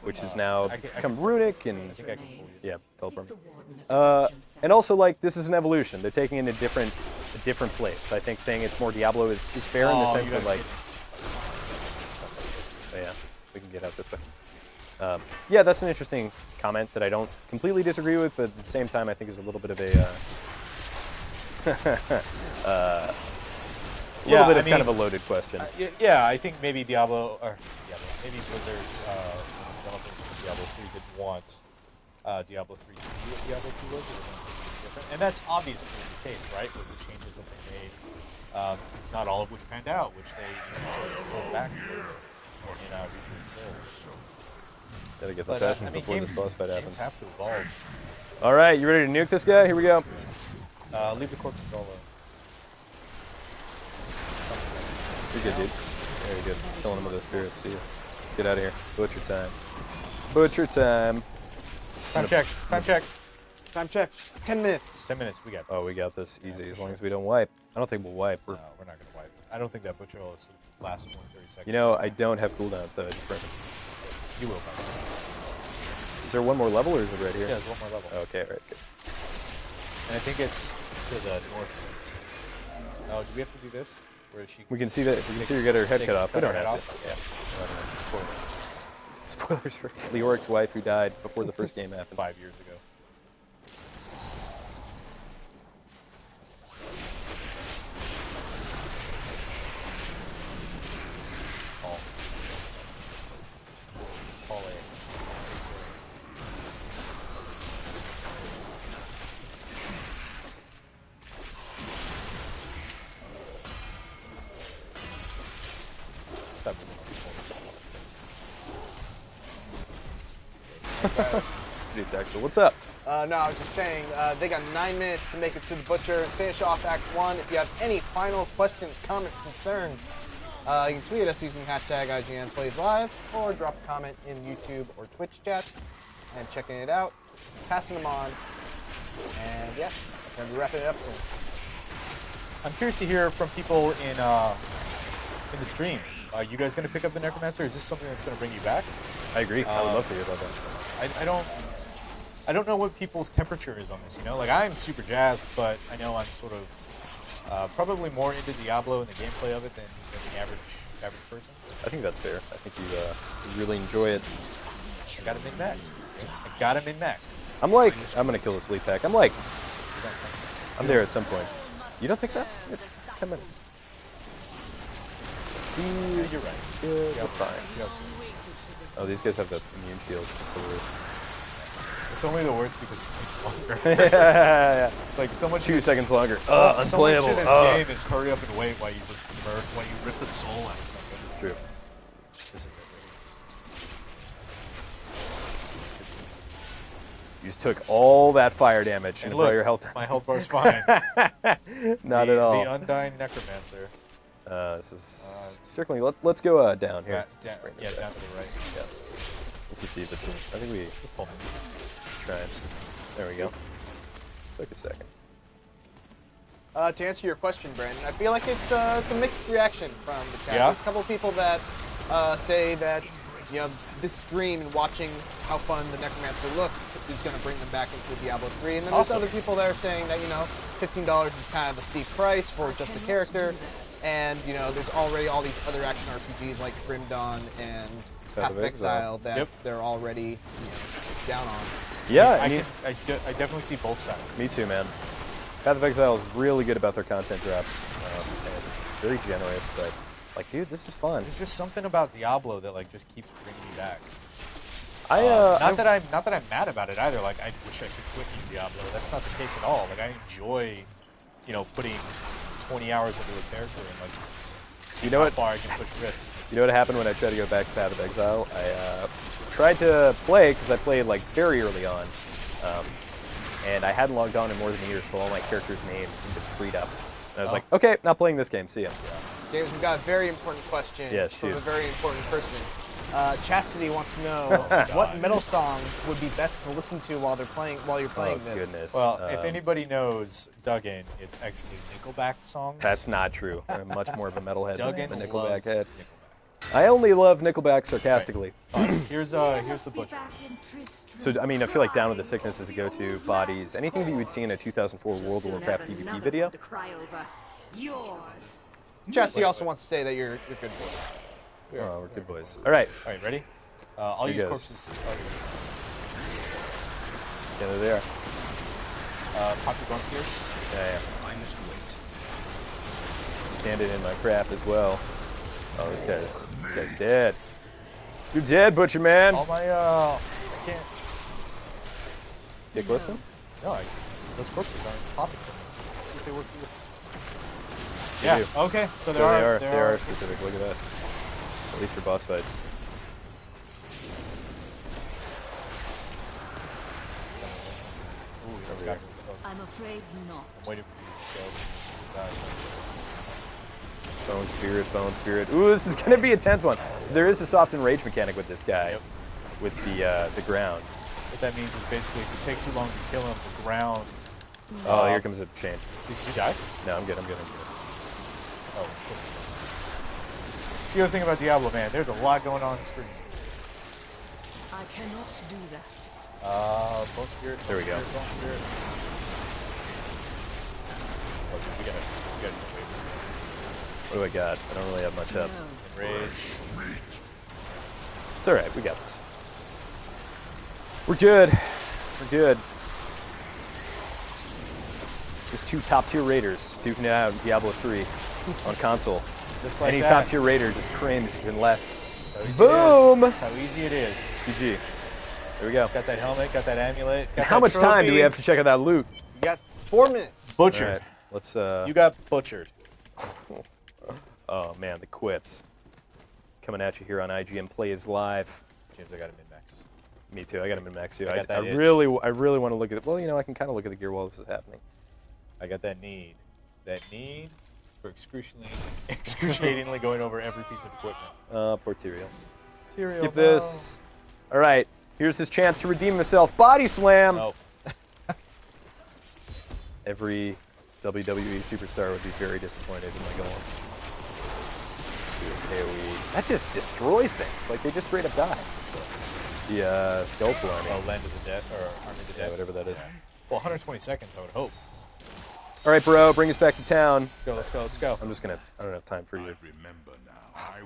which is now I can become see- runic I and think I can believe it. yeah, teleport. And also like this is an evolution. They're taking it in a different place. I think saying it's more Diablo is fair in the Oh, sense you that gotta like. Oh, yeah, we can get out this way. Yeah, that's an interesting comment that I don't completely disagree with, but at the same time I think is a little bit of a. Kind of a loaded question. Yeah, I think maybe maybe Blizzard developers of Diablo 3 didn't want Diablo 3 to be what Diablo 2 was. It was something different. And that's obviously the case, right? With the changes that they made, not all of which panned out, which they sort of pulled back and Gotta get the assassins before this boss fight games happens. have to evolve. All right, you ready to nuke this guy? Here we go. Leave the corpses all alone. You're good, dude. Very good. Killing him with those spirits. See ya. Get out of here. Butcher time. Butcher time. Time check. Time check. Time check. 10 minutes. 10 minutes. We got. Oh, we got this easy as long as we don't wipe. I don't think we'll wipe. No, we're not gonna wipe. I don't think that butcher will last more than 30 seconds. You know, I don't have cooldowns though. I just burned them. You will. Probably. Is there one more level or is it right here? Yeah, there's one more level. Okay, right. Good. And I think it's to the northwest. Oh, do we have to do this? Where she? We can see that. We can see her get her head cut off. We don't cut have her to. head off? Yeah. Spoilers for Leoric's wife who died before the first game happened. 5 years ago. Tall A. Stop moving on the corner. Dude, Dexter, what's up? No, I was just saying, they got 9 minutes to make it to the Butcher and finish off Act 1. If you have any final questions, comments, concerns, you can tweet us using hashtag IGNPlaysLive or drop a comment in YouTube or Twitch chats and checking it out, passing them on, and yeah, I'm gonna be wrapping it up soon. I'm curious to hear from people in the stream. Are you guys going to pick up the Necromancer? Is this something that's going to bring you back? I agree. I would love to hear about that. I don't know what people's temperature is on this. You know, like I'm super jazzed, but I know I'm sort of probably more into Diablo and the gameplay of it than the average person. I think that's fair. I think you really enjoy it. I got him in max. I got him in max. I'm gonna kill the sleep pack. I'm there at some points. You don't think so? 10 minutes. You're right. Good. We're fine. Oh, these guys have the immune shield. That's the worst. It's only the worst because it takes longer. Yeah. Like so much. 2 seconds longer. So Unplayable. much of this game is hurry up and wait while you just while you rip the soul out of something. It's true. This is it. You just took all that fire damage and look, brought your health down. My health bar's fine. Not at all. The Undying Necromancer. This is circling. Let's go down here. Yeah, down to the right. Yeah. Let's just see if it's in. I think we Just pull them. try it. There we go. Took a second. To answer your question, Brandon, I feel like it's a mixed reaction from the chat. Yeah? There's a couple of people that say that this stream and watching how fun the Necromancer looks is going to bring them back into Diablo 3. And then there's other people that are saying that, $15 is kind of a steep price for just a character. And, there's already all these other action RPGs like Grim Dawn and Path of Exile that they're already down on. Yeah, I definitely see both sides. Me too, man. Path of Exile is really good about their content drops. And very generous, but, dude, this is fun. There's just something about Diablo that, just keeps bringing me back. Not that I'm mad about it either. I wish I could quit Diablo. That's not the case at all. I enjoy, putting 20 hours into a character and see how far I can push risk. You know what happened when I tried to go back to Path of Exile? I tried to play, because I played very early on, and I hadn't logged on in more than a year, so all my characters' names seemed to freed up. And I was like, okay, not playing this game, see ya. James, we've got a very important question from a very important person. Chastity wants to know what metal songs would be best to listen to while you're playing this. Goodness. Well, if anybody knows Duggan, it's actually Nickelback songs. That's not true. I'm much more of a metalhead Duggan than a Nickelback loves head. Nickelback. I only love Nickelback sarcastically. Right. Here's the Butcher. So, I mean, I feel like Down with the Sickness is a go-to. Bodies. Anything that you would see in a 2004 World of Warcraft PvP video. Chastity also wants to say that you're good boys. Oh, we're good boys. All right. All right, ready? I'll use corpses. Yeah, there they are. Pop your bone spear. Yeah. I must wait. Standing in my crap as well. Oh, this guy's dead. You're dead, Butcher Man. All my I can't. Get close to him? No, those corpses aren't popping for me. See if they work through. They Yeah. do. Okay. So They are specific. Look at that. At least for boss fights. Ooh, that's got me. I'm afraid not. I'm waiting for these skeletons. Bone Spirit. Ooh, this is going to be a tense one. So there is a soft and rage mechanic with this guy, with the ground. What that means is basically if you take too long to kill him, the ground. Oh, here comes a chain. Did you die? No, I'm good. Oh. It's the other thing about Diablo, man. There's a lot going on the screen. I cannot do that. Bone Spirit. There we go. Bone Spirit. We gotta wait. What do I got? I don't really have much up. Rage. It's all right. We got this. We're good. We're good. There's 2 top-tier raiders duking it out in Diablo 3 on console. Just like Any that. top-tier raider just cringed and left. How easy it Boom! is. How easy it is. GG. There we go. Got that helmet, got that amulet. Got How that much time do we trophy. have to check out that loot? You got 4 minutes. Butchered. All right, let's. You got butchered. Oh man, the quips coming at you here on IGN Plays Live. James, I got a min-max. Me too. I got him in max too. I got that itch. really want to look at it. Well, you know, I can kind of look at the gear while this is happening. I got that need. That need for excruciatingly going over every piece of equipment. Poor Tyrael. Tyrael, Skip no. this. All right, here's his chance to redeem himself. Body slam. Oh. Every WWE superstar would be very disappointed in my Golem. This AoE. That just destroys things. Like they just straight up die. The skeletal army. Oh, Land of the Dead, or Army of the Yeah, Dead. whatever that is. Well, 120 seconds, I would hope. All right, bro, bring us back to town. Let's go, let's go, let's go. I'm just gonna. I don't have time for you. Remember now. I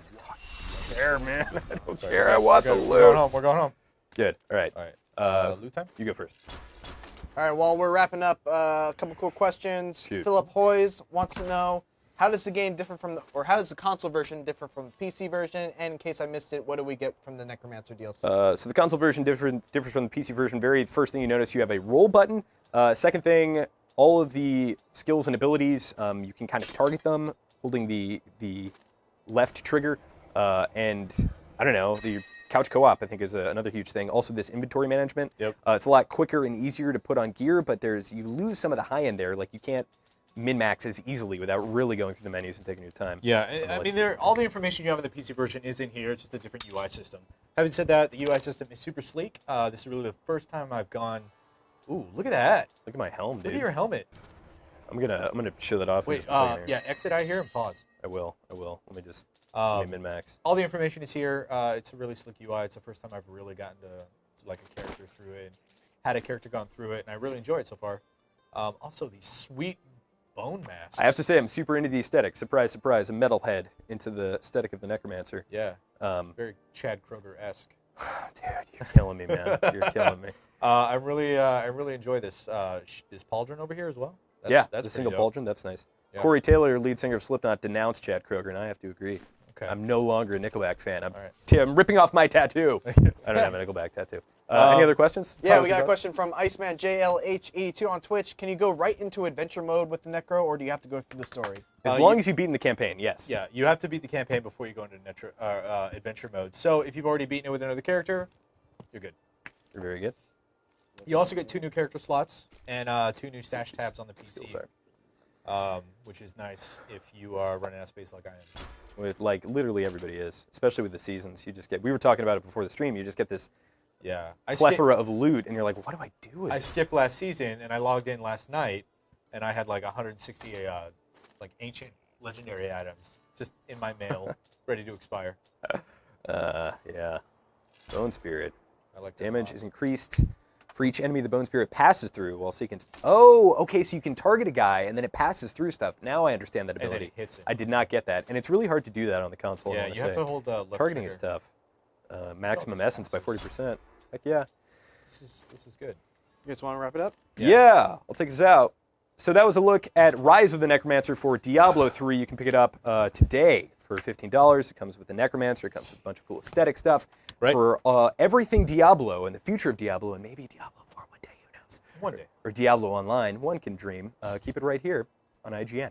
There, man. I don't Sorry. care. I want the We're going loot. home, we're going home. Good. All right. All right. Loot time? You go first. All right, while we're wrapping up, a couple cool questions. Shoot. Philip Hoyes wants to know, how does the game differ from, how does the console version differ from the PC version? And in case I missed it, what do we get from the Necromancer DLC? So the console version differs from the PC version. Very first thing you notice, you have a roll button. Second thing, all of the skills and abilities, you can kind of target them holding the left trigger. And I don't know, the couch co-op I think is another huge thing. Also this inventory management. Yep. It's a lot quicker and easier to put on gear, but you lose some of the high end there. Like you can't min-max as easily without really going through the menus and taking your time. Yeah, I mean, all the information you have in the PC version is in here. It's just a different UI system. Having said that, the UI system is super sleek. This is really the first time I've gone. Ooh, look at that! Look at my helm, dude. Look at your helmet. I'm gonna show that off. in Wait, just a second here. yeah, exit out of here and pause. I will. Let me just min-max. All the information is here. It's a really slick UI. It's the first time I've really gotten to like a character through it, and had a character gone through it, and I really enjoy it so far. Also, these sweet bone masks. I have to say, I'm super into the aesthetic. Surprise, surprise, a metalhead into the aesthetic of the Necromancer. Yeah. It's very Chad Kroger-esque. Dude, you're killing me, man. You're killing me. I really enjoy this. This pauldron over here as well. That's that's the single pretty dope. pauldron. That's nice. Yeah. Corey Taylor, lead singer of Slipknot, denounced Chad Kroger, and I have to agree. Okay. I'm no longer a Nickelback fan. I'm, right. I'm ripping off my tattoo. I don't have a Nickelback tattoo. Any other questions? Yeah, we got a question from Iceman JLH82 on Twitch. Can you go right into adventure mode with the Necro, or do you have to go through the story? As long as you've beaten the campaign, yes. Yeah, you have to beat the campaign before you go into adventure mode. So if you've already beaten it with another character, you're good. You're very good. You also get 2 new character slots and 2 new stash tabs on the PC, Skills which is nice if you are running out of space like I am. With like literally everybody is, especially with the seasons. You just get. We were talking about it before the stream. You just get this Yeah, plethora of loot, and you're like, what do I do with I it? skipped last season, and I logged in last night, and I had like 160 like ancient legendary items just in my mail, ready to expire. Yeah. Bone Spirit. I like that Damage a lot. is increased for each enemy the Bone Spirit passes through while seeking. Oh, okay, so you can target a guy and then it passes through stuff. Now I understand that And then ability. it hits it. I did not get that, and it's really hard to do that on the console. I Yeah, wanna you have say. to hold left Targeting trigger. is tough. Maximum Oh, essence by 40%. Heck yeah. This is good. You guys want to wrap it up? Yeah, I'll take this out. So that was a look at Rise of the Necromancer for Diablo 3. You can pick it up today for $15. It comes with the Necromancer. It comes with a bunch of cool aesthetic stuff. Right. For everything Diablo and the future of Diablo, and maybe Diablo 4 one day, who knows? One day. Or Diablo Online, one can dream. Keep it right here on IGN.